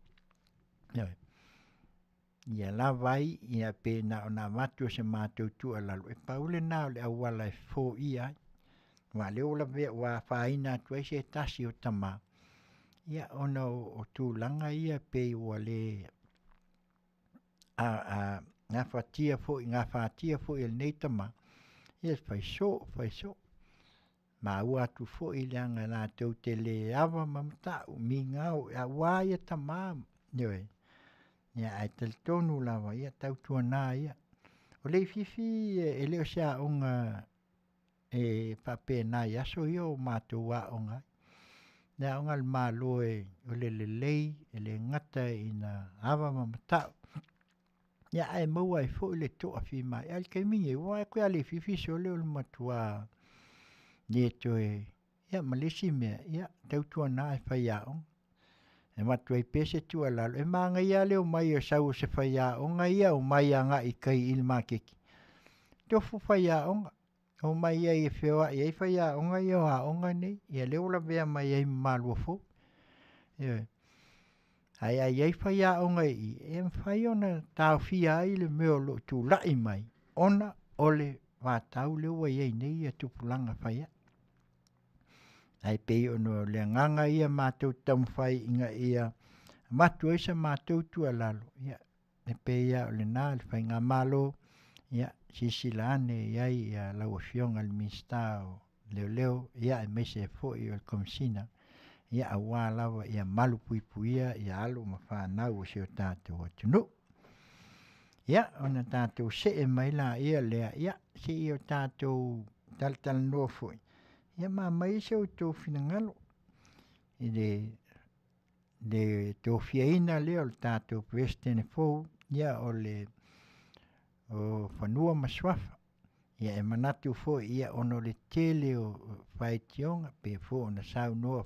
Ia la vai, ia pe na o na matu se mātou tu alalu. E paule na o le awala e fō I ai. Wa leo la vea wa whaina tu ai se tasi o tama. Ia ono o tūlanga ia pe ua le ngā whatia fo I nei tama. Ia whai so. Ma ua tu fo I leanga nā tau te le awa mamatau mi ngau a waia tama. Nioi. Ia ai tali tonu lawa ia tau tua nā ia. O le fifi e leo sea onga e pape nā yaso ia o mātou wa onga. Nea onga le malo e o le lei e le ngata I na awa mamatau. Ia ai maua e fo I le toa fi mai. Ai kai mingi wa koe ale fifi so leo le matua ne to e. Ia malesi mea ia tau tua nā e whai aong. E matua I pese tua lalo. E maanga ia leo mai o sau se whai aonga ia o mai anga I kai ilma keki. Tofu whai aonga. o mai ai e whioa i ei whai a onga i o a onga nei, i a leo la vea mai ai malua fo. Ai ai whai a onga i, e mwhai ona tau whia ai le meo lo tu lai mai, ona ole wātau leo ai ei nei a tupulanga whai a. Ai pei ono le nganga ia mātou tamwhai inga ia matu eisa mātou tua lalo. Ia, e pei a le nā le whai ngā malo, ia, sisila ane iai ia lau fionga le minsta o leo leo, ia e meise fo i o le komisina, ia a wā lawa ia malu pui puia, ia alo ma whanau o se o tātou atunu. Ia, ona tātou se e mai la ia lea, ia, se i o tātou tal noa foi. Ia mai se o tō whina i le tō whiaina leo le tātou presidente fōu, ia o le o whanua maswafa. Ia e manatu fō ia ono le tele o whaitionga, pe fō na sau noa,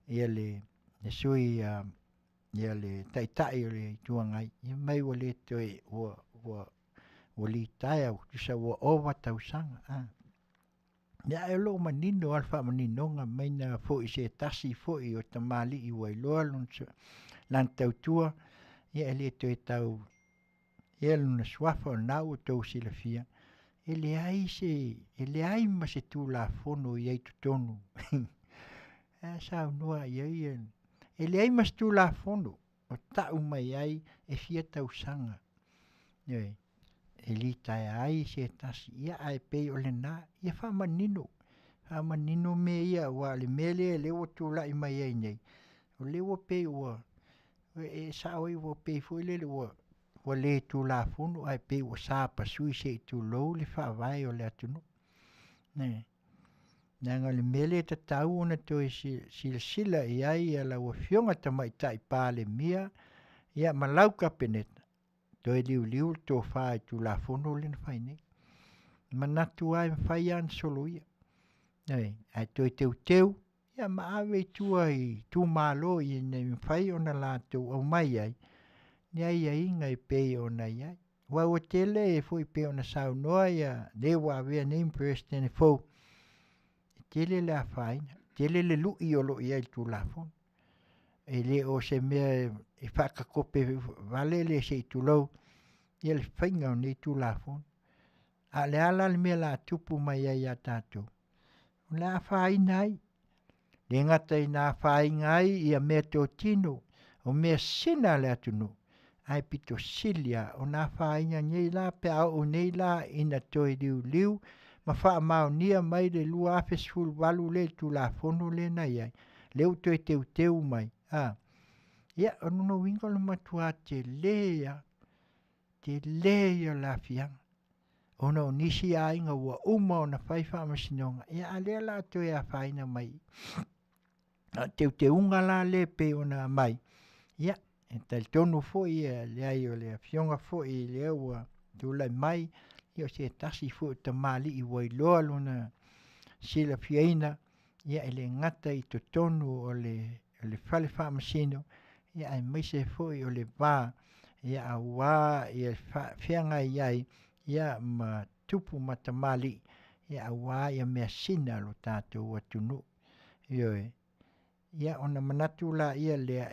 ia le sui, ia le taitai o le tuangai, ia mai wa le toi wa li taia, tusa wa ova tausanga, Ia e lo manino alfa maninonga maina fo i se tasi fo i o tamali i wailoa lan tautua ia e le toi tau ia luna swafa o nau o tau silafia e le ai ma se tu la fono i ei tutonu sa unua i ei e le ai ma se tu la fono o tau mai ai e fia tau sanga e li tai ai se tasi ia ai pei o le na ia fa manino me ia wa le mele le o tu la i mai ai nei o le o pei o e sa oi o pei foi le o le tu la fono ai pei o sa pa sui se tu lo le fa vai o le atunu ne nanga le mele ta tau ona to sila i ai ala o fionga ta mai tai pa le mia ia malauka penet to e liu to fai tu la fono le fai nei manatu ai fai an solo ia ai to teu ia ma ave tu ai tu malo i nei fai ona la to o mai ai nei ai ngai pe ona ia wa o tele foi pe ona sau noa ia de wa ve nei president fo tele la fai tele le lu i o lo ia tu la fono e le o se me e whaka kope vale le se tu lo ia le whainga o nei tu la fono a le ala le mea la tupu mai ai a tātou o le a whai nai le ngata i nā whai ngai ia mea tō tino o mea sina le atunu ai pito silia o nā whai ngai la pe au o nei la ina toi liu ma wha mao nia mai le lua afes ful walu le tu la fono le nai ai leu toi teu mai ia o nuno wingo le matua te lea la fianga ona o nisi ainga ua uma ona whaiwha masinonga ia alea la toi a whaina mai te unga la le pe ona mai ia e tal tonu fo ia le ai o le Afioga fo i le ua tula mai ia se tasi fo ta mali i wailoa luna sila fiaina ia ele ngata i to tonu o le fale wha masino ia ai maise fo i o le vā ia a wā ia whianga iai ia ma tupu matamali ia a wā ia mea sina lo tātou atunu ia ona manatu la ia lea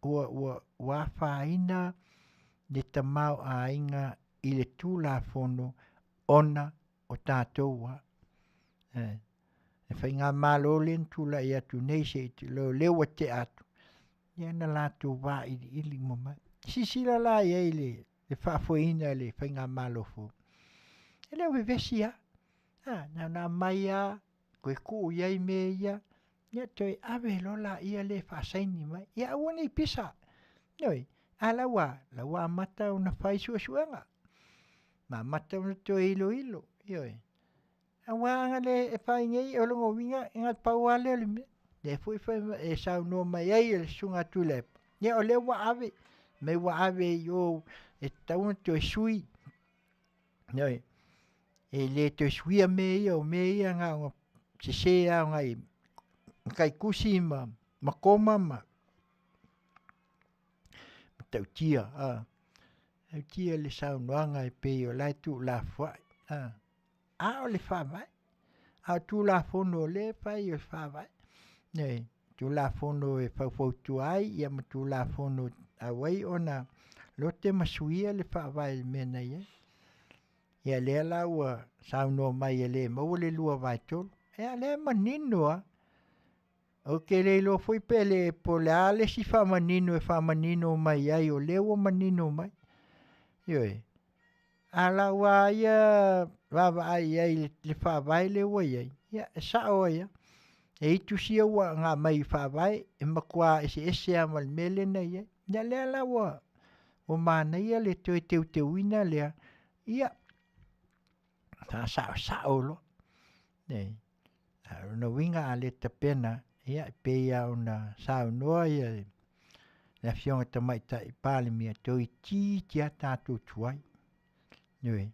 ua whaina le tamau a inga i le tūla fono ona o tātou wa e whai ngā malo len tūla i atu nei se i lo lewa te atu ia na lātou wā ili mo mai sisila la ia i le whaafoina le whai ngā malo fo e leo vevesi a na mai a koe kuu iai me ia ia toi ave lola ia le whaasaini mai ia awane i pisa noi a lawa mata una whai suanga ma mata una toi ilo ioi a wanga le e whai ngei o longo winga ingat pauale le me le fui e sau no mai ai le sunga tulep ia o le wa ave me wa ave yo e tauna toi sui noi e le toi sui a me ia ngā se a ngai kai kusi ma koma ma tautia Au tia le saunoanga e pe o lai tu la fwai. O le whawai. A tu la fono le pai o whawai. Nei, tu la fono e whawhau tu ai, ia ma tu la fono awai ona lo te masuia le whawai mena ia. Ia lea la ua saunoa mai e le mau le lua vai tolu. Ia lea maninoa. O ke le lo foi pele po le ale si whamanino e whamanino mai ai o le ua manino mai. Ioi. Ala wa ia wawa ai ai le whawai le ua iai. Ia, sa o ia. E itu sia ua ngā mai whawai e makua ese amal mele na ia. Ia lea la ua. O mana ia le toi te wina lea. Ia. Sa o lo. Nei. Una winga ale ta pena. Ia pe ia una sao noa ia. Na fionga ta mai ta i pāle mia toi ti tia tātou tuai. Nei.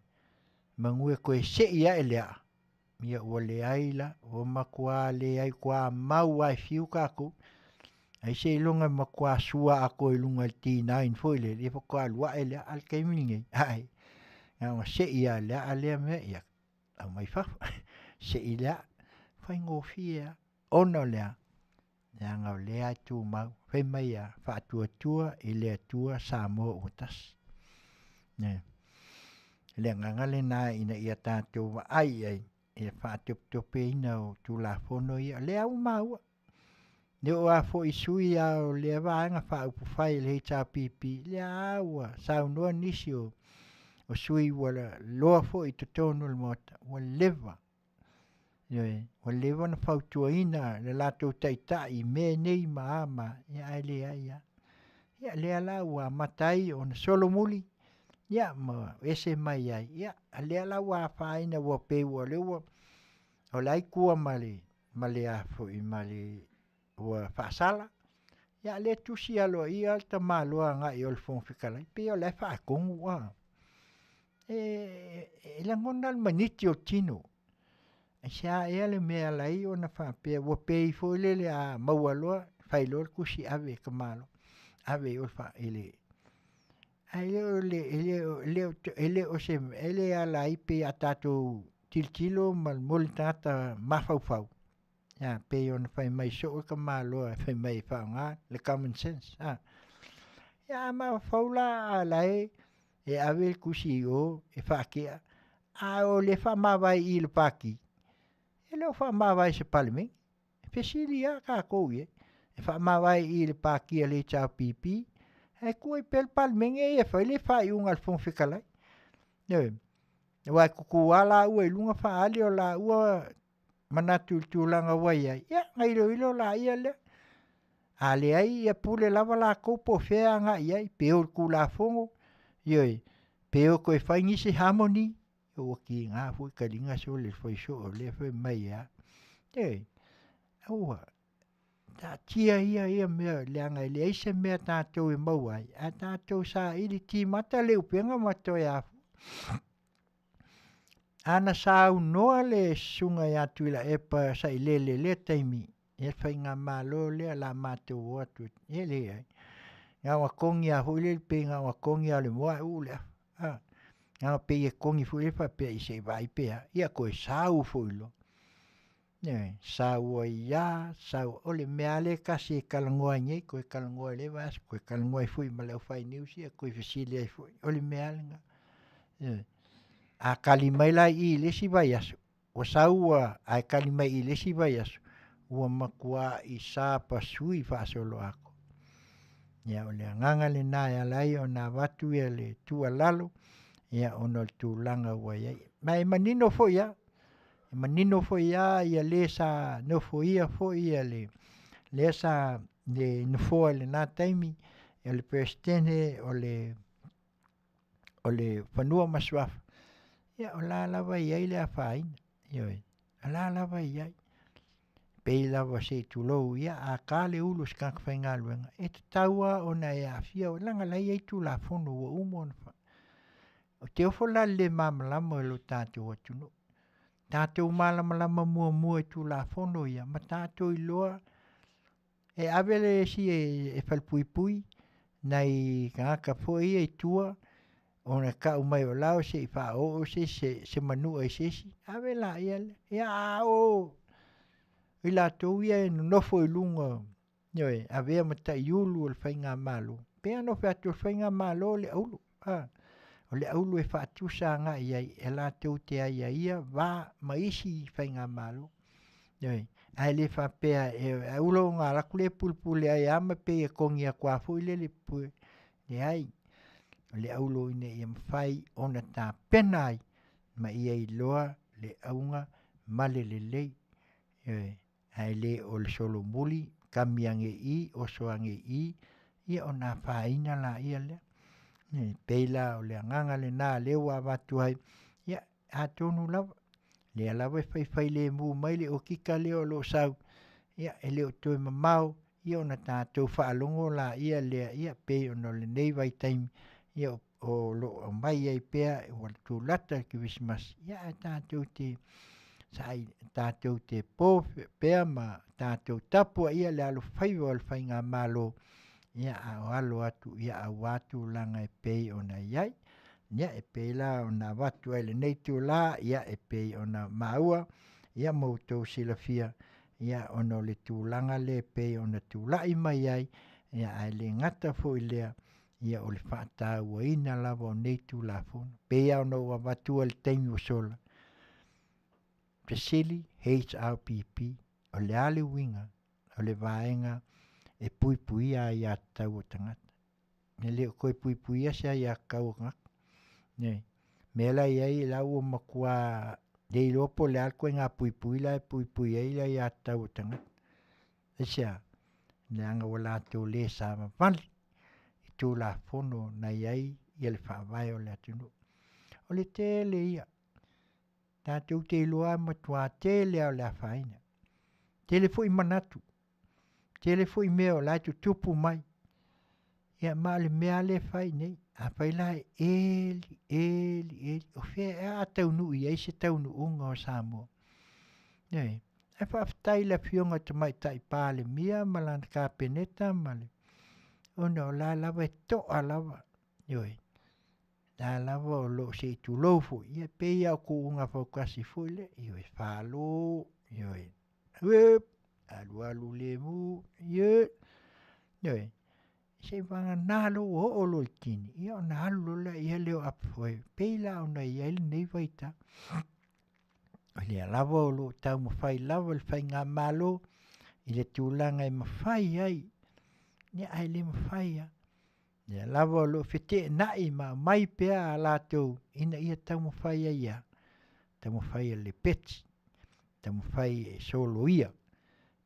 Mangua koe se ia e lea. Mia ua le aila. O makua le ai kua mau ai fiu kako. Ai se ilunga makua sua ako ilunga T9 foi le. Ia pakua lua e lea al keimingi. Ai. Nga se ia lea alea mea ia. Au mai fafu. Se i lea. Fai ngofia. Ono lea. Nga ngau lea tu mau. Fai mai a whaatua tua i lea tua Samoa utas. Nei. Le ngangale nā ina ia tātou wa ai ai. Ia whaatop ina o tu la fono ia. Lea u maua. Ne o a fo i sui au lea waanga whaupu whai le hita pipi. Lea aua. Sau noa nisi o sui wala loa fo i tutonu le mota. Wa leva. Ioi. Wa leva na whautua ina le lato taita i me nei maama. Ia ai lea ia. Ia lea la ua matai o na solo muli. Ia ma ese mai ai. Ia lea la ua whaina ua pe ua lewa. O lai kua male a fo i male ua whaasala. Ia le tusi alo i alta maloa nga i olfong whikalai. Pe o lai whaakongu wa. E la ngonal maniti o tino. E sea ea le mea lai o na whaapea. Ua pe i fo le a maualoa. Whailor kusi ave ka malo. Ave olfa ele. Ele o se ele ala ipe atato tiltilo mal moltata mafaufau. Ya pe on fai mai so ka malo fai mai fa nga le common sense. Ya ma faula ala e ave kusi o e fa ke o le fa ma vai il paki. Ele fa ma vai se palme. Fesilia ka ko ye. E fa ma vai il paki le cha pipi. E kua pel palmenge e fa le fa un alfon fikalai. Ne. Wa kuku ala ua ilunga fa ali o la ua manatu tulanga wai ai. Ya ngai ilo la ia le. Ale ai ia pule lava la kopo fea nga ia pe o kula fongo. Yoi. Pe o koe fa ngisi harmony. O ki nga fu kalinga so le foi so le foi mai ya. Yoi. Aua. Ta tia ia mea leanga le eise mea tātou e mau ai. A tātou sa ili ti mata le upenga mato e afu. Ana sa au noa le sunga ya tuila epa sa ilele le taimi. E whai ngā malo le la mātou atu. E le ai. Ngā wakongi a hule pe ngā wakongi a le moa ule. Ngā pe e kongi fu lefa pe i se vai pea. Ia koe sa u fuilo. Ne, saua ia, sau ole mea le kasi e kalangoa ngai, koe kalangoa le vas, koe kalangoa fui ma leo fai niusi, koe fesili ai fui, ole mea le nga. A kalimai la i le si vai asu, o saua a kalimai i le si vai asu, ua makua i sa pasui fasolo ako. Ia ole nganga le na ya lai o na watu ia le tua lalo, ia ono tu langa ua iai. Mai manino fo ia, manino fo ia le sa no fo ia le sa le no fo le na taimi le presidente o le fanua maswaf ia o la lava ia le afai ioi la lava ia pe lava se tulo ia a kale ulus ka whainga luenga e taua ona e afia o langa lai ai tu la fono o umon o te ofo la le mamalama lo tātou atuno tātou malama mua tu la fono ia, ma tātou i loa, e avele si e whalpuipui, nei ngaka fo ia i tua, ona ka mai o lao se fa o se manu e se ave la ia o ila to ia no foi lunga Noi, avea mata iulu o le whainga malo. Pea no whea tu whainga malo le aulu. O le aulu e whaatusa nga iai, e la tau te aia ia, wā maisi whainga malo. Noi, ai le whapea, e ulo ngā rakule pulpule ai ama pe e kongi a kua fu ile le pue. Ne ai, o le aulu ine i mwhai ona tā penai, ma ia i loa le aunga male le lei. Ai le o le solo muli, kami ange I, oso ange I, ia o nā whaina la ia le. Peila o le anganga le nā lewa watu hai, ia a tonu lawa. Le alawa e whai le mu mai le o kika leo lo sau, ia e leo toi mamau, ia o na tātou whaalongo la ia lea, ia pe o no le nei vai taimi, ia o lo o mai ai pea, o tu lata ki wismas, ia a tātou te sai tātou te pō pea ma tātou tapua ia le alo Faiva o le whainga malo ia a alo atu ia a watu langa e pei o na iai ia e pei la o na watu ai le neitu la ia e pei o na maua ia moutou silafia ia o no le tūlanga le pei o na tūlai mai ai ia ai le ngata fo i lea ia o le whaata ua ina lava o neitu la funa pei au no wa watu al teimi o sola Pesili HRPP o le ale winga o le vaenga e pui pui a ia tau o tangata. Ne leo koe pui pui a sea ia kau ngak. Ne, mela iai lau o makua dei lopo le alko ngā pui pui la e pui pui ai la ia tau o tangata. E sea, le anga wala tō le sa mawali i tō la fono na iai ia le whaavai o le atunu. O le tele ia. Tātou te loa matua tele au le awhaina. Tele fo i manatu. Tele fo i mea o lai tu tupu mai. Ia maa le mea le whai nei. A whai lai eli. O whea e a taunu i eise taunu unga o Samoa. Nei. E whaftai la fionga te mai tai pāle mia malana ka peneta male. Ona o la lava e toa lava. Ioi. Da lava o lo se tu lofu ia pe ia ko unga fokasi fule io e falo io e alu le mu io se vanga nalo o lo tini io nalo la ia leo apoi pe la ona ia il nei vaita ia lava o lo tau mo fai lava il fai nga malo ile tulanga e mafai ai ia ai le mafai ai ia lava o lo fete nai ma mai pea la tau ina ia tau mo fai ia tau mo fai le pets tau mo fai solo ia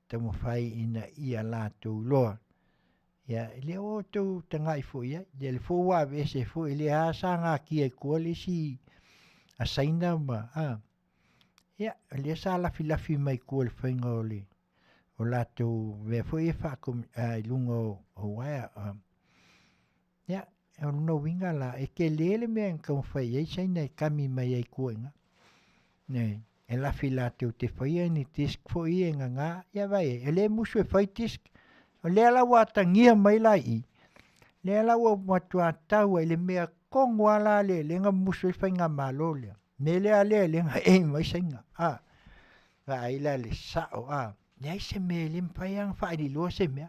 tau mo fai ina ia la tau loa ia le o tau tangai fo ia le fo wa vese fo ile a sanga ki e ko le si a saina ma ia le sa la filafi mai ko le fainga o la tau ve fo e fa kom lungo o wa ia e no winga la e ke lele me en kom fai e saina e kami mai ai kuenga ne e la fila te fai ni tisk fo i nga ia vai e le musu e fai tisk o le ala wa tangia mai lai le ala wa matua tau e le mea kongo ala le nga musu e fai nga malo le me le ale nga e mai sainga va ila le sao ia se me le mpai ang fai di lo se me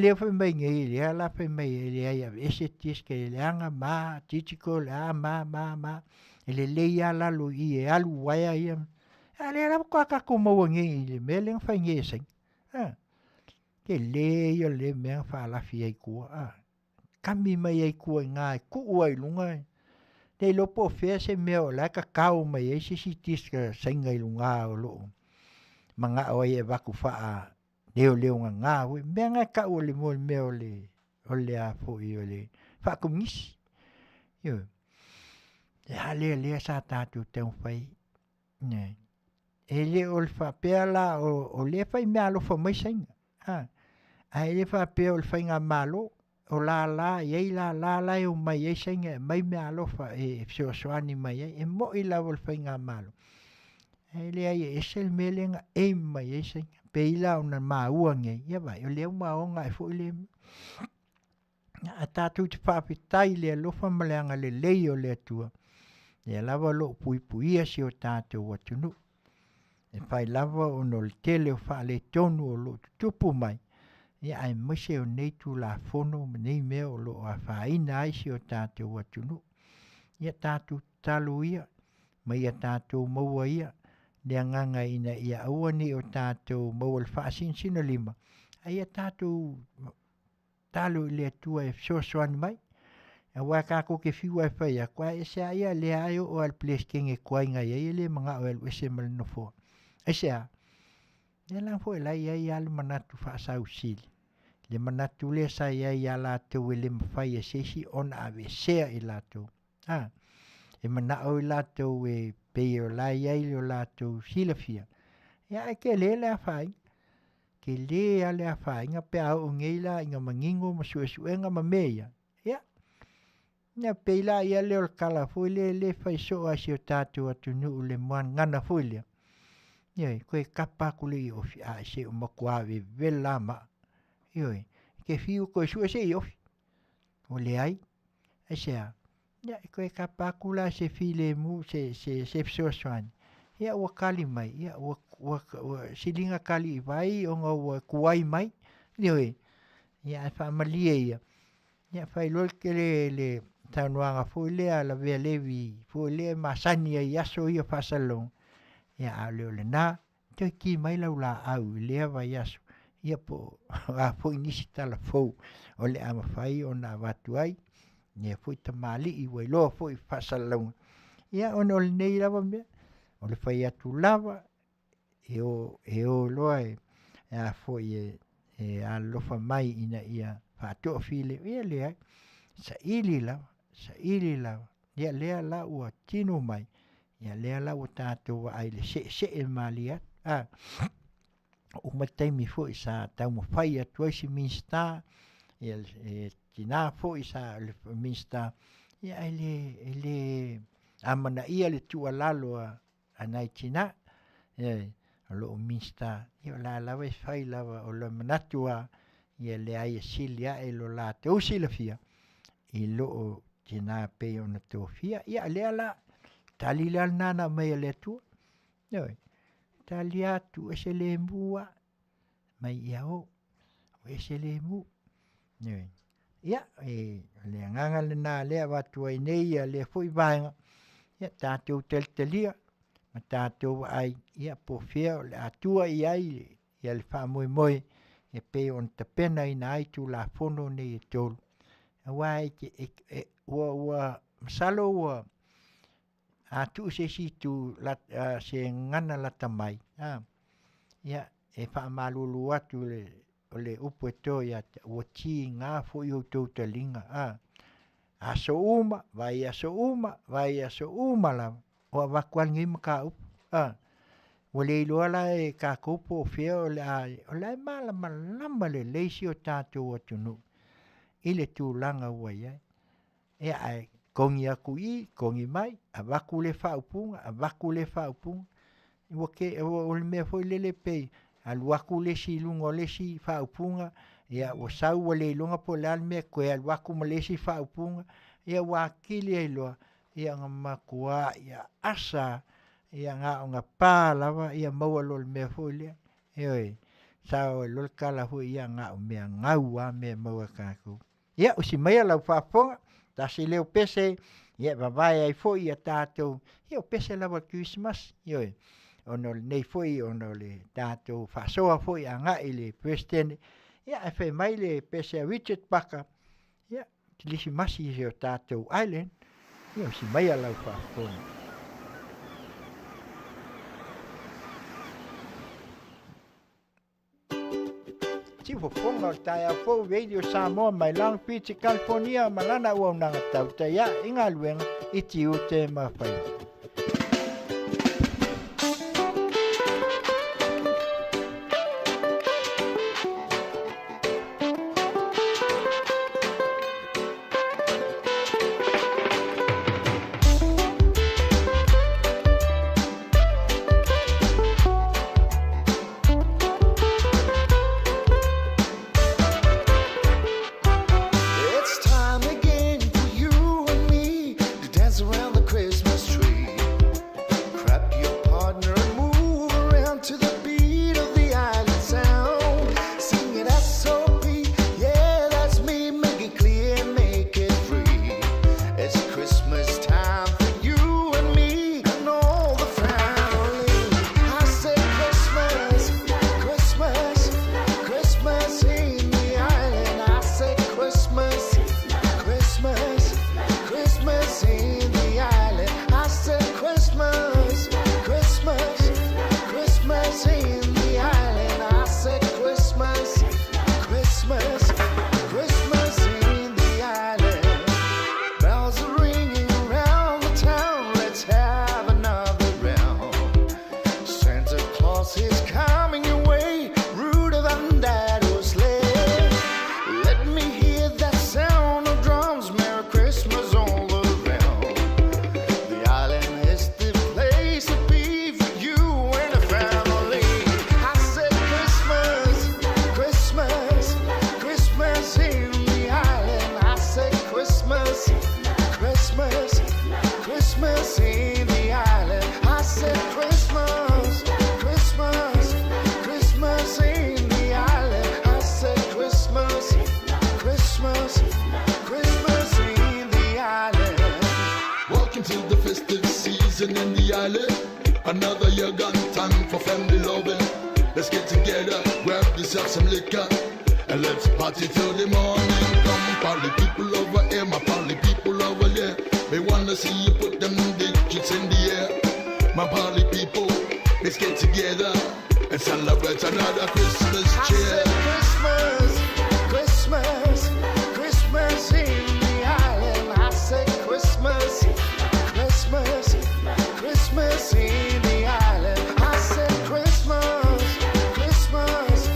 le fai mai ngai le ala fai mai le ia ese tiske le anga ma titiko le ma ele le ia la lo i e alu waia ia ale ala ko ka ko mo ngai le me le fai ngai se ke le ia le me fa la fi ai ko kami mai ai ko nga ku ai lunga te lo po fe se me o la ka kau mai ese si tiske se ngai lunga o lo manga o e va ku fa leo nga we me nga ka o le mo me o le a fo i o le fa ku mis yo le sa ta tu te un fai ne ele o fa pela o le fai me alo fo mai sen ai le fa pe o fai nga malo o la ye la o mai ye sen mai me alo fa e so ani mai e mo i la o fai nga malo ele ai esel melenga e mai ye sen pe ila una maua nge ia vai o le uma o ngai fo le A tātou te whaapitai lea lofa maleanga le lei o lea tua. Lea lava lo pui puia si o tātou atunu. E whai lava o no le tele o wha le tonu o lo tupu mai. Ia ai mese o nei tu la fono nei mea o lo a whaina ai si o tātou atunu. Ia tātou talu ia, ma ia tātou maua ia, lea nganga ina ia aua ni o tātou maua le whaasin sina lima. Ia tātou talu lea tua e sosoani mai. A wā kako ke whiua e whaia, kwa e sea ia lea ai o al ples kenge kwa inga ia le mga o elu ese mal no fo. E sea, le lang fo e lai ai alu manatu whaasau sili. Le manatu le sa ia la tau e le mawhai e sesi on ave sea i la tau. E mana o i la tau e pei o lai ai o la tau silafia. Ia e ke le a whai. Ke le a le a whai. Inga pe au ngeila inga mangingo ma suenga ma meia. Ia. Ia pei la ia le o kala fui le whai so a si o tātou atu nuu le moan ngana fui lea. Ia koe kapa kule i ofi a se o makuawe vela ma. Ia ke fiu koe sua se i ofi. O le ai. E sea. Ia koe kapa kula se fi le mu se fiso soani. Ia ua kali mai. Ia ua silinga kali i vai o ngā ua kuai mai. Ia ia e whaamalia ia. Ia whai lolke le taunuanga fui lea la vea levi. Fui lea masani ai aso ia whasalong. Ia a leo le nā. Toi ki mai lau la au lea vai aso. Ia po a fui nisi tala fau. O le ama whai o nā watu ai. Ia fui tamali i wai loa fui whasalong. Ia ono le nei lava mea. O le whai atu lava. E o loa a fui e a lofa mai ina ia whātua file. Ia lea. Sa ili lava. Sa ili lava. Ia lea la ua tino mai. Ia lea la ua tātou wa ai le se e mali at. O mataimi fui sa tau mo whai atu ai si minsta. Ia tina fui sa le minsta. Ia ele amana ia le tua lalo a nai tina. Ia lo minsta. Ia la lawa e whai lawa o le manatua. Ia le ai silia e lo la te usila fia. I lo tina pe o na tō fia. Ia lea la. Tali la nana mai le tua. Ia tali atu e se le mua. Mai ia o. E se le mu. Ia le nganga le nā lea watu ai nei ia le fui vaenga. Ia tātou teltelia. Ma tātou ai ia po fea o le atua i ai. Ia le wha moe moe. E pe on ta pena ina ai tu la fono nei e tolu. Wai ua masalo ua a tu se si tu se ngana lata mai. Ia e wha malulu atu le upo e to ia ua ti ngā fo i o tau talinga. Aso uma, vai aso uma la. O wakuan ngi maka upo. O le iloa la e ka kupo o fea o le mala malama le leisi o tātou atunu. Ile tu langa ua iai. Ia ai kongi aku i, kongi mai, a waku le whaupunga. O le mea foi lele pei, a waku le si lungo le si whaupunga. Ia o sau o le ilunga po le almea koe al waku ma le si whaupunga. Ia wakili e loa, ia ngā makua, ia asa, ia ngā o ngā pā lava, ia maua lo le mea foi lea. Ia sao e lol kala hui ia ngā o mea ngau a mea maua kākou. Ia o si mea lau whaponga. Ta si leo pese, ia vavai ai foi a tātou, ia o pese lawa Christmas, ia ono nei foi, ono le tātou whasoa foi a ngā i le presidente, ia e whai mai le pese a Richard Paka, ia tilisi masi i o tātou island, ia o si mai a lau whaponga. Si Fofoga o tai a fo radio Samoa mai Long Beach, California, malana ua unanga Tautai ia inga luenga i Tiute ma Faiva. It's in the island. Another year gone, time for family loving. Let's get together, grab yourself some liquor, and let's party till the morning. Come, party people over here, my party people over there. They wanna see you put them digits in the air. My party people, let's get together and celebrate another Christmas cheer. Christmas, Christmas, Christmas in the island. I said Christmas, Christmas, Christmas in the island. I said Christmas, Christmas,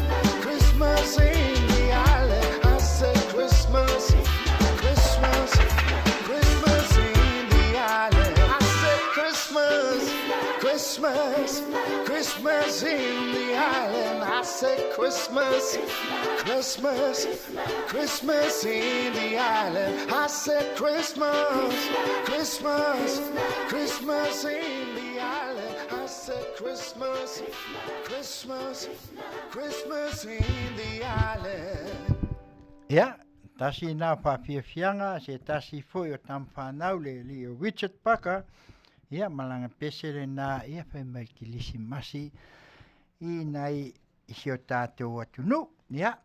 Christmas in the island. I said Christmas, Christmas, Christmas in the island. I said Christmas, Christmas, Christmas in the island. I said Christmas, Christmas, Christmas in the island. I said Christmas, Christmas, Christmas in the island. I said Christmas, Christmas, Christmas in the island. Ia, tasi nā whawhiawhianga, se tasi foi o tamwhanau le li o Richard Paka. Ia, malanga pesere nā ia whai mai ki lisi masi I nei isi o tātou atunu. Ia,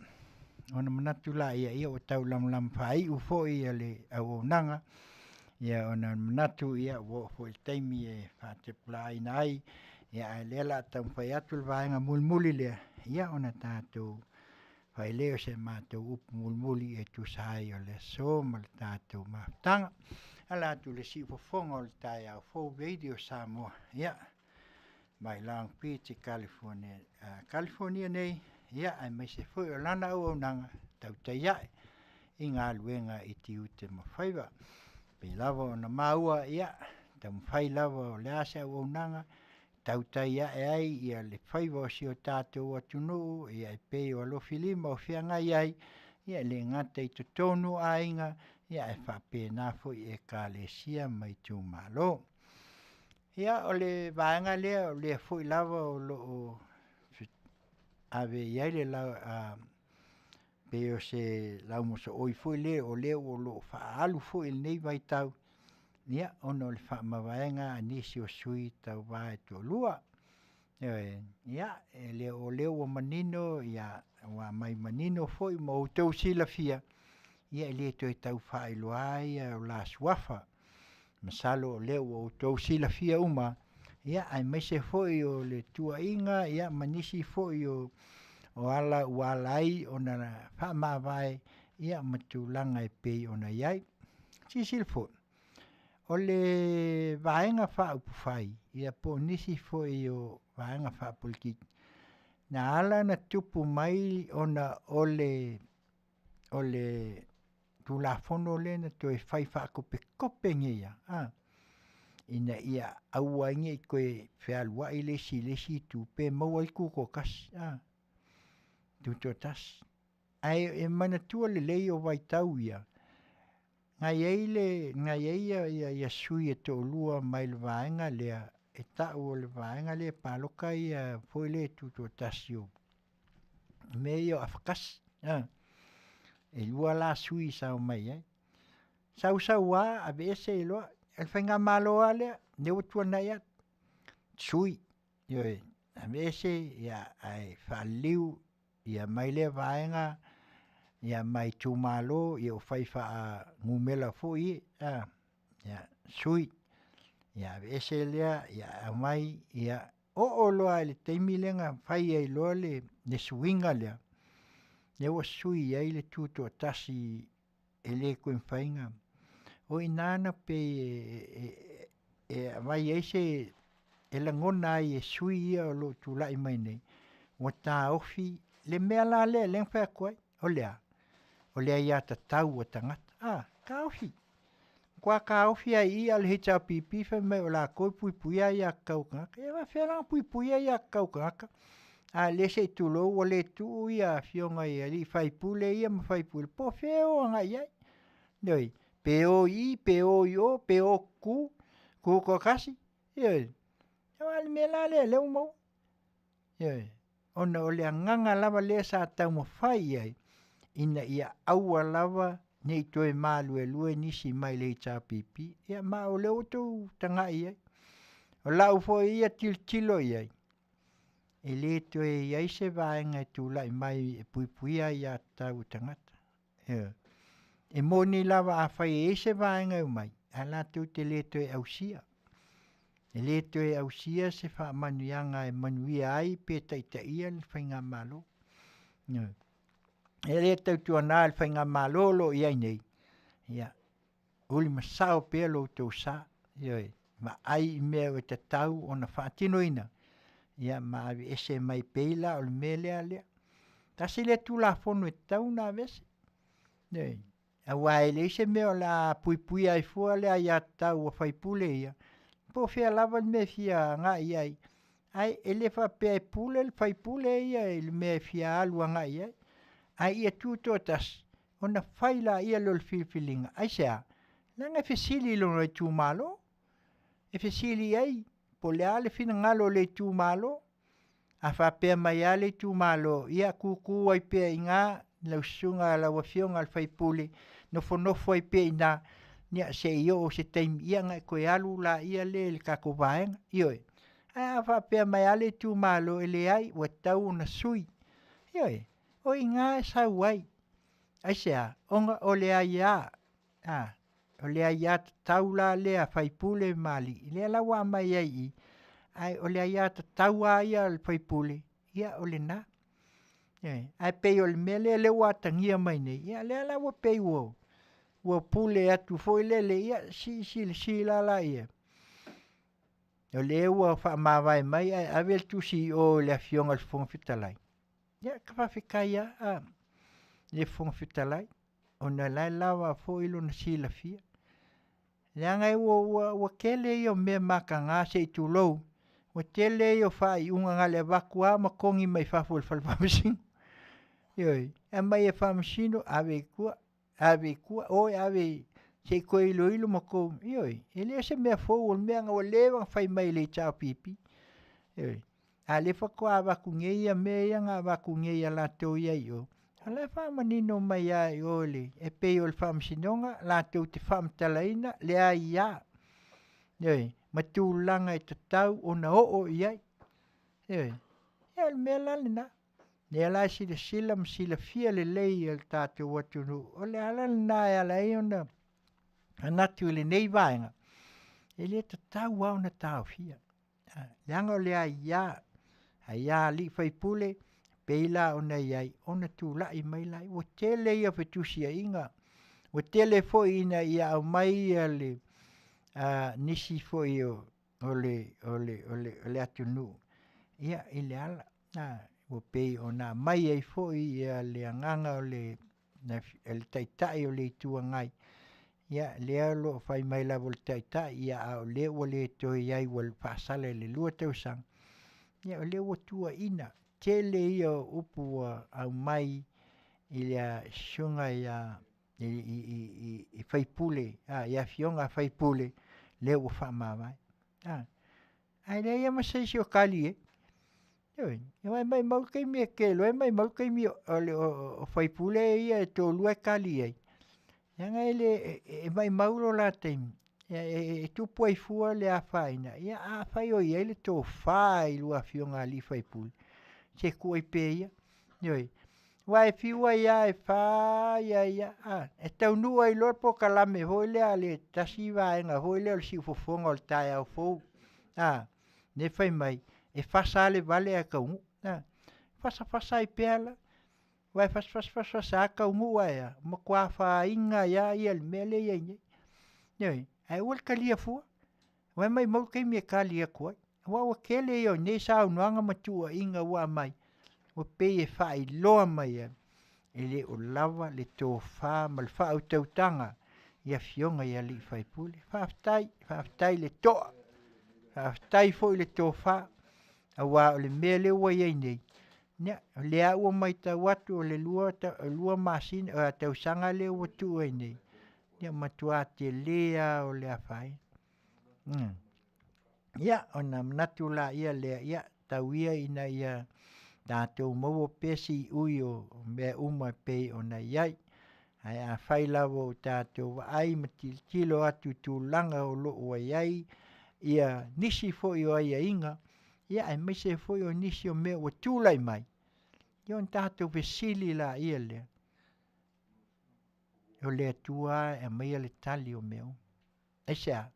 ona manatu la ia o tau lam whai ufo ia le au nanga. Ia, ona manatu ia o fo il teimi e whatepla ina ai. Ia, ai lela tau whai atu le vaenga mulmuli lea. Ia, ona tātou whai leo se mātou upu mulmuli e tu sahai o le so ma le tātou maftanga. Ala tu le si fofonga o le tai au fo radio Samoa. Ia, mai Long Beach, California. California nei, ia, ai mai se foi o lana au nanga Tautai I ngā luenga I Tiute ma Faiva. Pe lava o na maua, ia, tam whai lava o le asa au nanga, Tautai e ai, ia le Faiva o si o tātou atunu, ia e pei o alo filima o whiangai ai, ia le ngata I totonu a inga, ia e whape nā foi e ka le sia mai tū malo. Ia o le vaenga lea o le foi lava o lo o ave iai le lau pe o se lau moso oi foi le o le o lo whaalu foi nei vai tau. Ia ono le whaamavaenga anisi o sui tau vae to lua. Ia e le o leo o manino ia wa mai manino foi mo tau sila fia. Ia le to tau whaeloa ia o la suafa. Masalo o leo o tau sila fia uma. Ia ai mai se foi o le tua inga. Ia manisi foi o ala ualai o na whaamavae. Ia matulanga e pei o na iai. Sisil foi. O le vaenga whaupufai. Ia po nisi foi o vaenga whaupulki. Na ala na tupu mai o na ole tulafono le na to e whai whaakope ngia. Ina ia aua inge I koe whealua I lesi tu pe maua I kuko kas. Tu to tas. Ai e mana tua le lei o waitau ia. Ngai ei ia sui e to lua mai le vaenga lea. E tau o le vaenga lea paloka ia foi le tu to tas yo. Me ia afakas. E lua la sui sao mai ai. Sau wa a vese e loa. El whainga maloa lea. Ne o tua nai at. Sui. Ioi. A vese ia ai whaliu. Ia mai le vaenga. Ia mai tu malo. Ia o whaifa a ngumela fui. Ia sui. Ia vese lea. Ia mai. Ia o loa le teimi lenga. Whai e loa le suinga lea. Ne o sui ai le tuto tasi e le koe whainga. O inana pe vai eise e langona ai e sui ia o lo tulai mai nei. O tā ofi le mea la le whea koe. O lea. O lea ia ta tau o tangata. Ka ofi. Kua ka ofi ai ia le hita pipi wha mai o la koe puipuia ia kaukanga. E wa whera puipuia ia kaukanga. Le se tulo o le tu ia Afioga ia li faipule ia ma faipule po feo anga ia. Noi peo I peo yo peo ku ko kasi. Ia. Wal mela le mo. Ia. Ona o le nganga lava le sa tau mo fai ai. Ina ia aua lava nei toe malu e lue nisi mai le tapipi. Ia ma o le otu tanga ia. O lau fo ia tilo iai. E le to e iai se vaenga tu lai mai e puipuia ia tau tangata. E moni lava a fai e se vaenga mai. A la tu te le to e ausia. E le to e ausia se fa manuianga e manuia ai pe taitaia le whainga malo. E le tau tuana le whainga malo lo iai nei. Ia. Uli masao pe lo tau sa. Ioi. Ma ai I mea o te tau o na whaatinoina. Ia ma avi ese mai peila o le melea lea. Tasi le tu la fono e tau na vese. Ioi. A wai le se mea o la pui ai fua lea ia tau o whaipule ia. Po fea lava me fia nga iai. Ai ele fa pe pule le whaipule ia le me fia alua nga iai. Ai ia tu totas. O na whaila ia lo le filfilinga. Ai sea. Nanga fesili lo no tu malo. E fesili ai, po le ale fina ngalo le tu malo, a fa pe mai ale tu malo, ia kuku ai pe inga, lau sunga la wafionga al faipule, nofo ai pe ina, nia se io o se taim ia ngai koe alu la ia le kako vaenga, ioi. A fa pe mai ale tu malo, ele ai, wa tau na sui, ioi. O inga e sa wai, ai sea, onga o le ai a, o lea ia tau la lea whaipule mali. Lea la wa mai ai. Ai o lea ia tau a ia le whaipule. Ia o le na. Ai pei o le mele le wa tangia mai nei. Ia lea la wa pei wo. Wa pule atu foi lele. Ia si la ia. O le wa wha mawai mai. Ai avel tu si o le Afioga le fonga fitalai. Ia ka whawhikai ia. Le fonga fitalai. O na lai lawa fo ilo na si la fia. Leanga e wa kele i o mea maka ngā se I tu lou. Wa tele I o whai unga ngā le wakua ma kongi mai whafu le whalwhamasino. Ioi, e mai e whamasino, ave kua, oi ave se koe ilo ma kou. Ioi, e lea se mea fōu o mea ngā lewa whai mai le tau pipi. Ioi, a le whakua waku ngeia mea ia ngā waku ngeia la tau iai o. Ala whamanino mai ai ole, e pei o le whamasinonga, la tau te whamatalaina, le ai ia. Ioi, matūlanga e tatau o na o iai. Ioi, ia le mea lalina. Le ala sila ma sila fia le lei al tātou watunu. O le ala na e ala e ona, anatu le nei vaenga. E le tatau au na tau fia. Leanga o le ai ia, ai ia li whaipule, peila ona iai, ona tu lai mai lai, o tele ia whetusia inga, o tele fo ina ia au mai ia le nisi fo i o le atunu. Ia I le ala, o pei ona mai ai fo ia le anganga o le taitai o le tua ngai. Ia le alo fai mai la vol taitai, ia au le o le to iai wal whaasale le lua tausang. Ia o le o tua ina. Tele ia upu au mai I le shunga I whaipule, I Afioga whaipule, le o whamawai. Ai le ia masaisi o kali e. Ioi, mai mau kei mea kelo, mai mau kei mea o whaipule ia tō lua kali e. Ianga ele mai mauro la teimi. E tupu ai fua le a whaina. Ia a whai o ia le tō whai lua Afioga li whaipule. Se kua pe ia. Ioi. Wai fiua ia e wha ia. E tau nua I lor po kalame hoi lea le tasi vaenga hoi lea le si ufofonga o le tae au fou. Ne whai mai. E whasa le vale a kaungu. Whasa I peala. Wai whasa a kaungu aia. Ma kua wha inga ia I le mele ia inye. Ioi. Ai ua kalia fua. Wai mai mau kei mea kalia kuai. Wa kele io ne sa unuanga matua inga wa mai. O pei e whai loa mai e. E le o lava le tō wha ma le wha au tautanga. I Afioga ia li whaipule. Whaaftai le toa. Whaaftai fo I le tō wha. A wā o le mea le ua iei nei. Nia, le a ua mai ta watu o le lua Masina. O a tausanga le ua tu ai nei. Nia matua te lea o le a whai. Ia, ona manatu la ia lea ia, tau ia ina ia tātou maua pesi ui o mea uma pei ona iai. Ai a whai lawa o tātou wa ai ma tilo atu tūlanga o loo wa iai, ia nisi fo'i o ia inga, ia ai maise fo'i o nisi o mea ua tūlai mai. Ia on tātou vesili la ia lea. O lea tua e maia le tali o mea. E sea,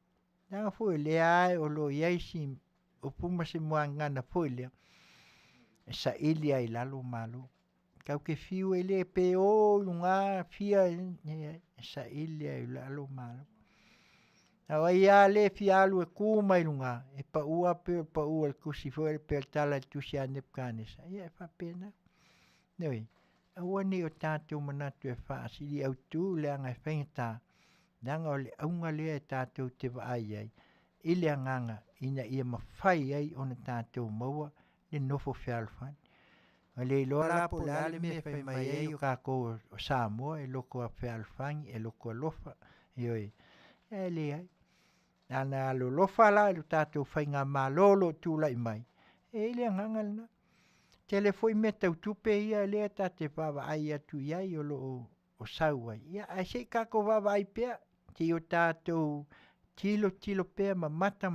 nanga fo'i lea ai o lo iai si o puma se mua ngana fo'i lea. E sa ili ai lalo malo. Kau ke fiu e le pe o lunga fia e sa ili ai lalo malo. Awa ia le fialu e kuma i lunga. E pa ua le kusi fo'i pe tala tusi a nepkanesa. Ia e fa pena. Noi, awa ni o tātou manatu e wha asiri au tū le anga e whengata. Nanga o le aunga lea e tātou te waai ai. I le anganga ina ia mawhai ai o na tātou maua le nofo whialwhani. O le loa lapo le ale me whai mai ai o kako o Samoa e loko a whialwhani e loko a lofa. Ioi, e le ai. Ana alo lofa la e lo tātou whai ngā malolo tūlai mai. E le anganga lena. Tele foi me tau tupe ia lea ta te wawa ai atu iai o lo o sauai. Ia ai sei kako wawa ai pea te o tātou tilo pea ma mata.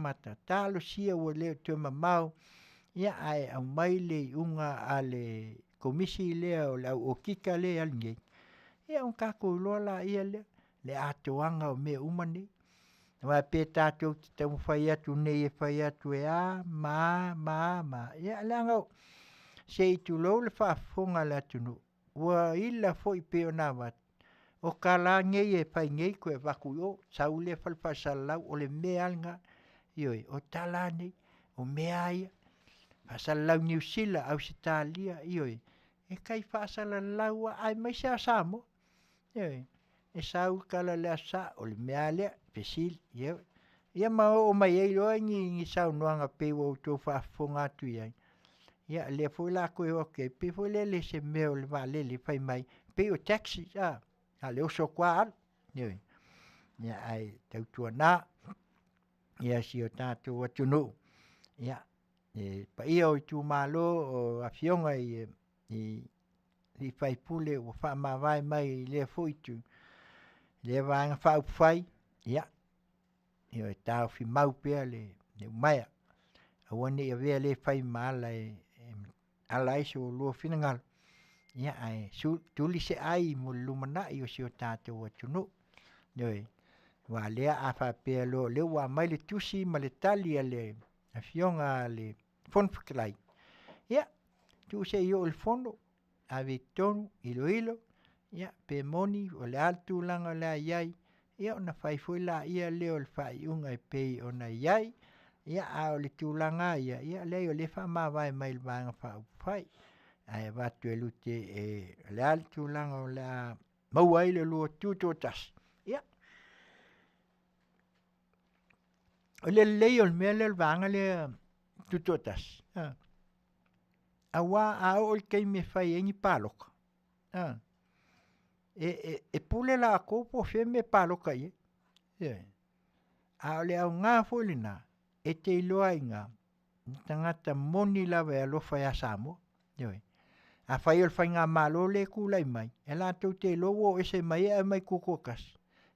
Tālo sia ua leo tue ma mau. Ia ai au mai le unga a le komisi lea o le au o kika lea alingei. Ia on kako uloa la ia lea. Le atoanga o mea umani. Wa pe tātou te tau whai atu nei e whai atu e a ma. Ia langa o. Se i tu lou le whaafonga le atunu. Ua ila foi peo nā wat. O ka la ngei e pai ngei koe waku o. Sau le whalwhasalau o le mea alanga. Ioi, o tala nei. O mea aia. Whasalau New Zealand au se tālia. Ioi, e kai whasalau ai mai se a Samoa. Ioi, e sau kala le asa o le mea lea. Pesil, ioi. Ia ma o mai ei loa ngi sau noanga peo o tō whaafonga atu iai. Ia le foi la koe oke, pe foi le se meo le vale le fai mai, pe o taxi, a le oso kwa al, ia ai tautua nā, ia si o tātou atunu, ia, pa ia o i tū malo o Afioga i fai pule o wha mawai mai le foi tu, le vanga whau fai, ia, ia tau fi mau pea le umaia, awane ia vea le fai maala ala iso lua finangal. Ia ai, tuli se ai mo lumana i o si o tātou atunu. Noi, wa lea a whapea lo, leo wa mai le tusi ma le tali a le Afioga le fonfiklai. Ia, tu se i o le fono, a vi tonu, ilo, ia, pe moni, o le altu langa le iai, ia ona whaifoi la ia leo le whai unga e pei ona iai, ia a o le tūlanga ia leo le wha mawai mai le vanga whau whai. Ai watu e lute le ali tūlanga o le mauai le lua tūtotas. Ia. O le leo le mea le vanga le tūtotas. Awa a o le kei me whai engi pāloka. E pule la ko po fe me pāloka ie. A o le au ngā fōli nā. E te iloa i ngā tangata moni lawa e alofa ya Samoa. A whai o le whai ngā malo le kūlai mai. E la tau te lowo e se mai e mai kukokas.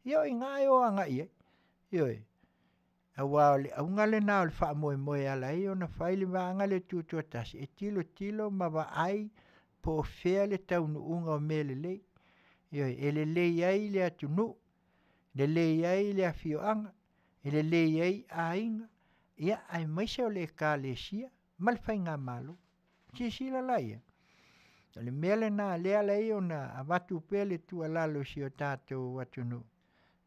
Io i ngā e o anga ia. A wā le au ngale nā o le wha moe ala i o na whai le wanga le tūtuatas. E tilo ma wa ai po fea le taunu unga o me le lei. E le lei ai le atunu. Le lei ai le Afioga. E le lei ai a inga. Ia ai maise o le ka le sia, mal fai ngā malo. Si la laia. Le mele nā lea lai o na awatu pele tua lalo si o tātou watunu.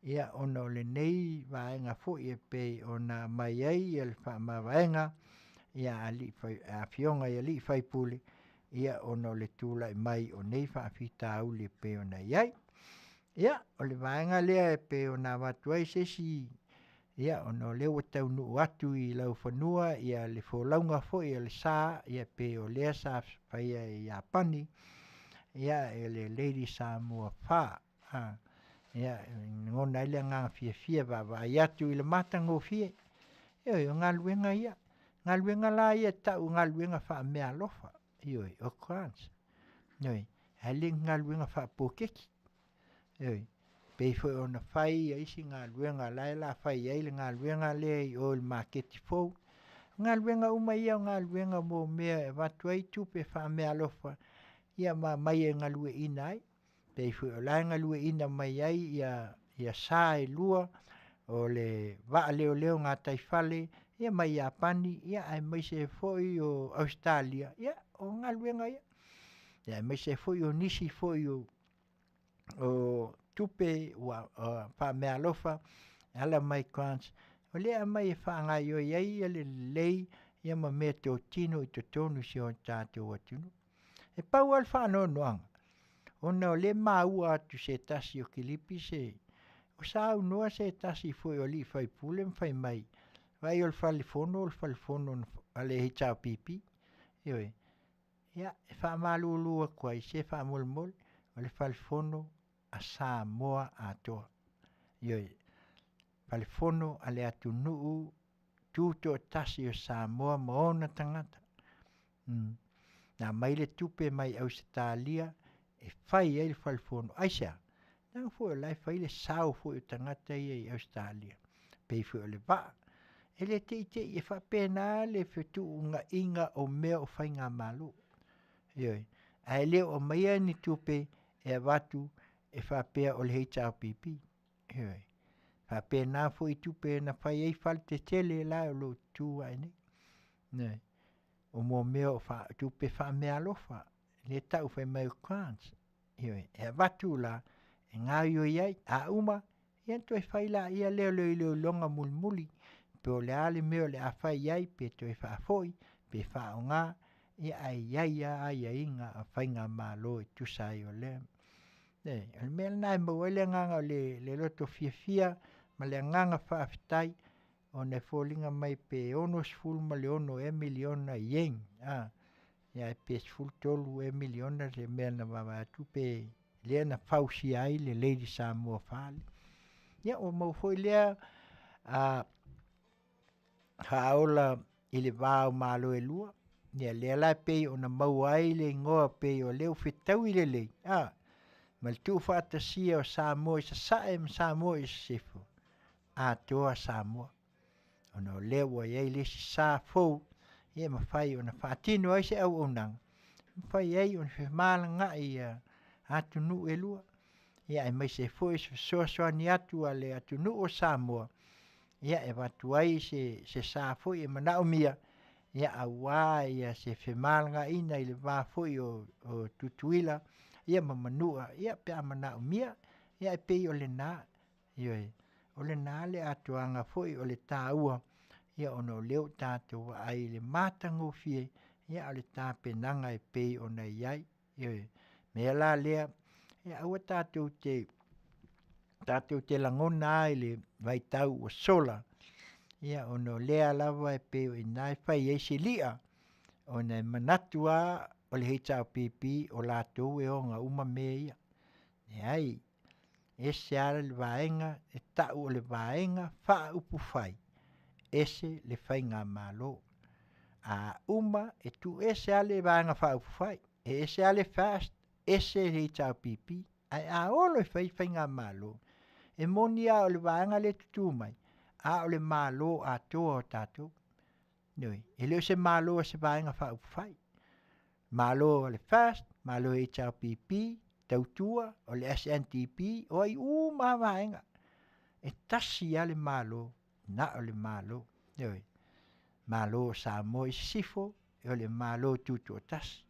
Ia ona o le nei vaenga fo i e pei o na mai ai e le wha ma vaenga. Ia a Afioga i a li fai pule. Ia ona o le tūla i mai o nei wha fita au le pe o na iai. Ia o le vaenga lea e pe o na watu ai sesi. Ia ono leo tau nu atu i lau whanua ia le wholaunga fo ia le sā ia pe o lea sā whaia i Apani ia e le Lady Samoa wha ia ngona ile ngā fia wa i atu i le matango fia ia ngā luenga ia ngā luenga la ia tau ngā luenga wha mea lofa ia o Krans ia hali ngā luenga wha pōkeki ia Pei foi ona fai ai si ngā luenga lai la fai ai le ngā luenga le i o il maketi fou. Ngā luenga uma ia ngā luenga mō mea e watu ai tupe wha mea alofa ia mai e ngā lue ina ai. Pei foi o lai ngā lue ina mai ai ia sā e lua o le waa leo ngā taifale ia mai ia pani ia ai mai se foi o Australia ia o ngā luenga ia. Ia mai se foi o nisi foi o tupe wa pa me alofa ala mai kwans o le mai fa nga yo ia le lei ia ma me to tino i to tonu si o tato watunu e pau al fa no noang ona le maua tu se tasi o kilipi se o sa no se tasi foi o li fai pulem fai mai vai o falifono ale hicha pipi yo ia fa malulu ko ai se fa mol o le falifono a Samoa atoa. Ioi, palifono ale atu nuu tuto tasi o Samoa maona tangata. Nā maile tupe mai Australia e fai ai le palifono. Aisea, nang fo lai fai le sao fo o tangata i Australia. Pei fo o le vaa. E le te e fa pena le fetu unga inga o mea o fai ngā malu. Ioi, ai leo o maia ni tupe e watu e whapea o le heitau pipi. Heoi. Whapea nā fo i tupe na whai ei whal te tele la o lo tū ai nei. Nei. O mō mea o tupe wha mea lofa. Le tau whai mai o kwans. Heoi. E watu la e ngā io iai a uma. Ian toi whai la ia leo longa mulmuli. Pe o le ale mea le a whai iai pe toi wha foi. Pe wha o ngā. Ia ai ai inga a whai ngā mālo i tusai o lea. El mel nai mo ele nganga le loto fia ma le nganga Faafofoga'aga o ne folinga mai pe ono sful ma le ono miliona yen ya pe sful tolu miliona le mel na va tu pe le na fausi ai le lady Samoa fale ya o mo foi le a haola ile va malo e lua ya le la pe ona mau ai le ngoa pe o le fitau ile le ma le tu fatasia o Samoa isa sae ma Samoa isa sifu a toa Samoa ona o lewa iai lesi sa fou ia ma fai ona fatino ai se au onang ma fai ai ona whemala ngai atu nu e lua ia e mai se fo isa soa ni atu ale atu nu o Samoa ia e watu ai se sa fo ia ma naumia ia awa ia se whemala ngai ina ili wa fo o tutuila ia ma Manua, ia pe amana umia, ia e pei o le nā, ioi, o le nā le atuanga foi o le tāua, ia ono leo tātou ai le mātango fie, ia o le tāpenanga e pei o nei iai, ioi, mea la lea, ia aua tātou te langona ai le vaitau o sola, ia ono lea lava e pei o inai fai eisi lia, o nei manatua o le heitau pipi o lātou e o ngā uma mea ia. E ai, ese ala le vaenga, e tau o le vaenga, wha upu whai. Ese le whai ngā mālo. A uma e tu ese ala le vaenga wha upu whai. E ese ala fast, ese le heitau pipi. Ai a olo e whai ngā mālo. E moni a o le vaenga le tutu mai. A o le mālo a toa o tātou. Noi, e leo se mālo a se vaenga wha upu whai. Malo le fast, malo HRPP, tautua, o le SNTP, o ai vaenga. E tasi ale malo, na o le malo. Yoi. Malo Samoa sifo, o le malo tutu o tasi.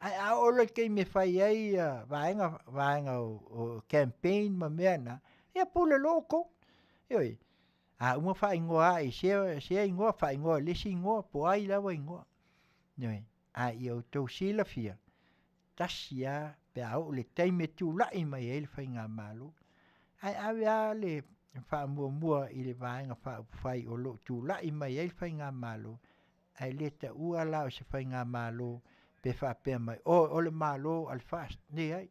Ai a olo kei me fai ai vaenga o campaign ma meana, ia pule loko. Yoi. A uma fai ingoa ai, se ingoa fai ingoa, lesi ingoa, po ai lawa ingoa. Yoi. A i au tau sila fia. Tasi a pe au le teime tu lai mai ele fai ngā malu. Ai awe a le wha mua i le vaenga wha fai o lo tu lai mai ele fai ngā malu. Ai le ta ua lao se fai ngā malu pe wha pe mai. O le malu al fast. Ne ai.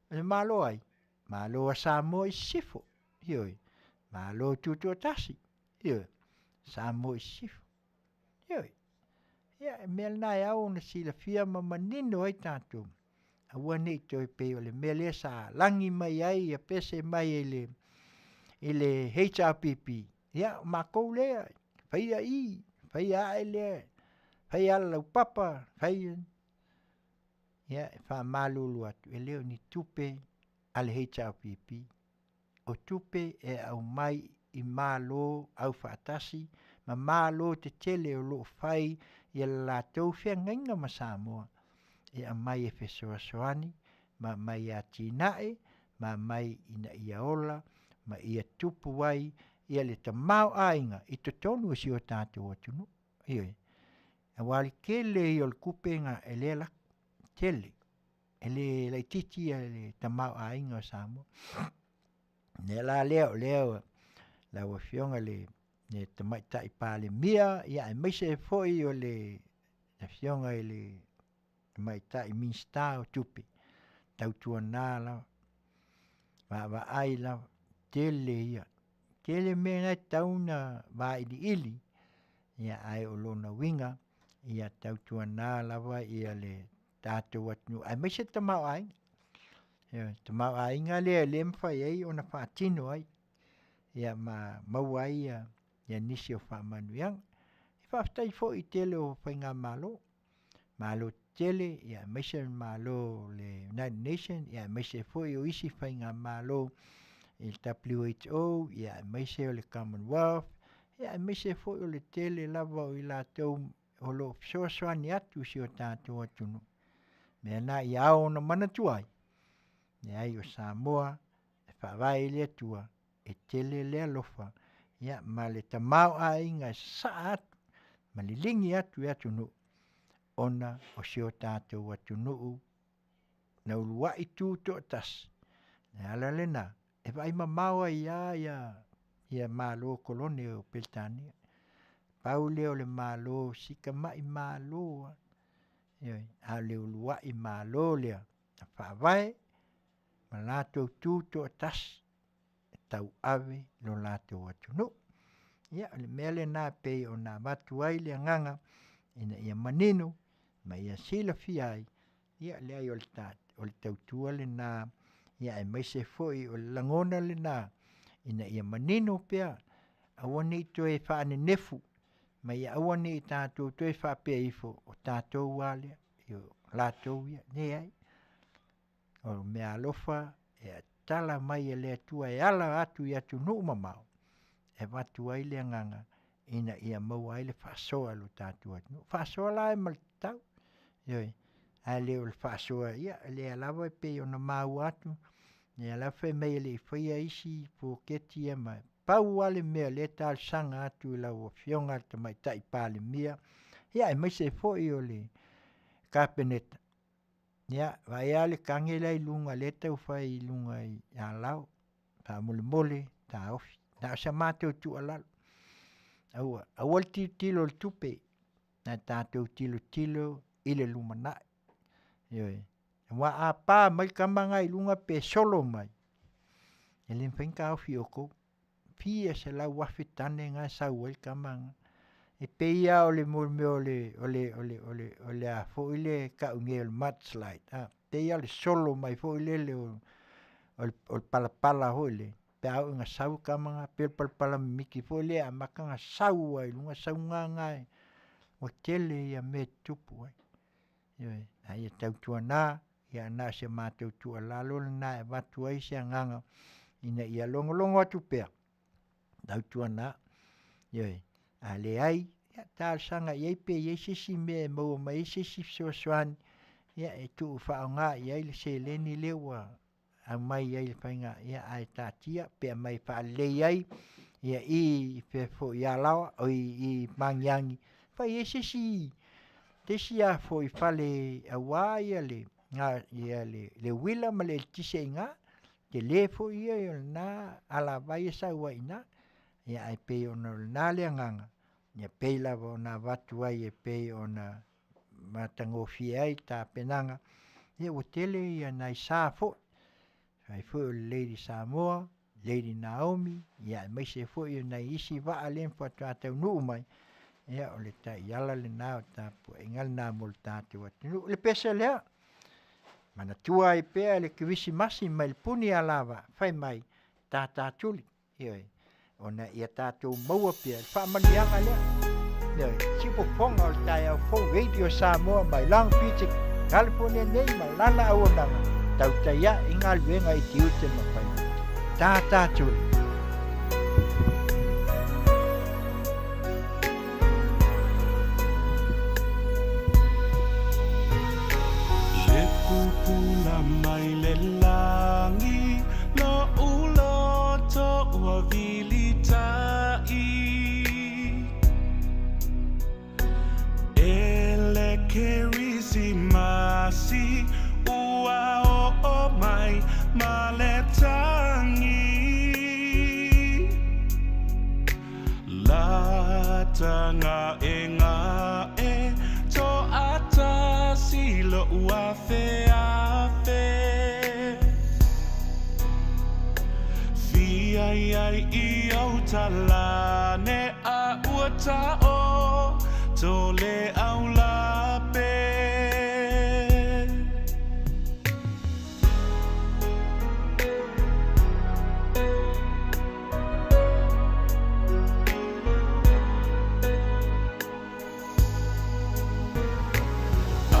Le malu ai. Malu a Samoa i sifo. Ioi. Malu tutu tasi. Ioi. Samoa i sifo. Ioi. Ia, mea nai au na sila fia ma manino ai tātou. Aua nei toi pe o le mea lea sa langi mai ai ia pese mai i le HRPP. Ia, mākou lea, whaia i, whaia ae lea, whaia lau papa, whaia. Ia, e wha mālulu atu, e leo ni tupe ale HRPP. O tupe e au mai i mālo au whaatasi, ma mālo te tele o loo whai i la tau whia ngainga ma Samoa. E a mai e whesoasoani, ma mai a tinae, ma mai ina ia ola, ma ia tupu wai, ia le ta mau ainga, i to tonu si o tātou atunu. Ioi, a wali kele i o le kupenga e le la tele, e le laititi e le ta mau ainga o Samoa. Ne la leo, la wafionga le tamaita i pāle mia, ia e meise foi o le fionga i le tamaita i minsta o tupi. Tau tua nā la, wa ai la, tele ia. Tele me ngai tauna wa ili, ia ai o lona winga, ia tau tua nā la wa ia le tātou atunu. Ai meise tamau ai, tamau ai ngā le mwhai ai o na whaatino ai. Ia mau ai ia nisi o whaamanuiang. I whaftai fo i tele o whainga malo. Malo tele, ia meise malo le United Nations, ia meise fo i o isi whainga malo i WHO, ia meise o le Commonwealth, ia meise fo i o le tele lava o i la tau o lo soasoani atu si o tātou atunu. Mea nā i ao na manatuai. Ia ai o Samoa, e whawai le atua, e tele le alofa, ia ma le tamau a inga sa atu, ma le lingi atu e atunu, ona o si o tātou atunu, na ulua i tū to tas. Ia ala le nā, e vai ma maua ia malo kolone o Peltania. Pau leo le malo, sika mai malo, a le ulua i malo lea, a whawai, ma lātou tū to tas, tau ave lo lātou atunu. Ia, le mele nā pei o nā watu ai le nganga, ina ia manino, ma ia sila fiai, ia le ai o le tautua le nā, ia e meise foi o le langona le nā, ina ia manino pea, awane i toe whaane nefu, ma ia awane i tātou toe whapea ifo, o tātou wale, i o lātou ia, ne ai, o mea alofa, e tala mai e lea tua e ala atu i atu nuu mamau. E watu ai lea nganga, ina ia mau ai le whaasoa lo tātua atu. Whaasoa la e maltau. Ioi, a leo le whaasoa, ia, lea lawa e pei o na mau atu. Lea lawa e mei le whaia isi po keti e mai. Pau ale mea le tal sanga atu i lau o fionga te mai tai pāle mia. Ia, e mai se foi o le kapeneta. Ia, vai ale kangela i lunga leta u fai i lunga i alau. Ta mole mole, ta ofi. Na sa mātou tu alalo. Aua, awal tilo le tupe. Na tātou tilo ile lumana. Ioi. Wa a pā mai kamanga i lunga pe solo mai. E len whainka ofi oko. Pia se lau wafitane ngā sau el kamanga. E peia o le morme o le a fo ile ka unge o le mudslide. Peia le solo mai fo ile o le palapala ho ile. Pe au nga sau kamanga pe palapala miki fo ile a maka nga sau ai lunga sau ngā ngai. O tele ia me tupu ai. Ioi, ia tautua nā, ia nā se mātou tua lalo nā e watu ai se nganga. Ina ia longo atu pea. Tautua nā, ioi. A le ai, ia tāl sanga iei pe iei sisi me mau ma iei sisi soaswani, ia e tuu whao ngā iei le se leni lewa, a mai iei le whainga, ia ai tātia, pe mai wha lei ai, ia i fo i alawa, o i mangiangi, wha iei sisi, tesi a fo i whale a wā ia le, ia le wila ma le tise ngā, te le fo ia i nā, ala vai e sa ua ina, ia ai pe ona nā lea nganga, ia pei lava o nā watu ai e pei o nā matango fie ai tā penanga, ia o tele ia nai sā fo, ai fo o Lady Samoa, Lady Naomi, ia mai se fo ia nai isi waa len fo tātou nuu mai, ia o le ta iala le nā o tā po ingal nā mol tātou atu, le pesa lea, Mana tua I pea le kivisi masi mai le puni alawa. Fai mai tata tuli. Ioi. Ona ia tātou maua pia. Whaamanianga lea. Ioi. Sipo fonga o tai au fo radio Samoa mai Long Beach, California nei ma lana aonanga. Tautai ia inga luenga I Tiute ma whai. Tata tuli. Pula mai le langi lo ulo to ua vilitai ele kerisi masi ua o mai maletangi la tanga e to ata silo ua fe ai I au talane a ua ta'o tole au lape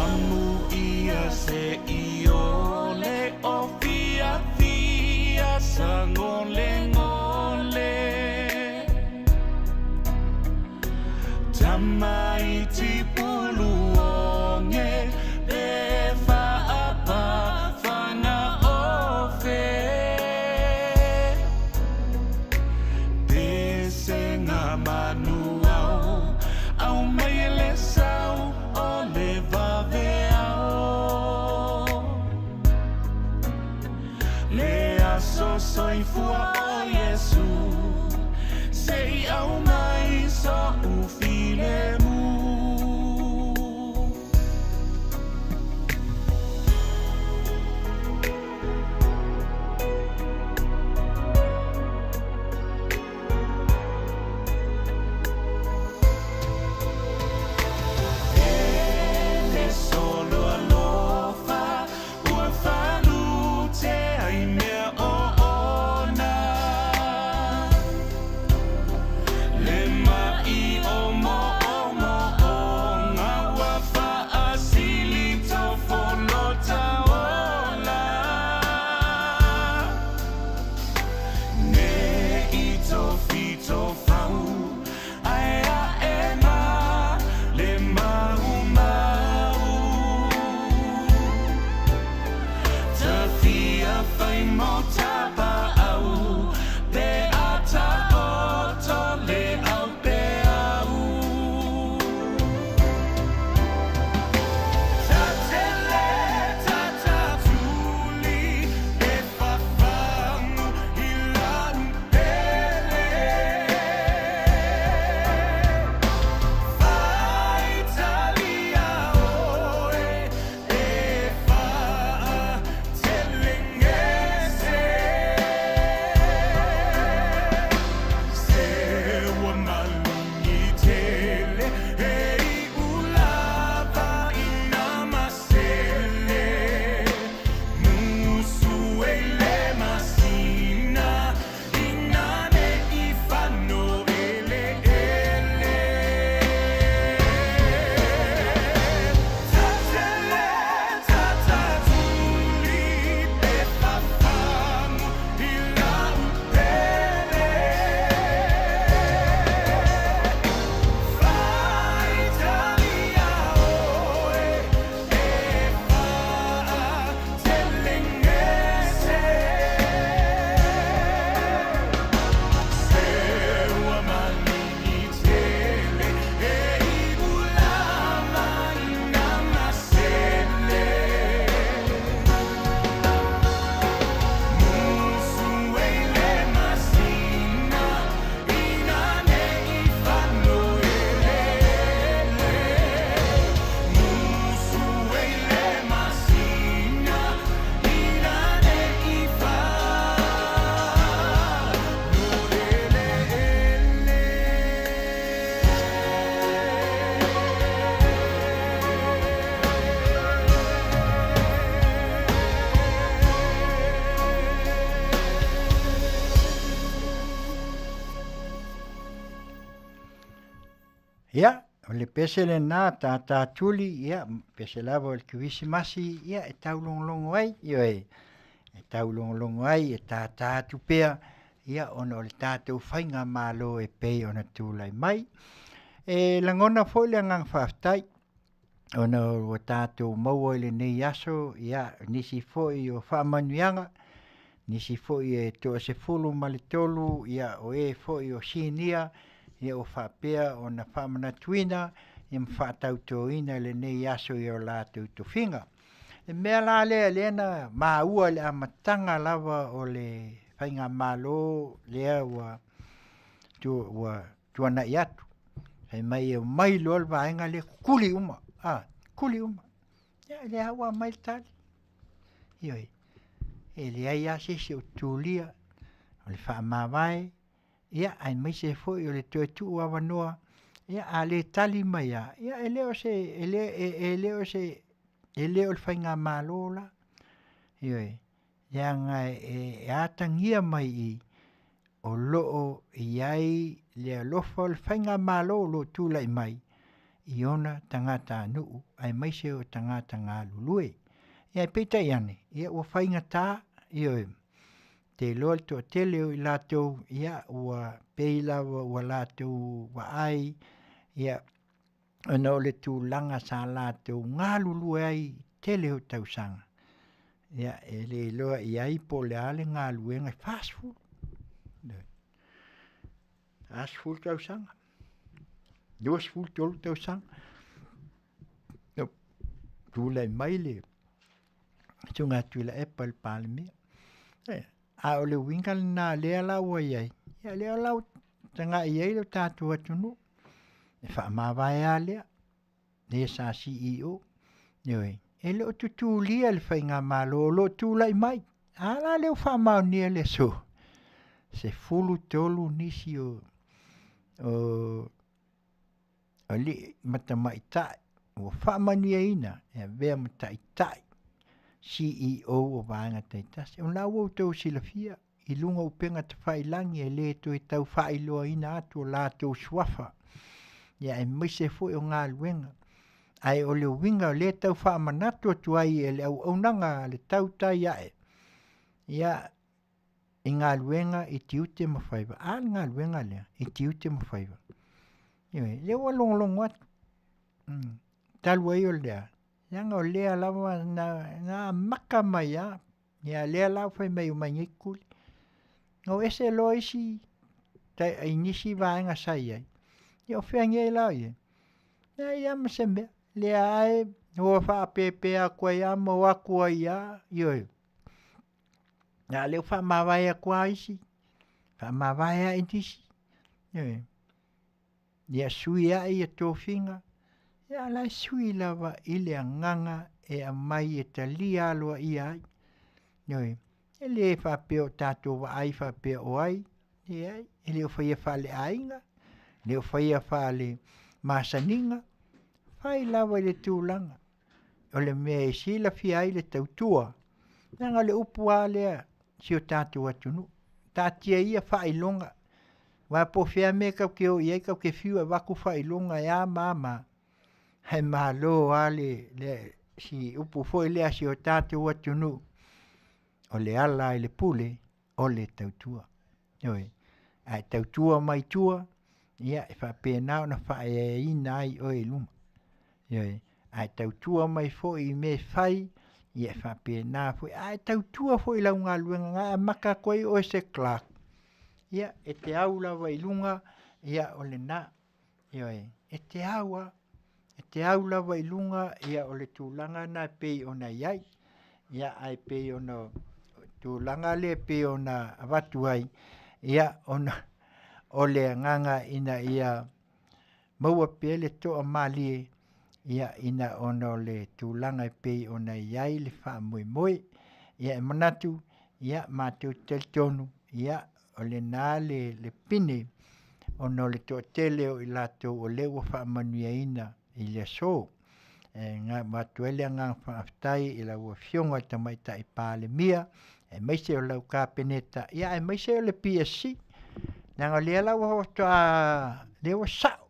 amu ia se I ole o fia sangole Maiti puluonge e whaapa whana ofe Pese ngā manua au mai le sau o le vave au Le aso soifua o Yesu Sei au mai so ufile Ia, o le pese le nā tātuli, ia, pese lava o le kiwisimasi, ia, e taulongolongo ai, ia e taulongolongo ai, e tātātu pea, ia, ona o le tātou whainga mālo e pei ona tūlai mai. E langona foi le ngang whaftai, ona o tātou maua le nei aso, ia, nisi foi o whamanuianga, nisi foi e to se fulu ma le tolu, ia, o e foi o sinia, ia o whapea o na whamanatuina, ia mwhatautoina le nei aso i o lātou tuwhinga. E mea la lea lena maua le amatanga lava o le whainga malo lea ua tuana i atu. Hei mai e mai loal vaenga le kuli uma. Kuli uma. Ia le awa mai tali. Ioi. E le ai ase se o tūlia. O le whaamawai. Ia ai mai se foi o le tue tu ua wanoa. Ia a le tali mai a. Ia e leo se, e leo le whainga malola. Ioi. Ia ngai e atangia mai i. O loo i ai le alofa le whainga malo lo tūlai mai. I ona tangata nuu. Ai mai se o tangata ngā lulue. Ia peita iane. Ia ua whainga tā. Ioi. Te loa to tele o i lātou. Ia ua peilawa ua lātou wa ai. Ia ona o le tūlanga sa lātou ngā lulue ai tele o tausanga. Ia e le loa i ai po le ale ngā luenga fast food. Asful tausanga. Dos ful tolu tausanga. Tūlai mai le. Tunga tūla epal palme. A o le winga na lea lau ai ai. Ia lea lau tanga i ai lo tātua tunu. E whaamawai a lea. Le sa CEO. Ioi. E leo tutulia le whainga malo lo tūlai mai. Ala leo whaamau nia le so. Se fulu tolu nisi o li matamaitai o whaamania ina e vea mataitai CEO o vāanga taitasi o lau au tau silafia i lunga upenga te whailangi e le to e tau whailoa ina atu o lātou swafa ia e maise fo o ngā luenga ai o le winga le tau whaamanatu atu ai e le au nanga le tautai ae ia i ngā luenga i Tiute ma Faiva. Ngā luenga lea, i Tiute ma Faiva. Iwe, le wa longo atu. Talu ai o lea. Ianga o lea lawa ngā maka mai a. Ia lea lau fai mai o mai ngikuli. O ese loa isi, tai nisi vaenga sai ai. Ia o whea ngai lau ia. Ia ma se mea. Lea ai, hoa wha pepe a koe a ma wakua ia. Iwe. Ia leo whaamawai a kua isi. Whaamawai a intisi. Ia sui a i a tōwhinga. Ia lai sui lawa i le nganga e a mai e ta li aloa i ai. E le whapeo tātou wa ai whapeo o ai. E leo whaia whale ainga. Leo whaia whale masaninga. Whai lawa i le tūlanga. O le mea e sila fi ai le tautua. Nanga le upu a lea. Si o tātou atunu. Tātia ia whailonga. Wa po whea me kau ke o iei kau ke whiu e waku whailonga e a mama. Hei malo a le si upu foi lea si o tātou atunu. O le ala i le pule o le tautua. Ai tautua mai tua. Ia e whapena o na whae ina ai o e luma. Ai tautua mai foi me whai. Ia whapena foi. Ai tautua foi lau ngā luenga ngā maka koe o se Clark. Ia e te aula wa ilunga. Ia o le na. E te aua. E te aula wa ilunga. Ia o le tūlanga na pei o na iai. Ia ai pei o na tūlanga le pei o na watu ai. Ia o le nganga ina ia maua pe le toa malie. Ia ina ono le tūlanga pei o na iai le wha mui mui. Ia e manatu. Ia mātou tel tonu. Ia o le nā le pine. Ono le toa tele o i lato o lewa wha manuia ina i le so. Ngā matuele ngā whaaftai i la ua fionga tamaita i pāle mia. E maise o lau kāpeneta. Ia e maise o le PSC. Nanga lea lau ho toa lewa sao.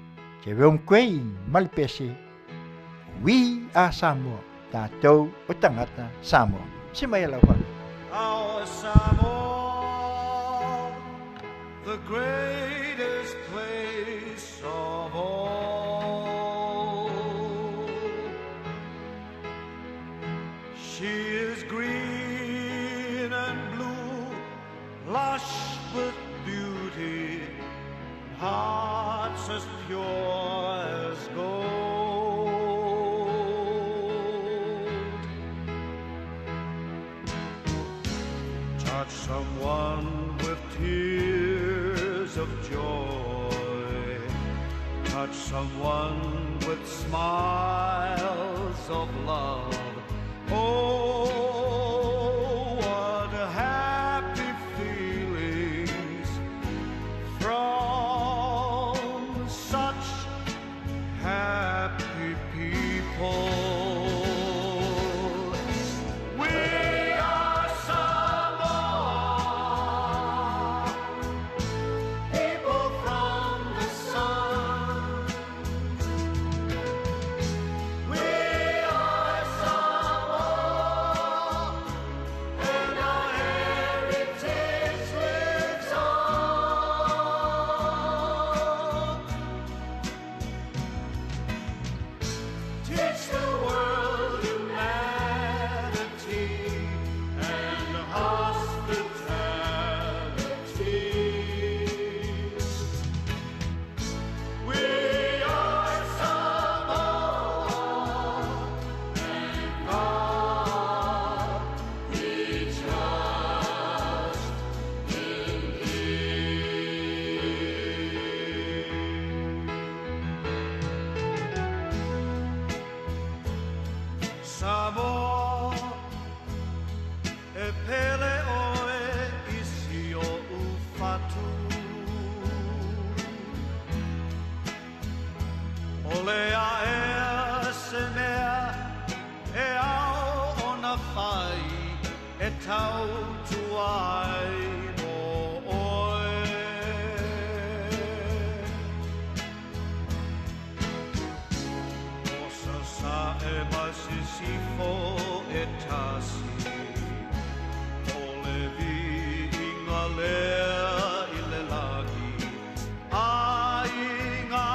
Ke veum koe malpese. We are Samoa. Tātou o tangata Samoa. Se mai ala wha. Our Samoa, the greatest place of all. She is green and blue, lush with beauty, hearts as pure as gold. Touch someone with tears of joy, touch someone with smiles of love. Oh, what happy feelings from such happy people. We are Samoa, people from the sun. We are Samoa, and our heritage lives on. Teach the world humanity and hospitality. We are Samoa, and God we trust in Samoa, e pele oe isi o ufatu. Ole a ea se mea e ao ona whai e tau tuai mo oe. Osa sa e masisifo e tasi, ole vi inga lea i le lagi, a inga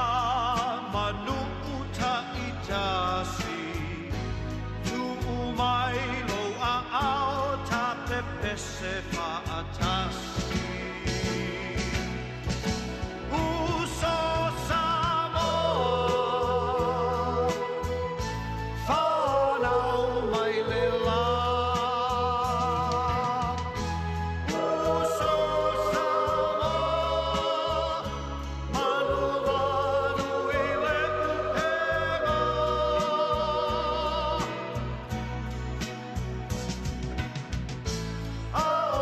manuuta i tasi, tu umai lo a ao ta pepe se wha atasi. Uso Samoa, whanau mai le la. Uso Samoa, manu manu i le upega. A o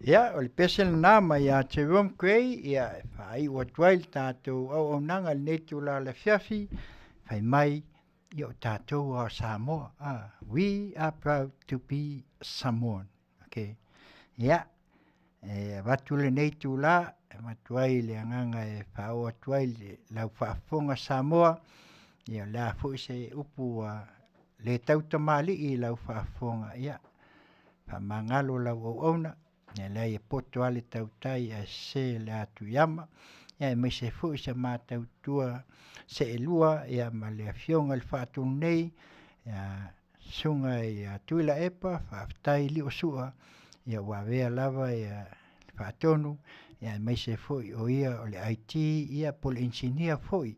Ia, o le pesel nama ia te rom kwei, ia whai ua tuail tātou au nanga nei tula le Afiafi, whai mai i o tātou o Samoa. We are proud to be Samoan. Okay. Ia, watu le nei tula, matuai le anganga e whao atuai le lau whaafonga Samoa, ia la fo se upu le tautamali i lau whaafonga. Ia, whamangalo lau au auna, ia lei e poto ale tautai a se le atu yama, ia mai se fo se mātau tua se e lua, ia ma le Afioga le whaatonu nei, ia sunga ia tuila epa, whaaftai li o sua, ia wawea lava ia whaatonu, ia mai se foi o ia o le IT, ia pole engineer foi,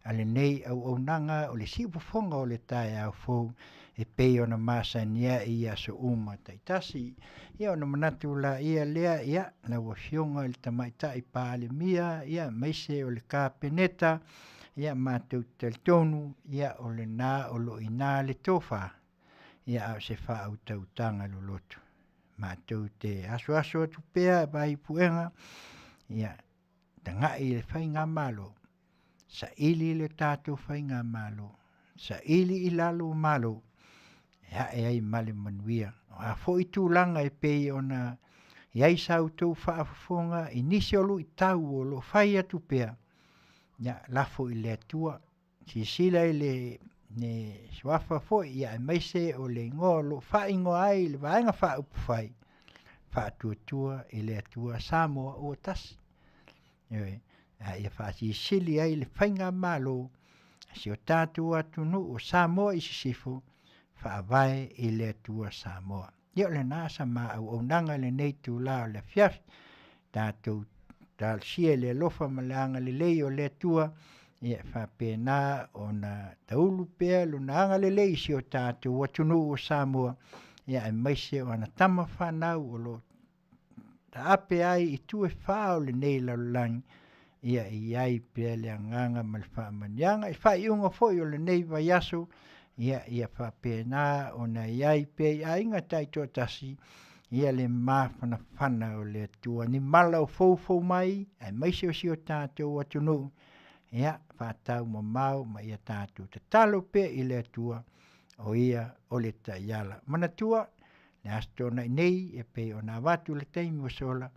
ale nei au nanga o le siupofonga o le tae au fou, e pei ona masania ia so uma taitasi, ia ona manatu la ia lea ia, na wafionga il tamaitai paale mia, ia meise o le kāpeneta, ia mātou teltonu, ia o le nā o lo ina le tofa, ia au se wha au tautanga lo lotu. Mātou te aso atu pea, vai puenga, ia tangai le whai ngā malo, sa ili le tātou whai ngā malo, sa ili i lalo malo, ia e ai male Manuia. A fo i tūlanga e pei ona iai sau tau Faafofoga i nisi o i tau o lo whai atu pea. Ia lafo i le atua. Si sila i le ne swafa fo ia e maise o le ngō lo whai ngō ai le vaenga wha upu whai. Wha atua i le atua Samoa o tasi. Ia wha si sili ai le whainga malo si o tātua atunu o Samoa i sisifo. Whaavae i le atua Samoa. Ia le nasa ma au nanga le nei tu la o le Afiafi. Tātou tal sia le lofa malanga le lei o le atua. Ia whapena o na taulu pea lo na anga le lei si o tātou atunu o Samoa. Ia e maise o na tama whanau o lo ta ape ai i tue whao le nei laulangi. Ia i ai pea le anganga mal whaamanianga. I whai unga foi o le nei vai aso. Ia whapena o na iai pe a inga taito tasi, ia le mawhana whana o le tua, ni mala o fau mai, ai maise o si o tātou atunu, ia whatau mau ma ia tātou, ta talo pe i le tua, o ia o le taiala. Mana tua, le astona nei, e pe o na watu le teimi o sola,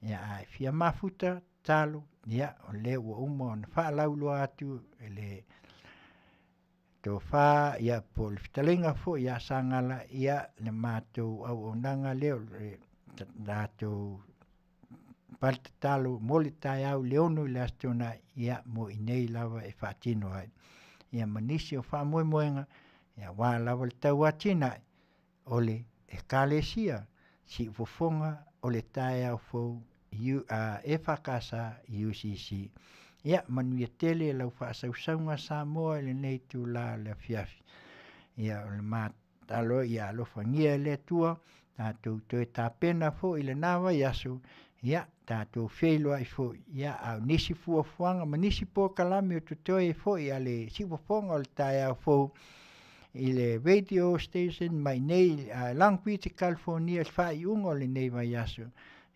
ia ai fia mafuta, talo, ia o le ua umo, na whaalaulo atu, e le tō whā, ia po le whitalenga fo, ia sangala, ia le mātou au nanga leo, tātou paltatalo, mole tai au leonu le astona, ia mo i nei lava e whaatino ai. Ia manisi o wha moenga, ia wā lava le tau atina, o le e kālesia, si Fofoga o le tai au fo, e whakasa UCC. Ia Manuia tele lau whaasausaunga Samoa le nei tu la le Afiafi. Ia o le mātalo ia alofa ngia le tua, tātou toe tāpena fo i le nawa iaso, ia tātou wheilo ai fo, ia au nisi fuafuanga, ma nisi po kalami o tutoe fo i ale siwafonga o le tae au fo, i le radio station mai nei Langwiti, California, whai unga o le nei vai iaso,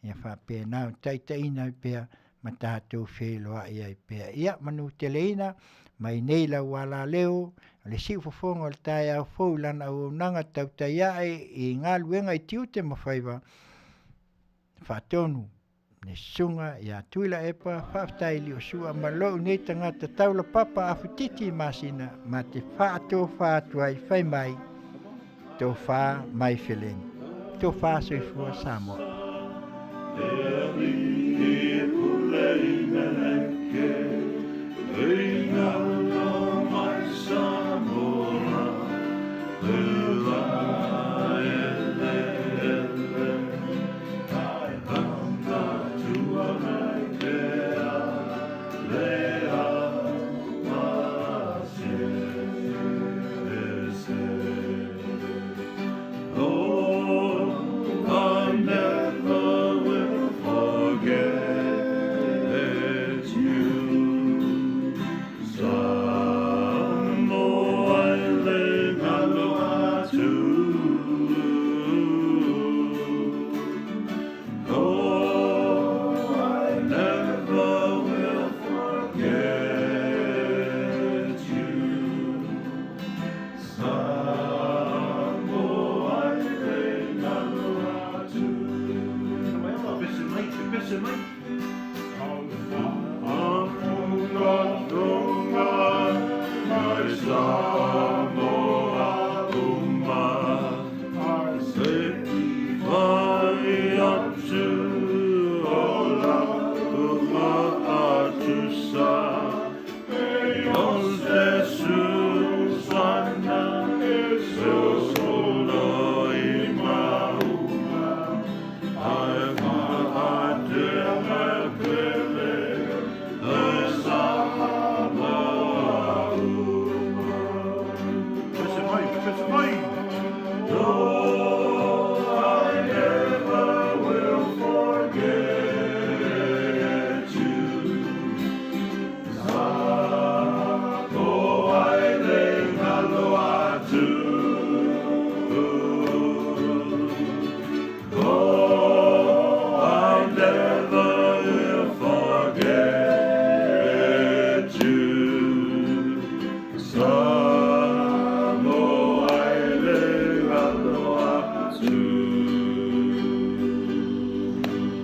ia whapena o taitaina pea, ma tātou wheloa ia i pēr. Ia manu teleina, mai nei la wala leo, le siufofonga o le tae au fau lana au nanga Tautai i ngā luenga i Tiute ma Faiva. Whatonu, ne sunga ia tuila epa, whaftai li o sua, ma lou nei tangata Taulapapa Afutiti Masina, ma te whaato whaatuai whai mai, tō wha mai wheleni. Tō wha soifua Samoa. Lord.